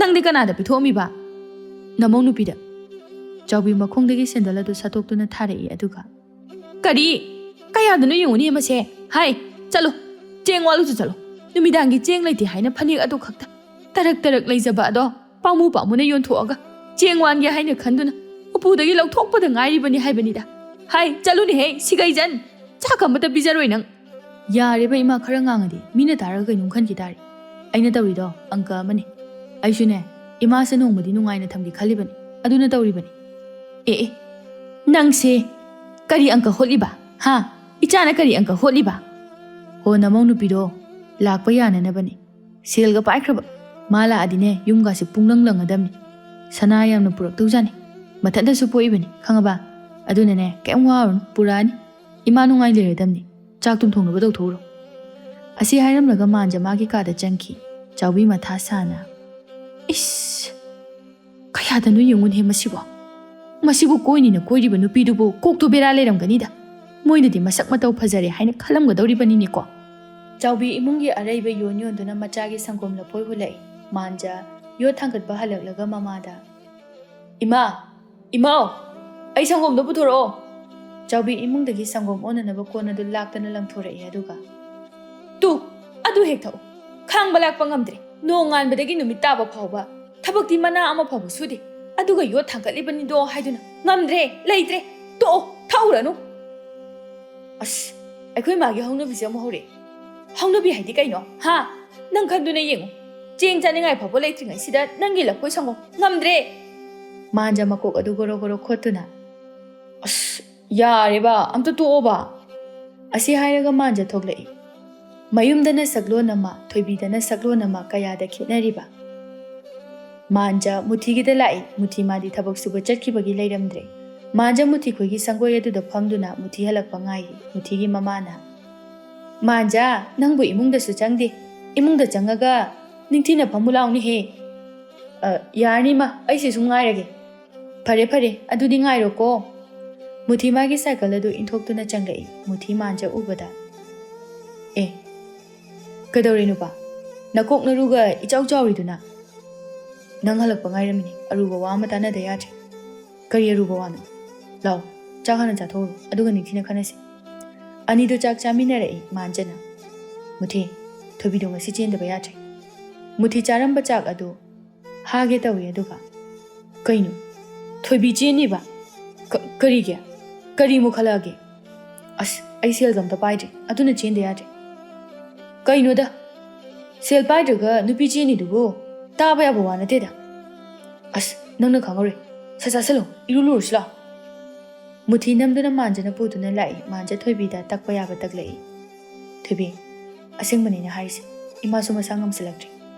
ꯅꯪꯗꯤ ꯀꯅꯥꯗ ꯄꯤꯊꯣꯛꯑꯝꯃꯤꯕ ꯅꯃꯧ ꯅꯨꯄꯤꯗ ꯆꯥꯎꯕꯤ ꯃꯈꯣꯡꯗꯒꯤ ꯁꯦꯟꯗꯜ ꯑꯗꯨ ꯁꯠꯇꯣꯛꯇꯨꯅ ꯊꯥꯔꯛꯏ ꯑꯗꯨꯒ ꯀꯔꯤ ꯀꯌꯥꯗꯅꯣ ꯌꯦꯡꯉꯨꯅꯦ ꯃꯁꯦ ꯍꯥꯏ ꯆꯠꯂꯣ ꯆꯦꯡ ꯋꯥꯜꯂꯨꯁꯨ ꯆꯠꯂꯣ ꯅꯨꯃꯤꯗꯥꯡꯒꯤ ꯆꯦꯡ ꯂꯩꯇꯦ ꯍꯥꯏꯅ ꯐꯅꯦꯛ ꯑꯗꯨ ꯈꯛꯇ ꯇꯔꯛ ꯂꯩꯖꯕ ꯑꯗꯣ ꯄꯥꯝꯃꯨꯅ ꯌꯣꯟꯊꯣꯛꯑꯒ ꯆꯦꯡ ꯋꯥꯟꯒꯦ ꯍꯥꯏꯅ ꯈꯟꯗꯨꯅ ꯎꯄꯨꯗꯒꯤ ꯂꯧꯊꯣꯛꯄꯗ ꯉꯥꯏꯔꯤꯕꯅꯤ ꯍꯥꯏꯕꯅꯤꯗ ꯍꯥꯏ ꯆꯠꯂꯨꯅꯦꯍꯦ ꯁꯤꯒꯩꯖꯟ ꯆꯥꯛ ꯑꯃꯇ ꯄꯤꯖꯔꯣꯏ ꯅꯪ ꯌꯥꯔꯦꯕ ꯏꯃꯥ ꯈꯔ ꯉꯥꯡꯉꯗꯤ ꯃꯤꯅ ꯇꯥꯔꯒ ꯀꯩꯅꯣꯝ ꯈꯟꯈꯤ ꯇꯥꯔꯦ ꯑꯩꯅ ꯇꯧꯔꯤꯗꯣ ꯑꯪꯀ ꯑꯃꯅꯤ ꯑꯩꯁꯨꯅꯦ ꯏꯃꯥꯁꯦ ꯅꯣꯡꯃꯗꯤ ꯅꯨꯡꯉꯥꯏꯅ ꯊꯝꯒꯦ ꯈꯜꯂꯤꯕꯅꯤ ꯑꯗꯨꯅ ꯇꯧꯔꯤꯕꯅꯤ ꯑꯦ ꯅꯪꯁꯦ ꯀꯔꯤ ꯑꯪꯀ ꯍꯣꯠꯂꯤꯕ ꯍꯥ ꯏꯆꯥꯅ ꯀꯔꯤ ꯑꯪꯀ ꯍꯣꯠꯂꯤꯕ ꯍꯣ ꯅꯃꯧ ꯅꯨꯄꯤꯗꯣ ꯂꯥꯛꯄ ꯌꯥꯅꯅꯕꯅꯤ ꯁꯦꯜꯒ ꯄꯥꯏꯈ꯭ꯔꯕ ꯃꯥ ꯂꯥꯛꯑꯗꯤꯅꯦ ꯌꯨꯝꯒꯥꯁꯦ ꯄꯨꯡꯂꯪ ꯂꯪꯒꯗꯕꯅꯤ ꯁꯅꯥ ꯌꯥꯝꯅ ꯄꯨꯔꯛꯇꯧꯖꯥꯅꯤ ꯃꯊꯟꯇꯁꯨ ꯄꯣꯛꯏꯕꯅꯤ ꯈꯪꯉꯕ ꯑꯗꯨꯅꯅꯦ ꯀꯩꯝ ꯋꯥꯔꯨꯅꯨ ꯄꯨꯔꯛꯑꯅꯤ ꯏꯃꯥ ꯅꯨꯡꯉꯥꯏ ꯂꯩꯔꯗꯝꯅꯤ ꯆꯥꯛ ꯇꯨꯝ ꯊꯣꯡꯅꯕ ꯇꯧꯊꯣꯛꯎꯔꯣ ꯑꯁꯤ ꯍꯥꯏꯔꯝꯂꯒ ꯃꯥꯟꯖ ꯃꯥꯒꯤ ꯀꯥꯗ ꯆꯪꯈꯤ ꯆꯥꯎꯕꯤ ꯃꯊꯥ ꯁꯥꯅ ꯏꯁ ꯀꯌꯥꯗꯅꯣ ꯌꯦꯡꯉꯨꯅꯦ ꯃꯁꯤꯕꯨ ꯀꯣꯏꯅꯤꯅ ꯀꯣꯏꯔꯤꯕ ꯅꯨꯄꯤꯗꯨꯕꯨ ꯀꯣꯛꯇꯨ ꯕꯦꯔꯥ ꯂꯩꯔꯝꯒꯅꯤꯗ ꯃꯣꯏꯅꯗꯤ ꯃꯁꯛ ꯃꯇꯧ ꯐꯖꯔꯦ ꯍꯥꯏꯅ ꯈꯜꯂꯝꯒꯗꯧꯔꯤꯕꯅꯤꯅꯦꯀꯣ ꯆꯥꯎꯕꯤ ꯏꯃꯨꯡꯒꯤ ꯑꯔꯩꯕ ꯌꯣꯟꯗꯨꯅ ꯃꯆꯥꯒꯤ ꯁꯪꯒꯣꯝ ꯂꯐꯣꯏ ꯍꯨꯜꯂꯛꯏ ꯃꯥꯟꯖ ꯌꯣꯠ ꯊꯥꯡꯒꯠꯄ ꯍꯜꯂꯛꯂꯒ ꯃꯃꯥꯗ ꯏꯃꯥꯎ ꯑꯩ ꯁꯪꯒꯣꯝꯗꯣ ꯄꯨꯊꯣꯔꯛꯑꯣ ꯆꯥꯎꯕꯤ ꯏꯃꯨꯡꯗꯒꯤ ꯁꯪꯒꯣꯝ ꯑꯣꯟꯅꯅꯕ ꯀꯣꯟ ꯑꯗꯨ ꯂꯥꯛꯇꯅ ꯂꯪꯊꯣꯔꯛꯏ ꯑꯗꯨꯒ ꯇꯨ ꯑꯗꯨ ꯍꯦꯛ ꯊꯛꯎ ꯈꯥꯡꯕ ꯂꯥꯛꯄ ꯉꯝꯗ꯭ꯔꯦ ꯅꯣꯡ ꯉꯥꯟꯕꯗꯒꯤ ꯅꯨꯃꯤꯠ ꯇꯥꯕ ꯐꯥꯎꯕ ꯊꯕꯛꯇꯤ ꯃꯅꯥ ꯑꯃ ꯐꯥꯎꯕ ꯁꯨꯗꯦ ꯑꯗꯨꯒ ꯌꯣꯠ ꯊꯥꯡꯒꯠꯂꯤꯕꯅꯤꯗꯣ ꯍꯥꯏꯗꯨꯅ ꯉꯝꯗ꯭ꯔꯦ ꯂꯩꯇ꯭ꯔꯦ ꯇꯣꯛꯑꯣ ꯊꯛꯎꯔꯅꯨ ꯑꯁ ꯑꯩꯈꯣꯏ ꯃꯥꯒꯤ ꯍꯧꯅꯕꯤꯁꯦ ꯑꯃꯨꯛ ꯍꯧꯔꯛꯑꯦ ꯍꯧꯅꯕꯤ ꯍꯥꯏꯗꯤ ꯀꯩꯅꯣ ꯍꯥ ꯅꯪ ꯈꯟꯗꯨꯅ ꯌꯦꯡꯉꯨ ꯆꯦꯡ ꯆꯥꯅꯤꯡꯉꯥꯏ ꯐꯥꯎꯕ ꯂꯩꯇ꯭ꯔꯤꯉꯩꯁꯤꯗ ꯅꯪꯒꯤ ꯂꯐꯣꯏ ꯁꯪꯒꯣꯝ ꯉꯝꯗ꯭ꯔꯦ ꯃꯥꯟꯖ ꯃꯀꯣꯛ ꯑꯗꯨ ꯒꯣꯔꯣ ꯈꯣꯠꯇꯨꯅ ꯑꯁ ꯌꯥꯔꯦꯕ ꯑꯝꯇ ꯇꯣꯛꯑꯣꯕ ꯑꯁꯤ ꯍꯥꯏꯔꯒ ꯃꯥꯟꯖ ꯊꯣꯛꯂꯛꯏ ꯃꯌꯨꯝꯗꯅ ꯁꯛꯂꯣꯟ ꯑꯃ ꯊꯣꯏꯕꯤꯗꯅ ꯁꯛꯂꯣꯟ ꯑꯃ ꯀꯌꯥꯗ ꯈꯦꯠꯅꯔꯤꯕ ꯃꯥꯟꯖ ꯃꯨꯊꯤꯒꯤꯗ ꯂꯥꯛꯏ ꯃꯨꯊꯤ ꯃꯥꯗꯤ ꯊꯕꯛ ꯁꯨꯕ ꯆꯠꯈꯤꯕꯒꯤ ꯂꯩꯔꯝꯗ꯭ꯔꯦ ꯃꯥꯟꯖ ꯃꯨꯊꯤ ꯈꯣꯏꯒꯤ ꯁꯪꯒꯣꯏ ꯑꯗꯨꯗ ꯐꯝꯗꯨꯅ ꯃꯨꯊꯤ ꯍꯜꯂꯛꯄ ꯉꯥꯏꯔꯤ ꯃꯨꯊꯤꯒꯤ ꯃꯃꯥꯅ ꯃꯥꯟꯖ ꯅꯪꯕꯨ ꯏꯃꯨꯡꯗꯁꯨ ꯆꯪꯗꯦ ꯏꯃꯨꯡꯗ ꯆꯪꯉꯒ ꯅꯤꯡꯊꯤꯅ ꯐꯝꯃꯨ ꯂꯥꯎꯅꯤꯍꯦ ꯌꯥꯔꯅꯤꯃ ꯑꯩꯁꯦ ꯁꯨꯝ ꯉꯥꯏꯔꯒꯦ ꯐꯔꯦ ꯑꯗꯨꯗꯤ ꯉꯥꯏꯔꯣꯀꯣ ꯃꯨꯊꯤ ꯃꯥꯒꯤ ꯁꯥꯏꯀꯜ ꯑꯗꯨ ꯏꯟꯊꯣꯛꯇꯨꯅ ꯆꯪꯂꯛꯏ ꯃꯨꯊꯤ ꯃꯥꯟꯖ ꯎꯕꯗ ꯀꯩꯗꯧꯔꯦ ꯅꯨꯄꯥ ꯅꯀꯣꯛ ꯅꯔꯨꯒ ꯏꯆꯥꯎ ꯆꯥꯎꯔꯤꯗꯨꯅ ꯅꯪ ꯍꯜꯂꯛꯄ ꯉꯥꯏꯔꯝꯃꯤꯅꯤ ꯑꯔꯨꯕ ꯋꯥ ꯑꯃ ꯇꯥꯟꯅꯗ ꯌꯥꯗ꯭ꯔꯦ ꯀꯔꯤ ꯑꯔꯨꯕ ꯋꯥꯅꯣ ꯂꯥꯎ ꯆꯥꯛ ꯍꯥꯟꯅ ꯆꯥꯊꯣꯛꯎꯔꯣ ꯑꯗꯨꯒ ꯅꯤꯡꯊꯤꯅ ꯈꯟꯅꯁꯤ ꯑꯅꯤꯗꯨ ꯆꯥꯛ ꯆꯥꯃꯤꯟꯅꯔꯛꯏ ꯃꯥꯟꯖꯅ ꯃꯨꯊꯤ ꯊꯣꯏꯕꯤꯗꯣ ꯉꯁꯤ ꯆꯦꯟꯗꯕ ꯌꯥꯗ꯭ꯔꯦ ꯃꯨꯊꯤ ꯆꯥꯔꯝꯕ ꯆꯥꯛ ꯑꯗꯨ ꯍꯥꯒꯦ ꯇꯧꯏ ꯑꯗꯨꯒ ꯀꯩꯅꯣ ꯊꯣꯏꯕꯤ ꯆꯦꯟꯅꯤꯕ ꯀꯔꯤꯒꯤ ꯀꯔꯤꯃꯨꯛ ꯈꯜꯂꯛꯑꯒꯦ ꯑꯁ ꯑꯩ ꯁꯦꯜꯒ ꯑꯝꯇ ꯄꯥꯏꯗ꯭ꯔꯤ ꯑꯗꯨꯅ ꯆꯦꯟꯗ ꯌꯥꯗ꯭ꯔꯦ ꯀꯩꯅꯣꯗ ꯁꯦꯜ ꯄꯥꯏꯗ꯭ꯔꯒ ꯅꯨꯄꯤ ꯆꯦꯟꯅꯤꯗꯨꯕꯨ ꯇꯥꯕ ꯌꯥꯕ ꯋꯥ ꯅꯠꯇꯦꯗ ꯑꯁ ꯅꯪꯅ ꯈꯪꯍꯧꯔꯦ ꯆꯥꯁꯤꯜꯂꯣ ꯏꯔꯨ ꯂꯨꯔꯁꯤ ꯂꯥꯎ ꯃꯨꯊꯤ ꯅꯝꯗꯨꯅ ꯃꯥꯟꯖꯅ ꯄꯨꯗꯨꯅ ꯂꯥꯛꯏ ꯃꯥꯟꯖ ꯊꯣꯏꯕꯤꯗ ꯇꯛꯄ ꯌꯥꯕ ꯇꯛꯂꯛꯏ ꯊꯣꯏꯕꯤ ꯑꯁꯦꯡꯕꯅꯤꯅ ꯍꯥꯏꯔꯤꯁꯦ ꯏꯃꯥꯁꯨ ꯃꯁꯥ ꯉꯝꯁꯤꯜꯂꯛꯇ꯭ꯔꯤ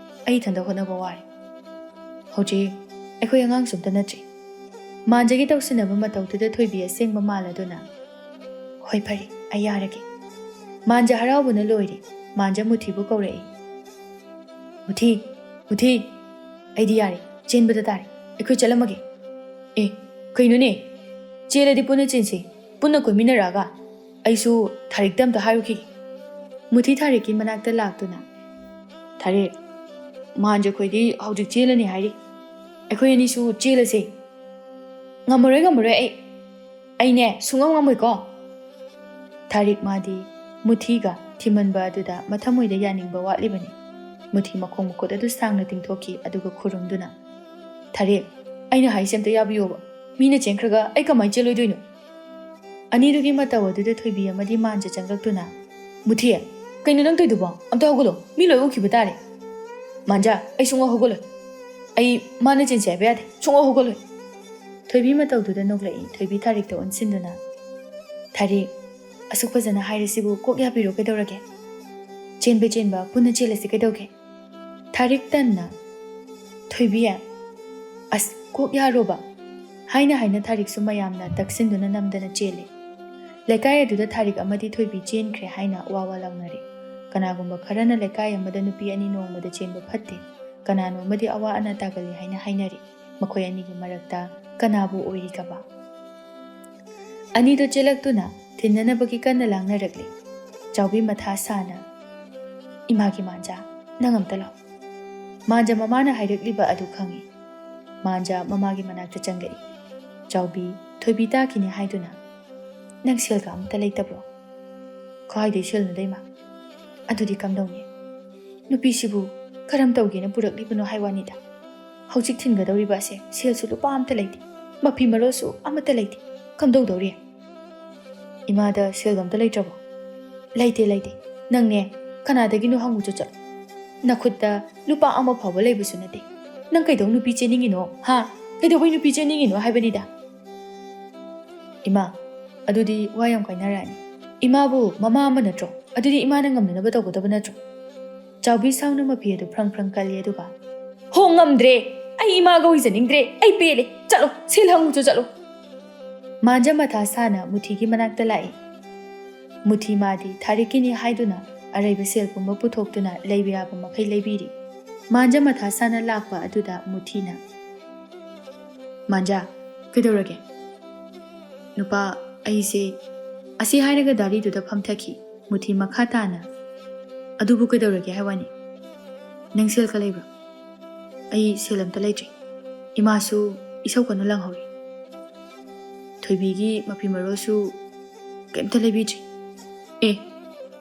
ꯑꯩ ꯏꯊꯟꯇ ꯍꯣꯠꯅꯕ ꯋꯥꯔꯦ ꯍꯧꯖꯤꯛ ꯑꯩꯈꯣꯏ ꯑꯉꯥꯡꯁꯨ ꯑꯝꯇ ꯅꯠꯇ꯭ꯔꯤ ꯃꯥꯟꯖꯒꯤ ꯇꯧꯁꯤꯟꯅꯕ ꯃꯇꯧꯗꯨꯗ ꯊꯣꯏꯕꯤ ꯑꯁꯦꯡꯕ ꯃꯥꯜꯂꯗꯨꯅ ꯍꯣꯏ ꯐꯔꯦ ꯑꯩ ꯌꯥꯔꯒꯦ ꯃꯥꯟꯖ ꯍꯔꯥꯎꯕꯅ ꯂꯣꯏꯔꯦ ꯃꯥꯟꯖ ꯃꯨꯊꯤꯕꯨ ꯀꯧꯔꯛꯏ ꯃꯨꯊꯤ ꯑꯩꯗꯤ ꯌꯥꯔꯦ ꯆꯦꯟꯕꯗ ꯇꯥꯔꯦ ꯑꯩꯈꯣꯏ ꯆꯠꯂꯝꯃꯒꯦ ꯀꯩꯅꯣꯅꯦ ꯆꯦꯜꯂꯗꯤ ꯄꯨꯟꯅ ꯆꯦꯟꯁꯤ ꯄꯨꯟꯅ ꯀꯣꯏꯃꯤꯟꯅꯔꯛꯑꯒ ꯑꯩꯁꯨ ꯊꯥꯔꯤꯛꯇ ꯑꯝꯇ ꯍꯥꯏꯔꯨꯈꯤꯒꯦ ꯃꯨꯊꯤ ꯊꯥꯔꯤꯛꯀꯤ ꯃꯅꯥꯛꯇ ꯂꯥꯛꯇꯨꯅ ꯊꯥꯔꯤꯛ ꯃꯥꯟꯖ ꯈꯣꯏꯗꯤ ꯍꯧꯖꯤꯛ ꯆꯦꯜꯂꯅꯤ ꯍꯥꯏꯔꯤ ꯑꯩꯈꯣꯏ ꯑꯅꯤꯁꯨ ꯆꯦꯜꯂꯁꯦ ꯉꯝꯃꯔꯣꯏ ꯑꯩꯅꯦ ꯁꯨꯡꯉꯝ ꯉꯝꯃꯣꯏꯀꯣ ꯊꯥꯔꯤꯛ ꯃꯥꯗꯤ ꯃꯨꯊꯤꯒ ꯊꯤꯃꯟꯕ ꯑꯗꯨꯗ ꯃꯊꯃꯣꯏꯗ ꯌꯥꯅꯤꯡꯕ ꯋꯥꯠꯂꯤꯕꯅꯤ ꯃꯨꯊꯤ ꯃꯈꯣꯡ ꯃꯈꯨꯠ ꯑꯗꯨ ꯁꯥꯡꯅ ꯇꯤꯡꯊꯣꯛꯈꯤ ꯑꯗꯨꯒ ꯈꯨꯔꯨꯝꯗꯨꯅ ꯊꯥꯔꯤꯛ ꯑꯩꯅ ꯍꯥꯏꯁꯦ ꯑꯝꯇ ꯌꯥꯕꯤꯌꯣꯕ ꯃꯤꯅ ꯆꯦꯟꯈ꯭ꯔꯒ ꯑꯩ ꯀꯃꯥꯏꯅ ꯆꯦꯜꯂꯣꯏꯗꯣꯏꯅꯣ ꯑꯅꯤꯗꯨꯒꯤ ꯃꯇꯧ ꯑꯗꯨꯗ ꯊꯣꯏꯕꯤ ꯑꯃꯗꯤ ꯃꯥꯟꯖ ꯆꯪꯂꯛꯇꯨꯅ ꯃꯨꯊꯤ ꯀꯩꯅꯣ ꯅꯪ ꯇꯧꯏꯗꯨꯕꯣ ꯑꯝꯇ ꯍꯧꯒꯠꯂꯣ ꯃꯤ ꯂꯣꯏ ꯎꯈꯤꯕ ꯇꯥꯔꯦ ꯃꯥꯟꯖ ꯑꯩ ꯁꯨꯡꯍꯧ ꯍꯧꯒꯠꯂꯣꯏ ꯑꯩ ꯃꯥꯅ ꯆꯦꯟꯁꯦ ꯍꯥꯏꯕ ꯌꯥꯗꯦ ꯁꯨꯡꯍꯧ ꯍꯧꯒꯠꯂꯣꯏ ꯊꯣꯏꯕꯤ ꯃꯇꯧꯗꯨꯗ ꯅꯣꯛꯂꯛꯏ ꯊꯣꯏꯕꯤ ꯊꯥꯔꯤꯛꯇ ꯑꯣꯟꯁꯤꯟꯗꯨꯅ ꯊꯥꯔꯤꯛ ꯑꯁꯨꯛ ꯐꯖꯅ ꯍꯥꯏꯔꯤꯁꯤꯕꯨ ꯀꯣꯛ ꯌꯥꯕꯤꯔꯣ ꯀꯩꯗꯧꯔꯒꯦ ꯆꯦꯟꯕ ꯄꯨꯟꯅ ꯆꯦꯜꯂꯁꯤ ꯀꯩꯗꯧꯒꯦ ꯊꯥꯔꯤꯛ ꯇꯟꯅ ꯊꯣꯏꯕꯤ ꯑꯁ ꯀꯣꯛ ꯌꯥꯔꯣꯕ ꯍꯥꯏꯅ ꯊꯥꯔꯤꯛꯁꯨ ꯃꯌꯥꯝꯅ ꯇꯛꯁꯤꯟꯗꯨꯅ ꯅꯝꯗꯅ ꯆꯦꯜꯂꯤ ꯂꯩꯀꯥꯏ ꯑꯗꯨꯗ ꯊꯥꯔꯤꯛ ꯑꯃꯗꯤ ꯊꯣꯏꯕꯤ ꯆꯦꯟꯈ꯭ꯔꯦ ꯍꯥꯏꯅ ꯋꯥ ꯂꯥꯎꯅꯔꯤ ꯀꯅꯥꯒꯨꯝꯕ ꯈꯔꯅ ꯂꯩꯀꯥꯏ ꯑꯃꯗ ꯅꯨꯄꯤ ꯑꯅꯤ ꯅꯣꯡꯃꯗ ꯆꯦꯟꯕ ꯐꯠꯇꯦ ꯀꯅꯥꯅꯣ ꯑꯃꯗꯤ ꯑꯋꯥ ꯑꯅꯥ ꯇꯥꯒꯜꯂꯤ ꯍꯥꯏꯅ ꯍꯥꯏꯅꯔꯤ ꯃꯈꯣꯏ ꯑꯅꯤꯒꯤ ꯃꯔꯛꯇ ꯀꯅꯥꯕꯨ ꯑꯣꯏꯔꯤꯒꯕ ꯑꯅꯤꯗꯨ ꯆꯦꯜꯂꯛꯇꯨꯅ ꯊꯤꯟꯅꯅꯕꯒꯤ ꯀꯟꯅ ꯂꯥꯡꯅꯔꯛꯂꯤ ꯆꯥꯎꯕꯤ ꯃꯊꯥ ꯁꯥꯅ ꯏꯃꯥꯒꯤ ꯃꯥꯟꯖꯥ ꯅꯪ ꯑꯝꯇ ꯂꯥꯎ ꯃꯥꯟꯖꯥ ꯃꯃꯥꯅ ꯍꯥꯏꯔꯛꯂꯤꯕ ꯑꯗꯨ ꯈꯪꯏ ꯃꯥꯟꯖꯥ ꯃꯃꯥꯒꯤ ꯃꯅꯥꯛꯇ ꯆꯪꯂꯛꯏ ꯆꯥꯎꯕꯤ ꯊꯣꯏꯕꯤ ꯇꯥꯈꯤꯅꯤ ꯍꯥꯏꯗꯨꯅ ꯅꯪ ꯁꯦꯜꯒ ꯑꯝꯇ ꯂꯩꯇꯕ꯭ꯔꯣ ꯀꯥꯏꯗꯩ ꯁꯦꯜꯅꯣꯗꯩꯃ ꯑꯗꯨꯗꯤ ꯀꯝꯗꯧꯅꯤ ꯅꯨꯄꯤꯁꯤꯕꯨ ꯀꯔꯝ ꯇꯧꯒꯦꯅ ꯄꯨꯔꯛꯂꯤꯕꯅꯣ ꯍꯥꯏꯋꯥꯅꯤꯗ ꯍꯧꯖꯤꯛ ꯊꯤꯟꯒꯗꯧꯔꯤꯕ ꯑꯁꯦ ꯁꯦꯜꯁꯨ ꯂꯨꯄꯥ ꯑꯝꯇ ꯂꯩꯇꯦ ꯃꯐꯤ ꯃꯔꯣꯜꯁꯨ ꯑꯃꯠꯇ ꯂꯩꯇꯦ ꯀꯝꯗꯧꯗꯧꯔꯤ ꯏꯃꯥꯗ ꯁꯦꯜ ꯑꯝꯇ ꯂꯩꯇ꯭ꯔꯕꯣ ꯂꯩꯇꯦ ꯅꯪꯅꯦ ꯀꯅꯥꯗꯒꯤꯅꯣ ꯍꯪꯉꯨꯆꯣ ꯆꯠꯂꯣ ꯅꯈꯨꯠꯇ ꯂꯨꯄꯥ ꯑꯃ ꯐꯥꯎꯕ ꯂꯩꯕꯁꯨ ꯅꯠꯇꯦ ꯅꯪ ꯀꯩꯗꯧ ꯅꯨꯄꯤ ꯆꯦꯟꯅꯤꯡꯉꯤꯅꯣ ꯍꯥ ꯀꯩꯗꯧꯕꯩ ꯅꯨꯄꯤ ꯆꯦꯟꯅꯤꯡꯉꯤꯅꯣ ꯍꯥꯏꯕꯅꯤꯗ ꯏꯃꯥ ꯑꯗꯨꯗꯤ ꯋꯥ ꯌꯥꯝ ꯀꯥꯏꯅꯔꯛꯑꯅꯤ ꯏꯃꯥꯕꯨ ꯃꯃꯥ ꯑꯃ ꯅꯠꯇ꯭ꯔꯣ ꯑꯗꯨꯗꯤ ꯏꯃꯥꯅ ꯉꯝꯅꯅꯕ ꯇꯧꯒꯗꯕ ꯅꯠꯇ꯭ꯔꯣ ꯆꯥꯎꯕꯤ ꯁꯥꯎꯅ ꯃꯐꯤ ꯑꯗꯨ ꯐ꯭ꯔꯪ ꯀꯜꯂꯤ ꯑꯗꯨꯒ ꯍꯣ ꯉꯝꯗ꯭ꯔꯦ ꯑꯩ ꯏꯃꯥꯒ ꯑꯣꯏꯖꯅꯤꯡꯗ꯭ꯔꯦ ꯑꯩ ꯄꯦꯜꯂꯦ ꯆꯠꯂꯣ ꯁꯦꯜ ꯍꯪꯉꯨꯆꯣ ꯆꯠꯂꯣ ꯃꯥꯟꯖꯥ ꯃꯊꯥ ꯁꯥꯅ ꯃꯨꯊꯤꯒꯤ ꯃꯅꯥꯛꯇ ꯂꯥꯛꯏ ꯃꯨꯊꯤ ꯃꯥꯗꯤ ꯊꯥꯔꯤꯛꯀꯤꯅꯤ ꯍꯥꯏꯗꯨꯅ ꯑꯔꯩꯕ ꯁꯦꯜ ꯄꯨꯝꯕ ꯄꯨꯊꯣꯛꯇꯨꯅ ꯂꯩꯕ ꯌꯥꯕ ꯃꯈꯩ ꯂꯩꯕꯤꯔꯤ ꯃꯥꯟꯖꯥ ꯃꯊꯥ ꯁꯥꯅ ꯂꯥꯛꯄ ꯑꯗꯨꯗ ꯃꯨꯊꯤꯅ ꯃꯥꯟꯖꯥ ꯀꯩꯗꯧꯔꯒꯦ ꯅꯨꯄꯥ ꯑꯩꯁꯦ ꯑꯁꯤ ꯍꯥꯏꯔꯒ ꯗꯥꯔꯤꯗꯨꯗ ꯐꯝꯊꯈꯤ ꯃꯨꯊꯤ ꯃꯈꯥ ꯇꯥꯅ ꯑꯗꯨꯕꯨ ꯀꯩꯗꯧꯔꯒꯦ ꯍꯥꯏꯋꯥꯅꯤ ꯅꯪ ꯁꯦꯜꯒ ꯂꯩꯕ꯭ꯔꯣ ꯑꯩ ꯁꯦꯜ ꯑꯝꯇ ꯂꯩꯇ꯭ꯔꯤ ꯏꯃꯥꯁꯨ ꯏꯁꯧ ꯀꯟꯅ ꯂꯪꯍꯧꯔꯤ ꯊꯣꯏꯕꯤꯒꯤ ꯃꯐꯤ ꯃꯔꯣꯜꯁꯨ ꯀꯩꯝꯇ ꯂꯩꯕꯤꯗ꯭ꯔꯤ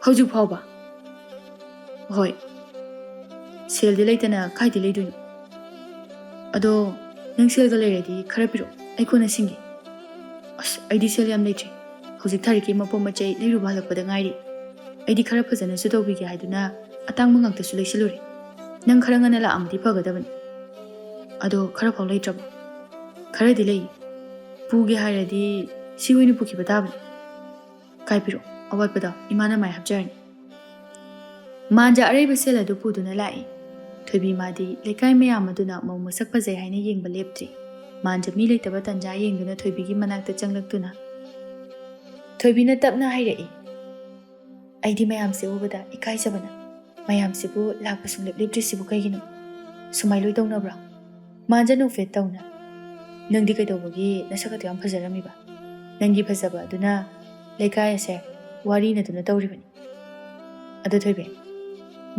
ꯍꯧꯖꯤꯛ ꯐꯥꯎꯕ ꯍꯣꯏ ꯁꯦꯜꯗꯤ ꯂꯩꯇꯅ ꯀꯥꯏꯗ ꯂꯩꯗꯣꯏꯅꯣ ꯑꯗꯣ ꯅꯪ ꯁꯦꯜꯒ ꯂꯩꯔꯗꯤ ꯈꯔ ꯄꯤꯔꯛꯑꯣ ꯑꯩ ꯀꯣꯟꯅ ꯁꯤꯡꯒꯦ ꯑꯁ ꯑꯩꯗꯤ ꯁꯦꯜ ꯌꯥꯝ ꯂꯩꯇ꯭ꯔꯤ ꯍꯧꯖꯤꯛ ꯊꯥꯔꯤꯛꯀꯤ ꯃꯄꯣꯠ ꯃꯆꯩ ꯂꯩꯔꯨꯕ ꯍꯜꯂꯛꯄꯗ ꯉꯥꯏꯔꯤ ꯑꯩꯗꯤ ꯈꯔ ꯐꯖꯅꯁꯨ ꯇꯧꯕꯤꯒꯦ ꯍꯥꯏꯗꯨꯅ ꯑꯇꯥꯡꯕ ꯉꯥꯛꯇꯁꯨ ꯂꯩꯁꯤꯜꯂꯨꯔꯦ ꯅꯪ ꯈꯔ ꯉꯟꯅ ꯂꯥꯛꯑꯝꯃꯗꯤ ꯐꯒꯗꯕꯅꯤ ꯑꯗꯣ ꯈꯔ ꯐꯥꯎ ꯂꯩꯇ꯭ꯔꯕꯣ ꯈꯔꯗꯤ ꯂꯩ ꯄꯨꯒꯦ ꯍꯥꯏꯔꯗꯤ ꯁꯤ ꯑꯣꯏꯅ ꯄꯨꯈꯤꯕ ꯇꯥꯕꯅꯤ ꯀꯥꯏ ꯄꯤꯔꯛꯑꯣ ꯑꯋꯥꯠꯄꯗꯣ ꯏꯃꯥꯅ ꯃꯥꯏ ꯍꯥꯞꯆꯔꯅꯤ ꯃꯥꯟꯖꯥ ꯑꯔꯩꯕ ꯁꯦꯜ ꯑꯗꯨ ꯄꯨꯗꯨꯅ ꯂꯥꯛꯏ ꯊꯣꯏꯕꯤ ꯃꯥꯗꯤ ꯂꯩꯀꯥꯏ ꯃꯌꯥꯝ ꯑꯗꯨꯅ ꯃꯧ ꯃꯁꯛ ꯐꯖꯩ ꯍꯥꯏꯅ ꯌꯦꯡꯕ ꯂꯦꯞꯇ꯭ꯔꯤ ꯃꯥꯟꯖꯥ ꯃꯤ ꯂꯩꯇꯕ ꯇꯟꯖꯥ ꯌꯦꯡꯗꯨꯅ ꯊꯣꯏꯕꯤꯒꯤ ꯃꯅꯥꯛꯇ ꯆꯪꯂꯛꯇꯨꯅ ꯊꯣꯏꯕꯤꯅ ꯇꯞꯅ ꯍꯥꯏꯔꯛꯏ ꯑꯩꯗꯤ ꯃꯌꯥꯝꯁꯦ ꯎꯕꯗ ꯏꯀꯥꯏꯖꯕꯅ ꯃꯌꯥꯝꯁꯤꯕꯨ ꯂꯥꯛꯄ ꯁꯨꯡꯂꯦꯞ ꯂꯦꯞꯇ꯭ꯔꯤꯁꯤꯕꯨ ꯀꯩꯒꯤꯅꯣ ꯁꯨꯃꯥꯏ ꯂꯣꯏ ꯇꯧꯅꯕ꯭ꯔꯣ ꯃꯥꯟꯖꯥ ꯅꯣꯛꯐꯦꯠ ꯇꯧꯅ ꯅꯪꯗꯤ ꯀꯩꯗꯧꯕꯒꯤ ꯅꯁꯛꯀꯗꯣ ꯌꯥꯝ ꯐꯖꯔꯝꯃꯤꯕ ꯅꯪꯒꯤ ꯐꯖꯕ ꯑꯗꯨꯅ ꯂꯩꯀꯥꯏ ꯑꯁꯦ ꯋꯥꯔꯤꯅꯗꯨꯅ ꯇꯧꯔꯤꯕꯅꯤ ꯑꯗꯨ ꯊꯣꯏꯕꯤ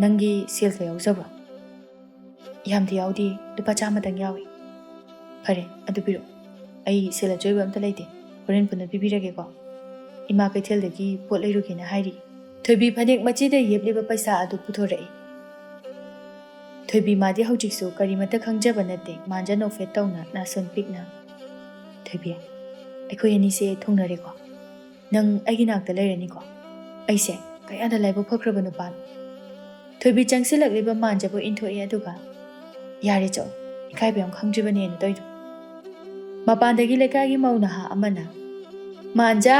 ꯅꯪꯒꯤ ꯁꯦꯜꯒ ꯌꯥꯎꯖꯕ꯭ꯔꯣ ꯌꯥꯝꯗꯤ ꯌꯥꯎꯗꯦ ꯂꯨꯄꯥ 100ꯇꯪ ꯌꯥꯎꯏ ꯐꯔꯦ ꯑꯗꯨ ꯄꯤꯔꯛꯑꯣ ꯑꯩ ꯁꯦꯜ ꯑꯆꯣꯏꯕ ꯑꯝꯇ ꯂꯩꯇꯦ ꯍꯣꯔꯦꯟ ꯄꯨꯟꯅ ꯄꯤꯕꯤꯔꯒꯦꯀꯣ ꯏꯃꯥ ꯀꯩꯊꯦꯜꯗꯒꯤ ꯄꯣꯠ ꯂꯩꯔꯨꯒꯦꯅ ꯍꯥꯏꯔꯤ ꯊꯣꯏꯕꯤ ꯐꯅꯦꯛ ꯃꯆꯤꯗ ꯌꯦꯞꯂꯤꯕ ꯄꯩꯁꯥ ꯑꯗꯨ ꯄꯨꯊꯣꯔꯛꯏ ꯊꯣꯏꯕꯤ ꯃꯥꯗꯤ ꯍꯧꯖꯤꯛꯁꯨ ꯀꯔꯤꯃꯠꯇ ꯈꯪꯖꯕ ꯅꯠꯇꯦ ꯃꯥꯟꯖꯥ ꯅꯣꯛꯐꯦꯠ ꯇꯧꯅ ꯅꯥꯁꯣꯟ ꯄꯤꯛꯅ ꯊꯣꯏꯕꯤ ꯑꯩꯈꯣꯏ ꯑꯅꯤꯁꯦ ꯊꯨꯡꯅꯔꯦꯀꯣ ꯅꯪ ꯑꯩꯒꯤ ꯅꯥꯛꯇ ꯂꯩꯔꯅꯤꯀꯣ ꯑꯩꯁꯦ ꯀꯌꯥꯗ ꯂꯥꯏꯕꯛ ꯐꯈ꯭ꯔꯕ ꯅꯨꯄꯥꯅꯣ ꯊꯣꯏꯕꯤ ꯆꯪꯁꯤꯜꯂꯛꯂꯤꯕ ꯃꯥꯟꯖꯥꯕꯨ ꯏꯟꯊꯣꯛꯏ ꯑꯗꯨꯒ ꯌꯥꯔꯦ ꯆꯠꯂꯣ ꯏꯀꯥꯏꯕ ꯌꯥꯝ ꯈꯪꯗ꯭ꯔꯤꯕꯅꯦꯅ ꯇꯧꯏꯗꯣ ꯃꯄꯥꯟꯗꯒꯤ ꯂꯩꯀꯥꯏꯒꯤ ꯃꯧ ꯅꯍꯥ ꯑꯃꯅ ꯃꯥꯟꯖꯥ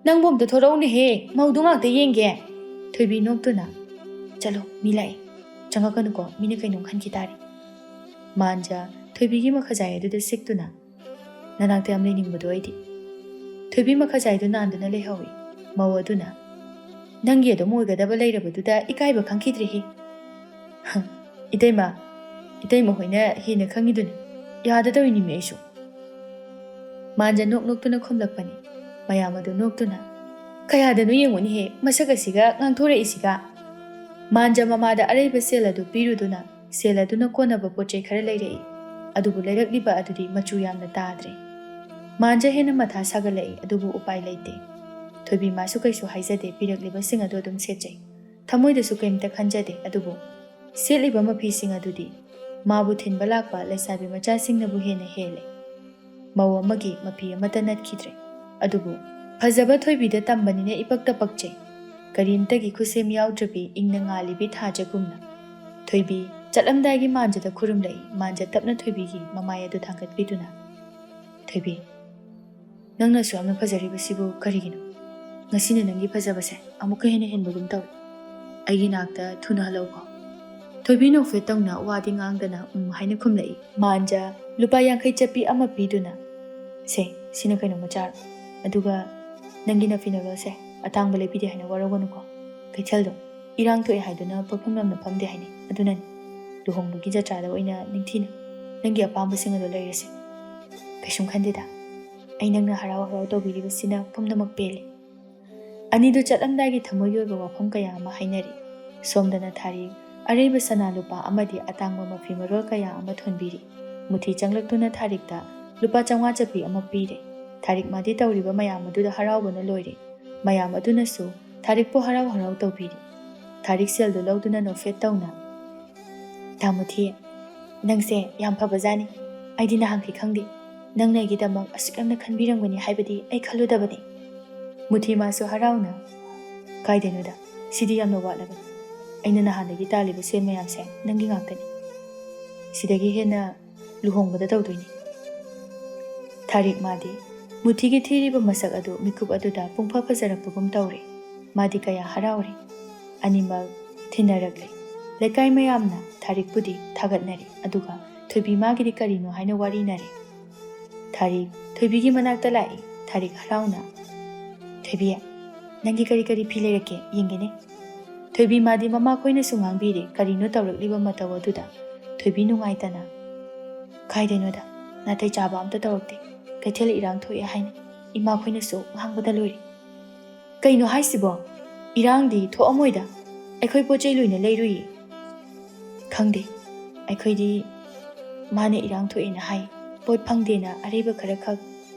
ꯅꯪꯕꯨ ꯑꯝꯇ ꯊꯣꯔꯛꯎꯅꯦꯍꯦ ꯃꯧꯗꯨ ꯉꯥꯛꯇ ꯌꯦꯡꯒꯦ ꯊꯣꯏꯕꯤ ꯅꯣꯛꯇꯨꯅ ꯆꯠꯂꯣ ꯃꯤ ꯂꯥꯛꯑꯦ ꯆꯪꯉꯛꯀꯅꯨꯀꯣ ꯃꯤꯅ ꯀꯩꯅꯣꯝ ꯈꯟꯈꯤ ꯇꯥꯔꯦ ꯃꯥꯟꯖꯥ ꯊꯣꯏꯕꯤꯒꯤ ꯃꯈꯖꯥꯏ ꯑꯗꯨꯗ ꯁꯤꯛꯇꯨꯅ ꯅꯅꯥꯛꯇ ꯌꯥꯝ ꯂꯩꯅꯤꯡꯕꯗꯣ ꯑꯩꯗꯤ ꯊꯣꯏꯕꯤ ꯃꯈꯖꯥꯏꯗꯨ ꯅꯥꯟꯗꯨꯅ ꯂꯩꯍꯧꯏ ꯃꯧ ꯑꯗꯨꯅ ꯅꯪꯒꯤ ꯑꯗꯨꯝ ꯑꯣꯏꯒꯗꯕ ꯂꯩꯔꯕꯗꯨꯗ ꯏꯀꯥꯏꯕ ꯈꯪꯈꯤꯗ꯭ꯔꯦꯍꯦ ꯏꯇꯩꯃ ꯍꯣꯏꯅ ꯍꯦꯟꯅ ꯈꯪꯉꯤꯗꯨꯅꯤ ꯌꯥꯗꯗꯧꯔꯤꯅꯤꯃꯤ ꯑꯩꯁꯨ ꯃꯥꯟꯖꯥ ꯅꯣꯛꯇꯨꯅ ꯈꯨꯝꯂꯛꯄꯅꯤ ꯃꯌꯥꯝ ꯑꯗꯨ ꯅꯣꯛꯇꯨꯅ ꯀꯌꯥꯗꯅꯣ ꯌꯦꯡꯉꯨꯅꯦꯍꯦ ꯃꯁꯛ ꯑꯁꯤꯒ ꯉꯥꯡꯊꯣꯔꯛꯏꯁꯤꯒ ꯃꯥꯟꯖꯥ ꯃꯃꯥꯗ ꯑꯔꯩꯕ ꯁꯦꯜ ꯑꯗꯨ ꯄꯤꯔꯨꯗꯨꯅ ꯁꯦꯜ ꯑꯗꯨꯅ ꯀꯣꯟꯅꯕ ꯄꯣꯠꯆꯩ ꯈꯔ ꯂꯩꯔꯛꯏ ꯑꯗꯨꯕꯨ ꯂꯩꯔꯛꯂꯤꯕ ꯑꯗꯨꯗꯤ ꯃꯆꯨ ꯌꯥꯝꯅ ꯇꯥꯗ꯭ꯔꯦ ꯃꯥꯟꯖꯥ ꯍꯦꯟꯅ ꯃꯊꯥ ꯁꯥꯒꯠꯂꯛꯏ ꯑꯗꯨꯕꯨ ꯎꯄꯥꯏ ꯂꯩꯇꯦ ꯊꯣꯏꯕꯤ ꯃꯥꯁꯨ ꯀꯩꯁꯨ ꯍꯥꯏꯖꯗꯦ ꯄꯤꯔꯛꯂꯤꯕꯁꯤꯡ ꯑꯗꯨ ꯑꯗꯨꯝ ꯁꯦꯠꯆꯩ ꯊꯃꯣꯏꯗꯁꯨ ꯀꯩꯝꯇ ꯈꯟꯖꯗꯦ ꯑꯗꯨꯕꯨ ꯁꯦꯠꯂꯤꯕ ꯃꯐꯤꯁꯤꯡ ꯑꯗꯨꯗꯤ ꯃꯥꯕꯨ ꯊꯤꯟꯕ ꯂꯥꯛꯄ ꯂꯩꯁꯥꯕꯤ ꯃꯆꯥꯁꯤꯡꯅꯕꯨ ꯍꯦꯟꯅ ꯍꯦꯜꯂꯦ ꯃꯧ ꯑꯃꯒꯤ ꯃꯐꯤ ꯑꯃꯠꯇ ꯅꯠꯈꯤꯗ꯭ꯔꯦ ꯑꯗꯨꯕꯨ ꯐꯖꯕ ꯊꯣꯏꯕꯤꯗ ꯇꯝꯕꯅꯤꯅ ꯏꯄꯛꯇ ꯄꯛꯆꯩ ꯀꯔꯤꯝꯇꯒꯤ ꯈꯨꯠꯁꯦꯝ ꯌꯥꯎꯗ꯭ꯔꯕꯤ ꯏꯪꯅ ꯉꯥꯜꯂꯤꯕꯤ ꯊꯥꯖꯒꯨꯝꯅ ꯊꯣꯏꯕꯤ ꯆꯠꯂꯝꯗꯥꯏꯒꯤ ꯃꯥꯟꯖꯗ ꯈꯨꯔꯨꯝꯂꯛꯏ꯫ ꯃꯥꯟꯖ ꯇꯞꯅ ꯊꯣꯏꯕꯤꯒꯤ ꯃꯃꯥꯏ ꯑꯗꯨ ꯊꯥꯡꯒꯠꯄꯤꯗꯨꯅ, "ꯊꯣꯏꯕꯤ, ꯅꯪꯅꯁꯨ ꯌꯥꯝꯅ ꯐꯖꯔꯤꯕꯁꯤꯕꯨ ꯀꯔꯤꯒꯤꯅꯣ? ꯉꯁꯤꯅ ꯅꯪꯒꯤ ꯐꯖꯕꯁꯦ ꯑꯃꯨꯛꯀ ꯍꯦꯟꯅ ꯍꯦꯟꯕꯒꯨꯝ ꯇꯧꯏ꯫ ꯑꯩꯒꯤ ꯅꯥꯛꯇ ꯊꯨꯅ ꯍꯜꯂꯛꯎꯀꯣ." ꯊꯣꯏꯕꯤ ꯅꯣꯛꯐꯦꯠ ꯇꯧꯅ ꯋꯥꯗꯤ ꯉꯥꯡꯗꯅ ꯍꯥꯏꯅ ꯈꯨꯝꯂꯛꯏ꯫ ꯃꯥꯟꯖ ꯂꯨꯄꯥ 50 ꯆꯠꯄꯤ ꯑꯃ ꯄꯤꯗꯨꯅ, "ꯁꯦ, ꯁꯤꯅ ꯀꯩꯅꯣꯝꯃ ꯆꯥꯔꯣ. ꯑꯗꯨꯒ ꯅꯪꯒꯤ ꯅꯐꯤ-ꯅꯔꯣꯜꯁꯦ ꯑꯇꯥꯡꯕ ꯂꯩꯕꯤꯗꯦ ꯍꯥꯏꯅ ꯋꯥꯔꯧꯒꯅꯨꯀꯣ. ꯀꯩꯊꯦꯜꯗꯣ ꯏꯔꯥꯡ ꯊꯣꯛꯑꯦ ꯍꯥꯏꯗꯨꯅ ꯄꯣꯠꯐꯝ ꯌꯥꯝꯅ ꯐꯝꯗꯦ ꯍꯥꯏꯅꯤ. ꯑꯗꯨꯅꯅꯤ, ꯂꯨꯍꯣꯡꯕꯒꯤ ꯖꯇ꯭ꯔꯥꯗ ꯑꯣꯏꯅ ꯅꯤꯡꯊꯤꯅ ꯅꯪꯒꯤ ꯑꯄꯥꯝꯕꯁꯤꯡ ꯑꯗꯨ ꯂꯩꯔꯁꯤ. ꯀꯩꯁꯨꯝ ꯈꯟꯗꯦꯗ. ꯑꯩ ꯅꯪꯅ ꯍꯔꯥꯎ ꯍꯔꯥꯎ ꯇꯧꯕꯤꯔꯤꯕꯁꯤꯅ ꯄꯨꯝꯅꯃꯛ ꯄꯦꯜꯂꯤ." ꯑꯅꯤꯗꯨ ꯆꯠꯂꯝꯗꯥꯏꯒꯤ ꯊꯃꯣꯏꯒꯤ ꯑꯣꯏꯕ ꯋꯥꯐꯝ ꯀꯌꯥ ꯑꯃ ꯍꯥꯏꯅꯔꯤ꯫ ꯁꯣꯝꯗꯅ ꯊꯥꯔꯤꯛ ꯑꯔꯩꯕ ꯁꯅꯥ ꯂꯨꯄꯥ ꯑꯃꯗꯤ ꯑꯇꯥꯡꯕ ꯃꯐꯤ ꯃꯔꯣꯜ ꯀꯌꯥ ꯑꯃ ꯊꯣꯟꯕꯤꯔꯤ꯫ ꯃꯨꯊꯤ ꯆꯪꯂꯛꯇꯨꯅ ꯊꯥꯔꯤꯛꯇ ꯂꯨꯄꯥ 50 ꯆꯠꯄꯤ ꯑꯃ ꯄꯤꯔꯦ꯫ ꯊꯥꯔꯤꯛ ꯃꯥꯗꯤ ꯇꯧꯔꯤꯕ ꯃꯌꯥꯝ ꯑꯗꯨꯗ ꯍꯔꯥꯎꯕꯅ ꯂꯣꯏꯔꯦ꯫ ꯃꯌꯥꯝ ꯑꯗꯨꯅꯁꯨ ꯊꯥꯔꯤꯛꯄꯨ ꯍꯔꯥꯎ ꯍꯔꯥꯎ ꯇꯧꯕꯤꯔꯤ꯫ ꯊꯥꯔꯤꯛ ꯁꯦꯜꯗꯨ ꯂꯧꯗꯨꯅ ꯅꯣꯛꯐꯦꯠ ꯇꯧꯅ, "ꯇꯥ ꯃꯨꯊꯤ, ꯅꯪꯁꯦ ꯌꯥꯝ ꯐꯕꯖꯥꯠꯅꯤ. ꯑꯩꯗꯤ ꯅꯍꯥꯟꯈꯩ ꯈꯪꯗꯦ. ꯅꯪꯅ ꯑꯩꯒꯤꯗꯃꯛ ꯑꯁꯨꯛ ꯌꯥꯝꯅ ꯈꯟꯕꯤꯔꯝꯒꯅꯤ ꯍꯥꯏꯕꯗꯤ ꯑꯩ ꯈꯜꯂꯨꯗꯕꯅꯤ." ꯃꯨꯊꯤ ꯃꯥꯁꯨ ꯍꯔꯥꯎꯅ, "ꯀꯥꯏꯗꯩꯅꯣꯗ, ꯁꯤꯗꯤ ꯌꯥꯝꯅ ꯋꯥꯠꯂꯕꯅꯤ. ꯑꯩꯅ ꯅꯍꯥꯟꯗꯒꯤ ꯇꯥꯜꯂꯤꯕ ꯁꯦꯟ ꯃꯌꯥꯝꯁꯦ ꯅꯪꯒꯤ ꯉꯥꯛꯇꯅꯤ. ꯁꯤꯗꯒꯤ ꯍꯦꯟꯅ ꯂꯨꯍꯣꯡꯕꯗ ꯇꯧꯗꯣꯏꯅꯤ." ꯊꯥꯔꯤꯛ ꯃꯥꯗꯤ ꯃꯨꯊꯤꯒꯤ ꯊꯤꯔꯤꯕ ꯃꯁꯛ ꯑꯗꯨ ꯃꯤꯀꯨꯞ ꯑꯗꯨꯗ ꯄꯨꯡꯐ ꯐꯖꯔꯛꯄꯒꯨꯝ ꯇꯧꯔꯦ꯫ ꯃꯥꯗꯤ ꯀꯌꯥ ꯍꯔꯥꯎꯔꯦ꯫ ꯑꯅꯤꯃꯛ ꯊꯤꯟꯅꯔꯛꯂꯦ꯫ ꯂꯩꯀꯥꯏ ꯃꯌꯥꯝꯅ ꯊꯥꯔꯤꯛꯄꯨꯗꯤ ꯊꯥꯒꯠꯅꯔꯦ, ꯑꯗꯨꯒ ꯊꯣꯏꯕꯤ ꯃꯥꯒꯤꯗꯤ ꯀꯔꯤꯅꯣ ꯍꯥꯏꯅ ꯋꯥꯔꯤꯅꯔꯦ꯫ ꯊꯥꯔꯤꯛ ꯊꯣꯏꯕꯤꯒꯤ ꯃꯅꯥꯛꯇ ꯂꯥꯛꯏ꯫ ꯊꯥꯔꯤꯛ ꯍꯔꯥꯎꯅ, "ꯊꯣꯏꯕꯤ, ꯅꯪꯒꯤ ꯀꯔꯤ ꯀꯔꯤ ꯐꯤ ꯂꯩꯔꯛꯀꯦ ꯌꯦꯡꯒꯦꯅꯦ." ꯊꯣꯏꯕꯤ ꯃꯥꯗꯤ ꯃꯃꯥꯈꯣꯏꯅꯁꯨ ꯉꯥꯡꯕꯤꯔꯦ ꯀꯔꯤꯅꯣ ꯇꯧꯔꯛꯂꯤꯕ ꯃꯇꯧ ꯑꯗꯨꯗ꯫ ꯊꯣꯏꯕꯤ ꯅꯨꯡꯉꯥꯏꯇꯅ, "ꯀꯥꯏꯗꯩꯅꯣꯗ, ꯅꯥꯇꯩ ꯆꯥꯕ ꯑꯝꯇ ꯇꯧꯔꯛꯇꯦ. ꯀꯩꯊꯦꯜ ꯏꯔꯥꯡ ꯊꯣꯛꯑꯦ ꯍꯥꯏꯅ ꯏꯃꯥꯈꯣꯏꯅꯁꯨ ꯉꯥꯡꯕꯗ ꯂꯣꯏꯔꯦ." "ꯀꯩꯅꯣ ꯍꯥꯏꯁꯤꯕꯣ? ꯏꯔꯥꯡꯗꯤ ꯊꯣꯛꯑꯝꯃꯣꯏꯗ. ꯑꯩꯈꯣꯏ ꯄꯣꯠ ꯆꯩ ꯂꯣꯏꯅ ꯂꯩꯔꯨꯏꯌꯦ." "ꯈꯪꯗꯦ, ꯑꯩꯈꯣꯏꯗꯤ ꯃꯥꯅ ꯏꯔꯥꯡ ꯊꯣꯛꯑꯦꯅ ꯍꯥꯏ. ꯄꯣꯠ ꯐꯪꯗꯦꯅ ꯑꯔꯩꯕ ꯈꯔꯈꯛ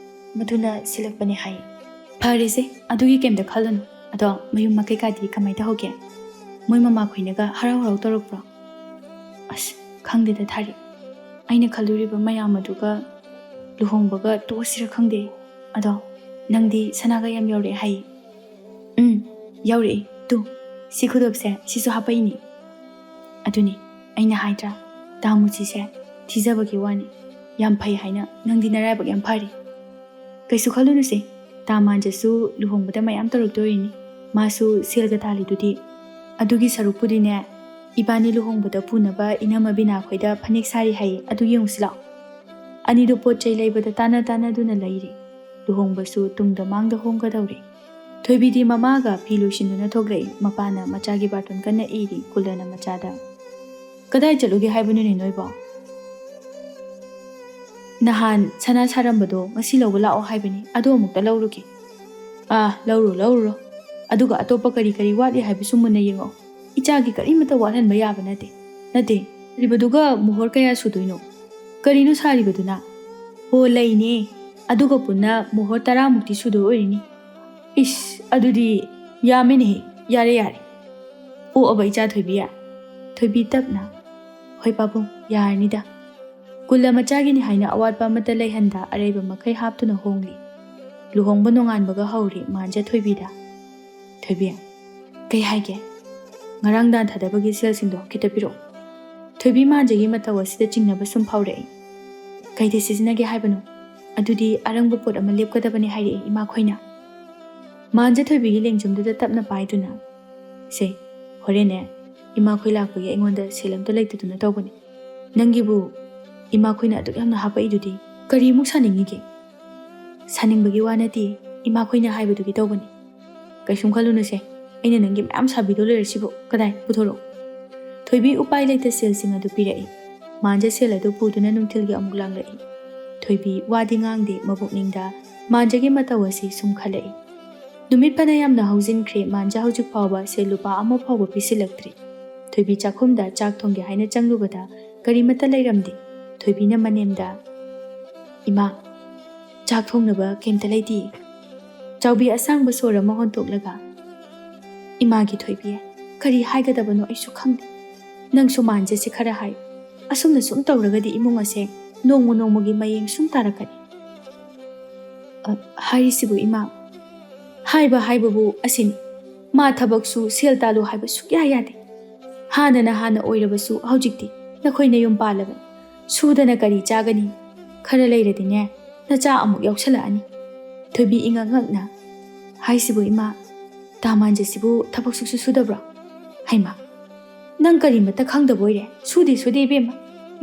ꯃꯗꯨꯅ ꯁꯤꯜꯂꯛꯄꯅꯦ ꯍꯥꯏ." "ꯐꯔꯦꯁꯦ, ꯑꯗꯨꯒꯤ ꯀꯩꯝꯇ ꯈꯜꯂꯨꯅꯨ. ꯑꯗꯣ ꯃꯌꯨꯝ ꯃꯀꯩꯀꯥꯗꯤ ꯀꯃꯥꯏ ꯇꯧꯍꯧꯒꯦ? ꯃꯣꯏ ꯃꯃꯥꯈꯣꯏꯅꯒ ꯍꯔꯥꯎ ꯍꯔꯥꯎ ꯇꯧꯔꯛꯄ꯭ꯔꯣ?" "ꯑꯁ, ꯈꯪꯗꯦꯗ ꯊꯥꯔꯤꯛ. ꯑꯩꯅ ꯈꯜꯂꯨꯔꯤꯕ ꯃꯌꯥꯝ ꯑꯗꯨꯒ ꯂꯨꯍꯣꯡꯕꯒ ꯇꯣꯛꯑꯁꯤꯔ ꯈꯪꯗꯦ. ꯑꯗꯣ ꯅꯪꯗꯤ ꯁꯅꯥꯒ ꯌꯥꯝ ꯌꯥꯎꯔꯛꯑꯦ ꯍꯥꯏ." "ꯌꯥꯎꯔꯛꯏ. ꯇꯨ, ꯁꯤ ꯈꯨꯗꯣꯞꯁꯦ ꯁꯤꯁꯨ ꯍꯥꯞꯄꯛꯏꯅꯤ." "ꯑꯗꯨꯅꯤ, ꯑꯩꯅ ꯍꯥꯏꯗ꯭ꯔꯥ, ꯇꯥ ꯃꯨꯆꯤꯁꯦ ꯊꯤꯖꯕꯒꯤ ꯋꯥꯅꯤ. ꯌꯥꯝ ꯐꯩ ꯍꯥꯏꯅ ꯅꯪꯗꯤ ꯅꯔꯥꯏꯕꯛ ꯌꯥꯝ ꯐꯔꯤ." "ꯀꯩꯁꯨ ꯈꯜꯂꯨꯅꯨꯁꯦ. ꯇꯥ ꯃꯥꯟꯖꯁꯨ ꯂꯨꯍꯣꯡꯕꯗ ꯃꯌꯥꯝ ꯇꯧꯔꯛꯇꯣꯔꯤꯅꯤ. ꯃꯥꯁꯨ ꯁꯦꯜꯒ ꯇꯥꯜꯂꯤꯗꯨꯗꯤ. ꯑꯗꯨꯒꯤ ꯁꯔꯨꯛꯄꯨꯗꯤꯅꯦ, ꯏꯕꯥꯅꯤ ꯂꯨꯍꯣꯡꯕꯗ ꯄꯨꯅꯕ ꯏꯅꯝꯃ ꯕꯤꯅꯥ ꯈꯣꯏꯗ ꯐꯅꯦꯛ ꯁꯥꯔꯤ ꯍꯥꯏꯌꯦ. ꯑꯗꯨ ꯌꯦꯡꯉꯨꯁꯤ ꯂꯥꯛꯑꯣ." ꯑꯅꯤꯗꯨ ꯄꯣꯠ ꯆꯩ ꯂꯩꯕꯗ ꯇꯥꯟꯅꯗꯨꯅ ꯂꯩꯔꯤ꯫ ꯂꯨꯍꯣꯡꯕꯁꯨ ꯇꯨꯡꯗ ꯃꯥꯡꯗ ꯍꯣꯡꯒꯗꯧꯔꯤ꯫ ꯊꯣꯏꯕꯤꯗꯤ ꯃꯃꯥꯒ ꯐꯤ ꯂꯣꯏꯁꯤꯟꯗꯨꯅ ꯊꯣꯛꯂꯛꯏ꯫ ꯃꯄꯥꯅ ꯃꯆꯥꯒꯤ ꯕꯥꯔꯇꯣꯟ ꯀꯟꯅ ꯏꯔꯤ꯫ ꯀꯨꯜꯂꯅ ꯃꯆꯥꯗ, "ꯀꯗꯥꯏ ꯆꯠꯂꯨꯒꯦ ꯍꯥꯏꯕꯅꯣꯅꯦ ꯅꯣꯏꯕꯣ? ꯅꯍꯥꯟ ꯁꯅꯥ ꯁꯥꯔꯝꯕꯗꯣ ꯉꯁꯤ ꯂꯧꯕ ꯂꯥꯛꯑꯣ ꯍꯥꯏꯕꯅꯤ. ꯑꯗꯣ ꯑꯃꯨꯛꯇ ꯂꯧꯔꯨꯒꯦ." "ꯂꯧꯔꯨꯔꯣ. ꯑꯗꯨꯒ ꯑꯇꯣꯞꯄ ꯀꯔꯤ ꯀꯔꯤ ꯋꯥꯠꯂꯤ ꯍꯥꯏꯕꯁꯨ ꯃꯨꯟꯅ ꯌꯦꯡꯉꯛꯑꯣ. ꯏꯆꯥꯒꯤ ꯀꯔꯤꯃꯠꯇ ꯋꯥꯠꯍꯟꯕ ꯌꯥꯕ ꯅꯠꯇꯦ." "ꯅꯠꯇꯦ, ꯁꯥꯔꯤꯕꯗꯨꯒ ꯃꯣꯍꯣꯔ ꯀꯌꯥ ꯁꯨꯗꯣꯏꯅꯣ? ꯀꯔꯤꯅꯣ ꯁꯥꯔꯤꯕꯗꯨꯅ?" "ꯍꯣ, ꯂꯩꯅꯦ. ꯑꯗꯨꯒ ꯄꯨꯟꯅ ꯃꯣꯍꯣꯔ 10ꯃꯨꯛꯇꯤ ꯁꯨꯗꯣꯏ ꯑꯣꯏꯔꯤꯅꯤ." "ꯏꯁ, ꯑꯗꯨꯗꯤ ꯌꯥꯝꯃꯦꯅꯦꯍꯦ." "ꯌꯥꯔꯦ. ꯑꯣꯛꯑꯕ ꯏꯆꯥ ꯊꯣꯏꯕꯤ?" ꯊꯣꯏꯕꯤ ꯇꯞꯅ, "ꯍꯣꯏ ꯄꯥꯕꯨꯡ, ꯌꯥꯔꯅꯤꯗ." ꯀꯨꯜꯂ ꯃꯆꯥꯒꯤꯅꯤ ꯍꯥꯏꯅ ꯑꯋꯥꯠꯄ ꯑꯃꯠꯇ ꯂꯩꯍꯟꯗ ꯑꯔꯩꯕ ꯃꯈꯩ ꯍꯥꯞꯇꯨꯅ ꯍꯣꯡꯂꯤ꯫ ꯂꯨꯍꯣꯡꯕ ꯅꯣꯡꯉꯥꯟꯕꯒ ꯍꯧꯔꯤ꯫ ꯃꯥꯟꯖ ꯊꯣꯏꯕꯤꯗ, "ꯊꯣꯏꯕꯤ, ꯀꯩ ꯍꯥꯏꯒꯦ? ꯉꯔꯥꯡ ꯗꯥꯟ ꯊꯥꯗꯕꯒꯤ ꯁꯦꯜꯁꯤꯡꯗꯣ ꯈꯤꯇ ꯄꯤꯔꯛꯑꯣ." ꯊꯣꯏꯕꯤ ꯃꯥꯟꯖꯒꯤ ꯃꯇꯧ ꯑꯁꯤꯗ ꯆꯤꯡꯅꯕ ꯁꯨꯝ ꯐꯥꯎꯔꯛꯏ꯫ "ꯀꯩꯗ ꯁꯤꯖꯤꯟꯅꯒꯦ ꯍꯥꯏꯕꯅꯣ? ꯑꯗꯨꯗꯤ ꯑꯔꯪꯕ ꯄꯣꯠ ꯑꯃ ꯂꯦꯞꯀꯗꯕꯅꯤ ꯍꯥꯏꯔꯛꯏ ꯏꯃꯥꯈꯣꯏꯅ." ꯃꯥꯟꯖ ꯊꯣꯏꯕꯤꯒꯤ ꯂꯦꯡꯖꯨꯝꯗꯨꯗ ꯇꯞꯅ ꯄꯥꯏꯗꯨꯅ, "ꯁꯦ, ꯍꯣꯔꯦꯟꯅꯦ ꯑꯩꯈꯣꯏ ꯂꯥꯛꯄꯒꯤ ꯑꯩꯉꯣꯟꯗ ꯁꯦꯜ ꯑꯝꯇ ꯂꯩꯇꯗꯨꯅ ꯇꯧꯕꯅꯤ. ꯅꯪꯒꯤꯕꯨ ꯏꯃꯥꯈꯣꯏꯅ ꯑꯗꯨꯛ ꯌꯥꯝꯅ ꯍꯥꯞꯄꯛꯏꯗꯨꯗꯤ ꯀꯔꯤꯃꯨꯛ ꯁꯥꯅꯤꯡꯉꯤꯒꯦ?" "ꯁꯥꯅꯤꯡꯕꯒꯤ ꯋꯥ ꯅꯠꯇꯦ. ꯏꯃꯥꯈꯣꯏꯅ ꯍꯥꯏꯕꯗꯨꯒꯤ ꯇꯧꯕꯅꯤ." "ꯀꯩꯁꯨꯝ ꯈꯜꯂꯨꯅꯨꯁꯦ. ꯑꯩꯅ ꯅꯪꯒꯤ ꯃꯌꯥꯝ ꯁꯥꯕꯤꯗꯣ ꯂꯩꯔꯁꯤꯕꯨ. ꯀꯗꯥꯏ, ꯄꯨꯊꯣꯔꯛꯑꯣ." ꯊꯣꯏꯕꯤ ꯎꯄꯥꯏ ꯂꯩꯇ ꯁꯦꯜꯁꯤꯡ ꯑꯗꯨ ꯄꯤꯔꯛꯏ꯫ ꯃꯥꯟꯖ ꯁꯦꯜ ꯑꯗꯨ ꯄꯨꯗꯨꯅ ꯅꯨꯡꯊꯤꯜꯒꯤ ꯑꯃꯨꯛ ꯂꯥꯡꯂꯛꯏ꯫ ꯊꯣꯏꯕꯤ ꯋꯥꯗꯤ ꯉꯥꯡꯗꯦ꯫ ꯃꯕꯨꯛꯅꯤꯡꯗ ꯃꯥꯟꯖꯒꯤ ꯃꯇꯧ ꯑꯁꯤ ꯁꯨꯝ ꯈꯜꯂꯛꯏ꯫ ꯅꯨꯃꯤꯠ ꯐꯅ ꯌꯥꯝꯅ ꯍꯧꯖꯤꯟꯈ꯭ꯔꯦ꯫ ꯃꯥꯟꯖ ꯍꯧꯖꯤꯛ ꯐꯥꯎꯕ ꯁꯦꯜ ꯂꯨꯄꯥ ꯑꯃ ꯐꯥꯎꯕ ꯄꯤꯁꯤꯜꯂꯛꯇ꯭ꯔꯤ꯫ ꯊꯣꯏꯕꯤ ꯆꯥꯛꯈꯨꯝꯗ ꯆꯥꯛ ꯊꯣꯡꯒꯦ ꯍꯥꯏꯅ ꯆꯪꯂꯨꯕꯗ ꯀꯔꯤꯃꯠꯇ ꯂꯩꯔꯝꯗꯦ꯫ ꯊꯣꯏꯕꯤꯅ ꯃꯅꯦꯝꯗ, "ꯏꯃꯥ, ꯆꯥꯛ ꯊꯣꯡꯅꯕ ꯀꯩꯝꯇ ꯂꯩꯇꯤꯌꯦ." ꯆꯥꯎꯕꯤ ꯑꯁꯥꯡꯕ ꯁꯣꯔ ꯑꯃ ꯍꯣꯟꯇꯣꯛꯂꯒ, "ꯏꯃꯥꯒꯤ ꯊꯣꯏꯕꯤ, ꯀꯔꯤ ꯍꯥꯏꯒꯗꯕꯅꯣ ꯑꯩꯁꯨ ꯈꯪꯗꯦ. ꯅꯪꯁꯨ ꯃꯥꯟꯖꯁꯦ ꯈꯔ ꯍꯥꯏ. ꯑꯁꯨꯝꯅ ꯁꯨꯝ ꯇꯧꯔꯒꯗꯤ ꯏꯃꯨꯡ ꯑꯁꯦ ꯅꯣꯡꯃ ꯅꯣꯡꯃꯒꯤ ꯃꯌꯦꯡ ꯁꯨꯝ ꯇꯥꯔꯛꯀꯅꯤ." "ꯍꯥꯏꯔꯤꯁꯤꯕꯨ ꯏꯃꯥ, ꯍꯥꯏꯕꯕꯨ ꯑꯁꯤꯅꯤ. ꯃꯥ ꯊꯕꯛꯁꯨ ꯁꯦꯜ ꯇꯥꯜꯂꯨ ꯍꯥꯏꯕ ꯁꯨꯛꯌꯥ ꯌꯥꯗꯦ. ꯍꯥꯟꯅ ꯑꯣꯏꯔꯕꯁꯨ ꯍꯧꯖꯤꯛꯇꯤ ꯅꯈꯣꯏꯅ ꯌꯨꯝ ꯄꯥꯜꯂꯕꯅꯤ ꯁꯨꯗꯅ ꯀꯔꯤ ꯆꯥꯒꯅꯤ ꯈꯔ ꯂꯩꯔꯗꯤꯅꯦ ꯅꯆꯥ ꯑꯃꯨꯛ ꯌꯥꯎꯁꯜꯂꯛꯑꯅꯤ ꯊꯣꯏꯕꯤ ꯏꯉꯛ ꯉꯛꯅ ꯍꯥꯏꯁꯤꯕꯨ ꯏꯃꯥ ꯇꯥꯃꯥꯟꯖꯁꯤꯕꯨ ꯊꯕꯛ ꯁꯨꯛꯁꯨ ꯁꯨꯗꯕ꯭ꯔꯣ ꯍꯩꯃꯥ ꯅꯪ ꯀꯔꯤꯃꯠꯇ ꯈꯪꯗꯕ ꯑꯣꯏꯔꯦ ꯁꯨꯗꯦ ꯏꯕꯦꯝꯃ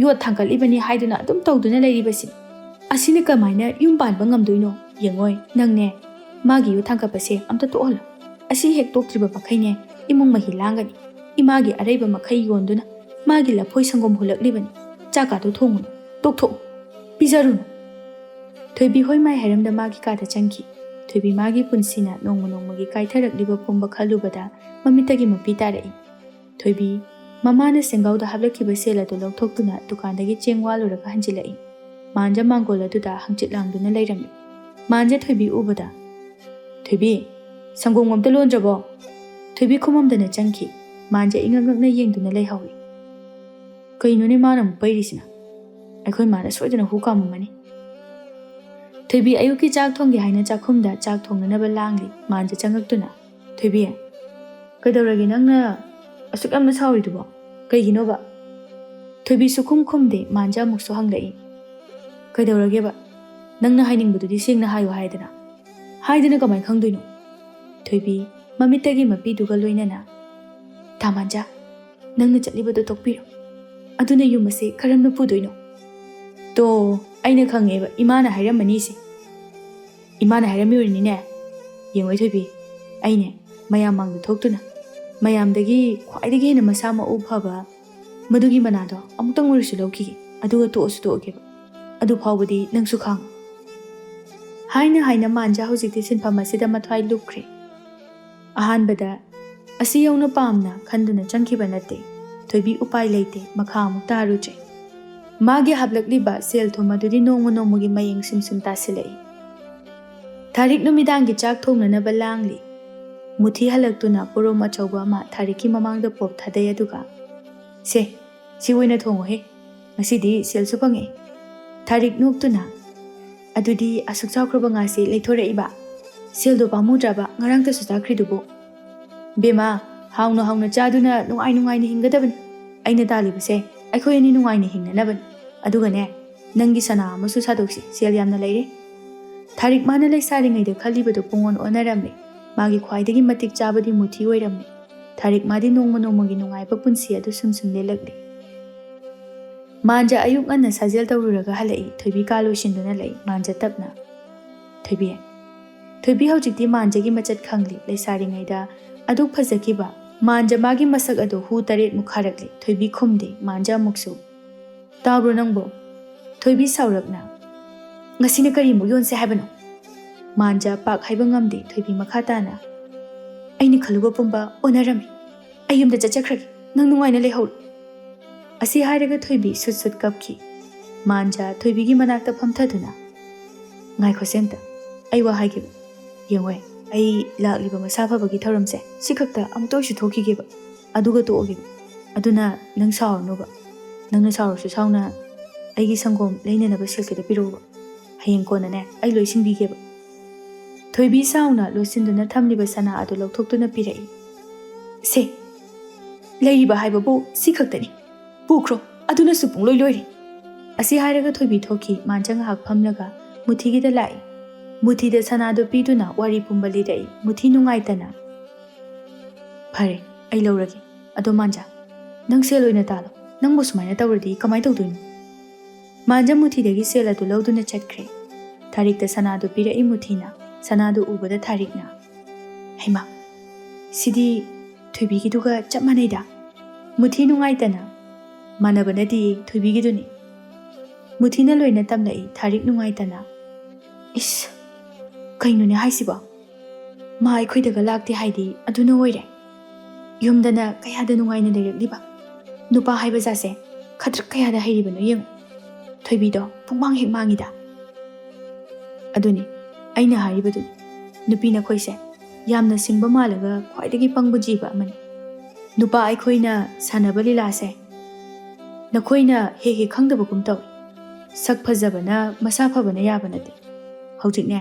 ꯌꯣꯠ ꯊꯥꯡꯒꯠꯂꯤꯕꯅꯤ ꯍꯥꯏꯗꯨꯅ ꯑꯗꯨꯝ ꯇꯧꯗꯨꯅ ꯂꯩꯔꯤꯕꯁꯤꯅꯤ ꯑꯁꯤꯅ ꯀꯃꯥꯏꯅ ꯌꯨꯝ ꯄꯥꯟꯕ ꯉꯝꯗꯣꯏꯅꯣ ꯌꯦꯡꯉꯣꯏ ꯅꯪꯅꯦ ꯃꯥꯒꯤ ꯌꯣꯠ ꯊꯥꯡꯒꯠꯄꯁꯦ ꯑꯝꯇ ꯇꯣꯛꯍꯜꯂꯣ ꯑꯁꯤ ꯍꯦꯛ ꯇꯣꯛꯇ꯭ꯔꯤꯕ ꯃꯈꯩꯅꯦ ꯏꯃꯨꯡ ꯃꯍꯤ ꯂꯥꯡꯒꯅꯤ ꯏꯃꯥꯒꯤ ꯑꯔꯩꯕ ꯃꯈꯩ ꯌꯣꯟꯗꯨꯅ ꯃꯥꯒꯤ ꯂꯐꯣꯏ ꯁꯪꯒꯣꯝ ꯍꯨꯜꯂꯛꯂꯤꯕꯅꯤ ꯆꯥꯛꯀꯥꯗꯣ ꯊꯣꯡꯉꯨꯅꯨ ꯇꯣꯛꯊꯣꯛꯎ ꯄꯤꯖꯔꯨꯅꯨ ꯊꯣꯏꯕꯤ ꯍꯣꯏ ꯃꯥꯏ ꯍꯥꯏꯔꯝꯗ ꯃꯥꯒꯤ ꯀꯥꯗ ꯆꯪꯈꯤ ꯊꯣꯏꯕꯤ ꯃꯥꯒꯤ ꯄꯨꯟꯁꯤꯅ ꯅꯣꯡꯃ ꯅꯣꯡꯃꯒꯤ ꯀꯥꯏꯊꯔꯛꯂꯤꯕ ꯄꯨꯝꯕ ꯈꯜꯂꯨꯕꯗ ꯃꯃꯤꯠꯇꯒꯤ ꯃꯄꯤ ꯇꯥꯔꯛꯏ ꯊꯣꯏꯕꯤ ꯃꯃꯥꯅ ꯁꯦꯡꯒꯥꯎꯗ ꯍꯥꯞꯂꯛꯈꯤꯕ ꯁꯦꯜ ꯑꯗꯨ ꯂꯧꯊꯣꯛꯇꯨꯅ ꯗꯨꯀꯥꯟꯗꯒꯤ ꯆꯦꯡ ꯋꯥꯜꯂꯨꯔꯒ ꯍꯟꯖꯤꯜꯂꯛꯏ ꯃꯥꯟꯖ ꯃꯥꯡꯒꯣꯜ ꯑꯗꯨꯗ ꯍꯪꯆꯤꯠ ꯂꯥꯡꯗꯨꯅ ꯂꯩꯔꯝꯃꯤ ꯃꯥꯟꯖ ꯊꯣꯏꯕꯤ ꯎꯕꯗ ꯊꯣꯏꯕꯤ ꯁꯪꯒꯣꯝ ꯑꯝꯇ ꯂꯣꯟꯗ꯭ꯔꯕꯣ ꯊꯣꯏꯕꯤ ꯈꯨꯃꯝꯗꯅ ꯆꯪꯈꯤ ꯃꯥꯟꯖ ꯏꯉꯛ ꯉꯛꯅ ꯌꯦꯡꯗꯨꯅ ꯂꯩꯍꯧꯏ ꯀꯩꯅꯣꯅꯦ ꯃꯥꯅ ꯑꯃꯨꯛ ꯄꯩꯔꯤꯁꯤꯅ ꯑꯩꯈꯣꯏ ꯃꯥꯅ ꯁꯣꯏꯗꯅ ꯍꯨ ꯀꯥꯝꯃꯝꯃꯅꯤ ꯊꯣꯏꯕꯤ ꯑꯌꯨꯛꯀꯤ ꯆꯥꯛ ꯊꯣꯡꯒꯦ ꯍꯥꯏꯅ ꯆꯥꯛꯈꯨꯝꯗ ꯆꯥꯛ ꯊꯣꯡꯅꯅꯕ ꯂꯥꯡꯂꯤ ꯃꯥꯟꯖ ꯆꯪꯉꯛꯇꯨꯅ ꯊꯣꯏꯕꯤ ꯀꯩꯗꯧꯔꯒꯦ ꯅꯪꯅ ꯑꯁꯨꯛ ꯌꯥꯝꯅ ꯁꯥꯎꯔꯤꯗꯨꯕꯣ ꯀꯩꯒꯤꯅꯣꯕ ꯊꯣꯏꯕꯤ ꯁꯨꯈꯨꯝ ꯈꯨꯝꯗꯦ ꯃꯥꯟꯖ ꯑꯃꯨꯛꯁꯨ ꯍꯪꯂꯛꯏ ꯀꯩꯗꯧꯔꯒꯦꯕ ꯅꯪꯅ ꯍꯥꯏꯅꯤꯡꯕꯗꯨꯗꯤ ꯁꯦꯡꯅ ꯍꯥꯏꯌꯨ ꯍꯥꯏꯗꯅ ꯀꯃꯥꯏ ꯈꯪꯗꯣꯏꯅꯣ ꯊꯣꯏꯕꯤ ꯃꯃꯤꯠꯇꯒꯤ ꯃꯄꯤꯗꯨꯒ ꯂꯣꯏꯅꯅ ꯇꯥꯃꯥꯟꯖ ꯅꯪꯅ ꯆꯠꯂꯤꯕꯗꯣ ꯇꯣꯛꯄꯤꯔꯣ ꯑꯗꯨꯅ ꯌꯨꯝ ꯑꯁꯤ ꯀꯔꯝꯅ ꯄꯨꯗꯣꯏꯅꯣ ꯇꯣ ꯑꯩꯅ ꯈꯪꯉꯦꯕ ꯏꯃꯥꯅ ꯍꯥꯏꯔꯝꯃꯅꯤꯁꯦ ꯏꯃꯥꯅ ꯍꯥꯏꯔꯝꯃꯤ ꯑꯣꯏꯔꯅꯤꯅꯦ ꯌꯦꯡꯉꯣꯏ ꯊꯣꯏꯕꯤ ꯑꯩꯅꯦ ꯃꯌꯥꯝ ꯃꯥꯡꯗ ꯊꯣꯛꯇꯨꯅ ꯃꯌꯥꯝꯗꯒꯤ ꯈ꯭ꯋꯥꯏꯗꯒꯤ ꯍꯦꯟꯅ ꯃꯁꯥ ꯃꯎ ꯐꯕ ꯃꯗꯨꯒꯤ ꯃꯅꯥꯗꯣ ꯑꯃꯨꯛꯇꯪ ꯑꯣꯏꯔꯁꯨ ꯂꯧꯈꯤꯒꯦ ꯑꯗꯨꯒ ꯇꯣꯛꯑꯁꯨ ꯇꯣꯛꯑꯒꯦꯕ ꯑꯗꯨ ꯐꯥꯎꯕꯗꯤ ꯅꯪꯁꯨ ꯈꯥꯡꯉꯨ ꯍꯥꯏꯅ ꯃꯥꯟꯖ ꯍꯧꯖꯤꯛꯇꯤ ꯁꯤꯟꯐꯝ ꯑꯁꯤꯗ ꯃꯊ꯭ꯋꯥꯏ ꯂꯨꯞꯈ꯭ꯔꯦ ꯑꯍꯥꯟꯕꯗ ꯑꯁꯤ ꯌꯧꯅ ꯄꯥꯝꯅ ꯈꯟꯗꯨꯅ ꯆꯪꯈꯤꯕ ꯅꯠꯇꯦ ꯊꯣꯏꯕꯤ ꯎꯄꯥꯏ ꯂꯩꯇꯦ ꯃꯈꯥ ꯑꯃꯨꯛ ꯇꯥꯔꯨꯗ꯭ꯔꯦ ꯃꯥꯒꯤ ꯍꯥꯞꯂꯛꯂꯤꯕ ꯁꯦꯜ ꯊꯨꯝ ꯑꯗꯨꯗꯤ ꯅꯣꯡꯃ ꯅꯣꯡꯃꯒꯤ ꯃꯌꯦꯡ ꯁꯨꯝ ꯇꯥꯁꯤꯜꯂꯛꯏ ꯊꯥꯔꯤꯛ ꯅꯨꯃꯤꯗꯥꯡꯒꯤ ꯆꯥꯛ ꯊꯣꯡꯅꯅꯕ ꯂꯥꯡꯂꯤ ꯃꯨꯊꯤ ꯍꯜꯂꯛꯇꯨꯅ ꯄꯣꯔꯣꯝ ꯑꯆꯧꯕ ꯑꯃ ꯊꯥꯔꯤꯛꯀꯤ ꯃꯃꯥꯡꯗ ꯄꯣꯞ ꯊꯥꯗꯩ ꯑꯗꯨꯒ ꯁꯤ ꯑꯣꯏꯅ ꯊꯣꯡꯉꯣꯍꯦ ꯉꯁꯤꯗꯤ ꯁꯦꯜꯁꯨ ꯐꯪꯉꯦ ꯊꯥꯔꯤꯛ ꯅꯣꯛꯇꯨꯅ ꯑꯗꯨꯗꯤ ꯑꯁꯨꯛ ꯆꯥꯎꯈ꯭ꯔꯕ ꯉꯥꯁꯤ ꯂꯩꯊꯣꯔꯛꯏꯕ ꯁꯦꯜꯗꯣ ꯄꯥꯝꯃꯨꯗ꯭ꯔꯕ ꯉꯔꯥꯡꯇꯁꯨ ꯆꯥꯈ꯭ꯔꯤꯗꯨꯕꯨ ꯕꯦꯃꯥ ꯍꯥꯎꯅ ꯆꯥꯗꯨꯅ ꯅꯨꯡꯉꯥꯏꯅ ꯍꯤꯡꯒꯗꯕꯅꯤ ꯑꯩꯅ ꯇꯥꯜꯂꯤꯕꯁꯦ ꯑꯩꯈꯣꯏ ꯑꯅꯤ ꯅꯨꯡꯉꯥꯏꯅ ꯍꯤꯡꯅꯅꯕꯅꯤ ꯑꯗꯨꯒꯅꯦ ꯅꯪꯒꯤ ꯁꯅꯥ ꯑꯃꯁꯨ ꯁꯥꯗꯣꯛꯁꯤ ꯁꯦꯜ ꯌꯥꯝꯅ ꯂꯩꯔꯦ ꯊꯥꯔꯤꯛ ꯃꯥꯅ ꯂꯩꯁꯥꯔꯤꯉꯩꯗ ꯈꯜꯂꯤꯕꯗꯨ ꯄꯨꯡꯑꯣꯟ ꯑꯣꯟꯅꯔꯝꯃꯦ ꯃꯥꯒꯤ ꯈ꯭ꯋꯥꯏꯗꯒꯤ ꯃꯇꯤꯛ ꯆꯥꯕꯗꯤ ꯃꯨꯊꯤ ꯑꯣꯏꯔꯝꯃꯦ ꯊꯥꯔꯤꯛ ꯃꯥꯗꯤ ꯅꯣꯡꯃ ꯅꯣꯡꯃꯒꯤ ꯅꯨꯡꯉꯥꯏꯕ ꯄꯨꯟꯁꯤ ꯑꯗꯨ ꯁꯨꯝ ꯂꯦꯜꯂꯛꯂꯤ ꯃꯥꯟꯖ ꯑꯌꯨꯛ ꯉꯟꯅ ꯁꯥꯖꯦꯜ ꯇꯧꯔꯨꯔꯒ ꯍꯜꯂꯛꯏ ꯊꯣꯏꯕꯤ ꯀꯥ ꯂꯣꯏꯁꯤꯟꯗꯨꯅ ꯂꯩ ꯃꯥꯟꯖ ꯇꯞꯅ ꯊꯣꯏꯕꯤ ꯍꯧꯖꯤꯛꯇꯤ ꯃꯥꯟꯖꯒꯤ ꯃꯆꯠ ꯈꯪꯂꯤ ꯂꯩꯁꯥꯔꯤꯉꯩꯗ ꯑꯗꯨꯛ ꯐꯖꯈꯤꯕ ꯃꯥꯟꯖ ꯃꯥꯒꯤ ꯃꯁꯛ ꯑꯗꯨ ꯍꯨ 8 ꯃꯨꯛ ꯈꯥꯔꯛꯂꯤ ꯊꯣꯏꯕꯤ ꯈꯨꯝꯗꯦ ꯃꯥꯟꯖ ꯑꯃꯨꯛꯁꯨ ꯇꯥꯕ꯭ꯔꯣ ꯅꯪꯕꯣ ꯊꯣꯏꯕꯤ ꯁꯥꯎꯔꯛꯅ ꯉꯁꯤꯅ ꯀꯔꯤꯃꯨꯛ ꯌꯣꯟꯁꯦ ꯍꯥꯏꯕꯅꯣ ꯃꯥꯟꯖ ꯄꯥꯛ ꯍꯥꯏꯕ ꯉꯝꯗꯦ ꯊꯣꯏꯕꯤ ꯃꯈꯥ ꯇꯥꯅ ꯑꯩꯅ ꯈꯜꯂꯨꯕ ꯄꯨꯝꯕ ꯑꯣꯟꯅꯔꯝꯃꯤ ꯑꯩ ꯌꯨꯝꯗ ꯆꯠꯆꯈ꯭ꯔꯒꯦ ꯅꯪ ꯅꯨꯡꯉꯥꯏꯅ ꯂꯩꯍꯧꯔꯣ ꯑꯁꯤ ꯍꯥꯏꯔꯒ ꯊꯣꯏꯕꯤ ꯁꯨꯠ ꯀꯞꯈꯤ ꯃꯥꯟꯖ ꯊꯣꯏꯕꯤꯒꯤ ꯃꯅꯥꯛꯇ ꯐꯝꯊꯗꯨꯅ ꯉꯥꯏꯈꯣꯁꯦ ꯑꯝꯇ ꯑꯩ ꯋꯥ ꯍꯥꯏꯒꯦꯕ ꯌꯦꯡꯉꯣꯏ ꯑꯩ ꯂꯥꯛꯂꯤꯕ ꯃꯁꯥ ꯐꯕꯒꯤ ꯊꯧꯔꯝꯁꯦ ꯁꯤ ꯈꯛꯇ ꯑꯃꯨꯛꯇ ꯑꯣꯏꯁꯨ ꯊꯣꯛꯈꯤꯒꯦꯕ ꯑꯗꯨꯒ ꯇꯣꯛꯑꯒꯦꯕ ꯑꯗꯨꯅ ꯅꯪ ꯁꯥꯎꯔꯅꯨꯕ ꯅꯪꯅ ꯁꯥꯎꯔꯁꯨ ꯁꯥꯎꯅ ꯑꯩꯒꯤ ꯁꯪꯒꯣꯝ ꯂꯩꯅꯅꯕ ꯁꯦꯜꯈꯤꯇ ꯄꯤꯔꯛꯎꯕ ꯍꯌꯦꯡ ꯀꯣꯟꯅꯅꯦ ꯑꯩ ꯂꯣꯏ ꯁꯤꯡꯕꯤꯒꯦꯕ ꯊꯣꯏꯕꯤ ꯁꯥꯎꯅ ꯂꯣꯠꯁꯤꯟꯗꯨꯅ ꯊꯝꯂꯤꯕ ꯁꯅꯥ ꯑꯗꯨ ꯂꯧꯊꯣꯛꯇꯨꯅ ꯄꯤꯔꯛꯏ ꯁꯦ ꯂꯩꯔꯤꯕ ꯍꯥꯏꯕꯕꯨ ꯁꯤ ꯈꯛꯇꯅꯤ ꯄꯨꯈ꯭ꯔꯣ ꯑꯗꯨꯅꯁꯨ ꯄꯨꯡꯂꯣꯏ ꯂꯣꯏꯔꯦ ꯑꯁꯤ ꯍꯥꯏꯔꯒ ꯊꯣꯏꯕꯤ ꯊꯣꯛꯈꯤ ꯃꯥꯟꯖ ꯉꯥꯏꯍꯥꯛ ꯐꯝꯂꯒ ꯃꯨꯊꯤꯒꯤꯗ ꯂꯥꯛꯏ ꯃꯨꯊꯤꯗ ꯁꯅꯥꯗꯨ ꯄꯤꯗꯨꯅ ꯋꯥꯔꯤ ꯄꯨꯝꯕ ꯂꯤꯔꯛꯏ ꯃꯨꯊꯤ ꯅꯨꯡꯉꯥꯏꯇꯅ ꯐꯔꯦ ꯑꯩ ꯂꯧꯔꯒꯦ ꯑꯗꯣ ꯃꯥꯟꯖ ꯅꯪ ꯁꯦꯜ ꯑꯣꯏꯅ ꯇꯥꯜꯂꯣ ꯅꯪꯕꯨ ꯁꯨꯃꯥꯏꯅ ꯇꯧꯔꯗꯤ ꯀꯃꯥꯏ ꯇꯧꯗꯣꯏꯅꯣ ꯃꯥꯟꯖ ꯃꯨꯊꯤꯗꯒꯤ ꯁꯦꯜ ꯑꯗꯨ ꯂꯧꯗꯨꯅ ꯆꯠꯈ꯭ꯔꯦ ꯊꯥꯔꯤꯛꯇ ꯁꯅꯥꯗꯨ ꯄꯤꯔꯛꯏ ꯃꯨꯊꯤꯅ ꯁꯅꯥꯗꯨ ꯎꯕꯗ ꯊꯥꯔꯤꯛꯅ ꯍꯩꯃꯥ ꯁꯤꯗꯤ ꯊꯣꯏꯕꯤꯒꯤꯗꯨꯒ ꯆꯞ ꯃꯥꯟꯅꯩꯗ ꯃꯨꯊꯤ ꯅꯨꯡꯉꯥꯏꯇꯅ ꯃꯥꯟꯅꯕꯅꯗꯤ ꯊꯣꯏꯕꯤꯒꯤꯗꯨꯅꯤ ꯃꯨꯊꯤꯅ ꯂꯣꯏꯅ ꯇꯝꯂꯛꯏ ꯊꯥꯔꯤꯛ ꯅꯨꯡꯉꯥꯏꯇꯅ ꯏꯁ ꯀꯩꯅꯣꯅꯦ ꯍꯥꯏꯁꯤꯕꯣ ꯃꯥ ꯑꯩꯈꯣꯏꯗꯒ ꯂꯥꯛꯇꯦ ꯍꯥꯏꯗꯤ ꯑꯗꯨꯅ ꯑꯣꯏꯔꯦ ꯌꯨꯝꯗꯅ ꯀꯌꯥꯗ ꯅꯨꯡꯉꯥꯏꯅ ꯂꯩꯔꯛꯂꯤꯕ ꯅꯨꯄꯥ ꯍꯥꯏꯕ ꯖꯥꯠꯁꯦ ꯈꯗ꯭ꯔꯛ ꯀꯌꯥꯗ ꯍꯩꯔꯤꯕꯅꯣ ꯌꯦꯡꯉꯨ ꯊꯣꯏꯕꯤꯗꯣ ꯄꯨꯡꯃꯥꯡ ꯍꯦꯛ ꯃꯥꯡꯉꯤꯗ ꯑꯗꯨꯅꯤ ꯑꯩꯅ ꯍꯥꯏꯔꯤꯕꯗꯨꯅꯤ ꯅꯨꯄꯤ ꯅꯈꯣꯏꯁꯦ ꯌꯥꯝꯅ ꯁꯤꯡꯕ ꯃꯥꯜꯂꯒ ꯈ꯭ꯋꯥꯏꯗꯒꯤ ꯄꯪꯕ ꯖꯤꯕ ꯑꯃꯅꯤ ꯅꯨꯄꯥ ꯑꯩꯈꯣꯏꯅ ꯁꯥꯟꯅꯕ ꯂꯤꯂꯥꯁꯦ ꯅꯈꯣꯏꯅ ꯍꯦꯛ ꯈꯪꯗꯕꯒꯨꯝ ꯇꯧꯏ ꯁꯛ ꯐꯖꯕꯅ ꯃꯁꯥ ꯐꯕꯅ ꯌꯥꯕ ꯅꯠꯇꯦ ꯍꯧꯖꯤꯛꯅꯦ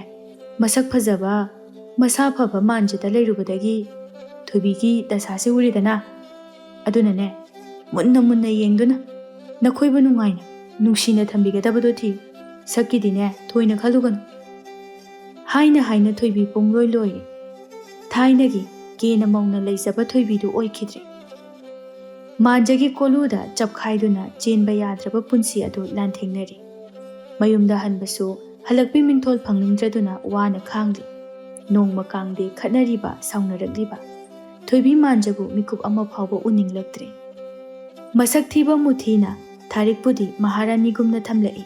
ꯃꯁꯛ ꯐꯖꯕ ꯃꯁꯥ ꯐꯕ ꯃꯥꯟꯖꯗ ꯂꯩꯔꯨꯕꯗꯒꯤ ꯊꯣꯏꯕꯤꯒꯤ ꯗꯁꯥꯁꯦ ꯎꯔꯤꯗꯅ ꯑꯗꯨꯅꯅꯦ ꯃꯨꯟꯅ ꯌꯦꯡꯗꯨꯅ ꯅꯈꯣꯏꯕꯨ ꯅꯨꯡꯉꯥꯏꯅ ꯅꯨꯡꯁꯤꯅ ꯊꯝꯕꯤꯒꯗꯕꯗꯣ ꯊꯤꯌꯨ, ꯁꯛꯀꯤꯗꯤꯅꯦ ꯊꯣꯏꯅ ꯈꯜꯂꯨꯒꯅꯨ ꯍꯥꯏꯅ ꯍꯥꯏꯅ ꯊꯣꯏꯕꯤ ꯄꯨꯡꯂꯣꯏ ꯂꯣꯏꯔꯦ꯫ ꯊꯥꯏꯅꯒꯤ ꯀꯦꯅ ꯃꯧꯅ ꯂꯩꯖꯕ ꯊꯣꯏꯕꯤꯗꯨ ꯑꯣꯏꯈꯤꯗ꯭ꯔꯦ꯫ ꯃꯥꯟꯖꯒꯤ ꯀꯣꯂꯨꯗ ꯆꯞꯈꯥꯏꯗꯨꯅ ꯆꯦꯟꯕ ꯌꯥꯗ꯭ꯔꯕ ꯄꯨꯟꯁꯤ ꯑꯗꯨ ꯂꯥꯟꯊꯦꯡꯅꯔꯤ꯫ ꯃꯌꯨꯝꯗ ꯍꯟꯕꯁꯨ ꯍꯜꯂꯛꯄꯤ ꯃꯤꯡꯊꯣꯜ ꯐꯪꯅꯤꯡꯗ꯭ꯔꯗꯨꯅ ꯋꯥꯅ ꯈꯥꯡꯂꯤ꯫ ꯅꯣꯡꯃ ꯀꯥꯡꯗꯦ ꯈꯠꯅꯔꯤꯕ ꯁꯥꯎꯅꯔꯛꯂꯤꯕ ꯊꯣꯏꯕꯤ ꯃꯥꯟꯖꯕꯨ ꯃꯤꯀꯨꯞ ꯑꯃ ꯐꯥꯎꯕ ꯎꯅꯤꯡꯂꯛꯇ꯭ꯔꯦ꯫ ꯃꯁꯛ ꯊꯤꯕ ꯃꯨꯊꯤꯅ ꯊꯥꯔꯤꯛꯄꯨꯗꯤ ꯃꯍꯥꯔꯥꯅꯤꯒꯨꯝꯅ ꯊꯝꯂꯛꯏ꯫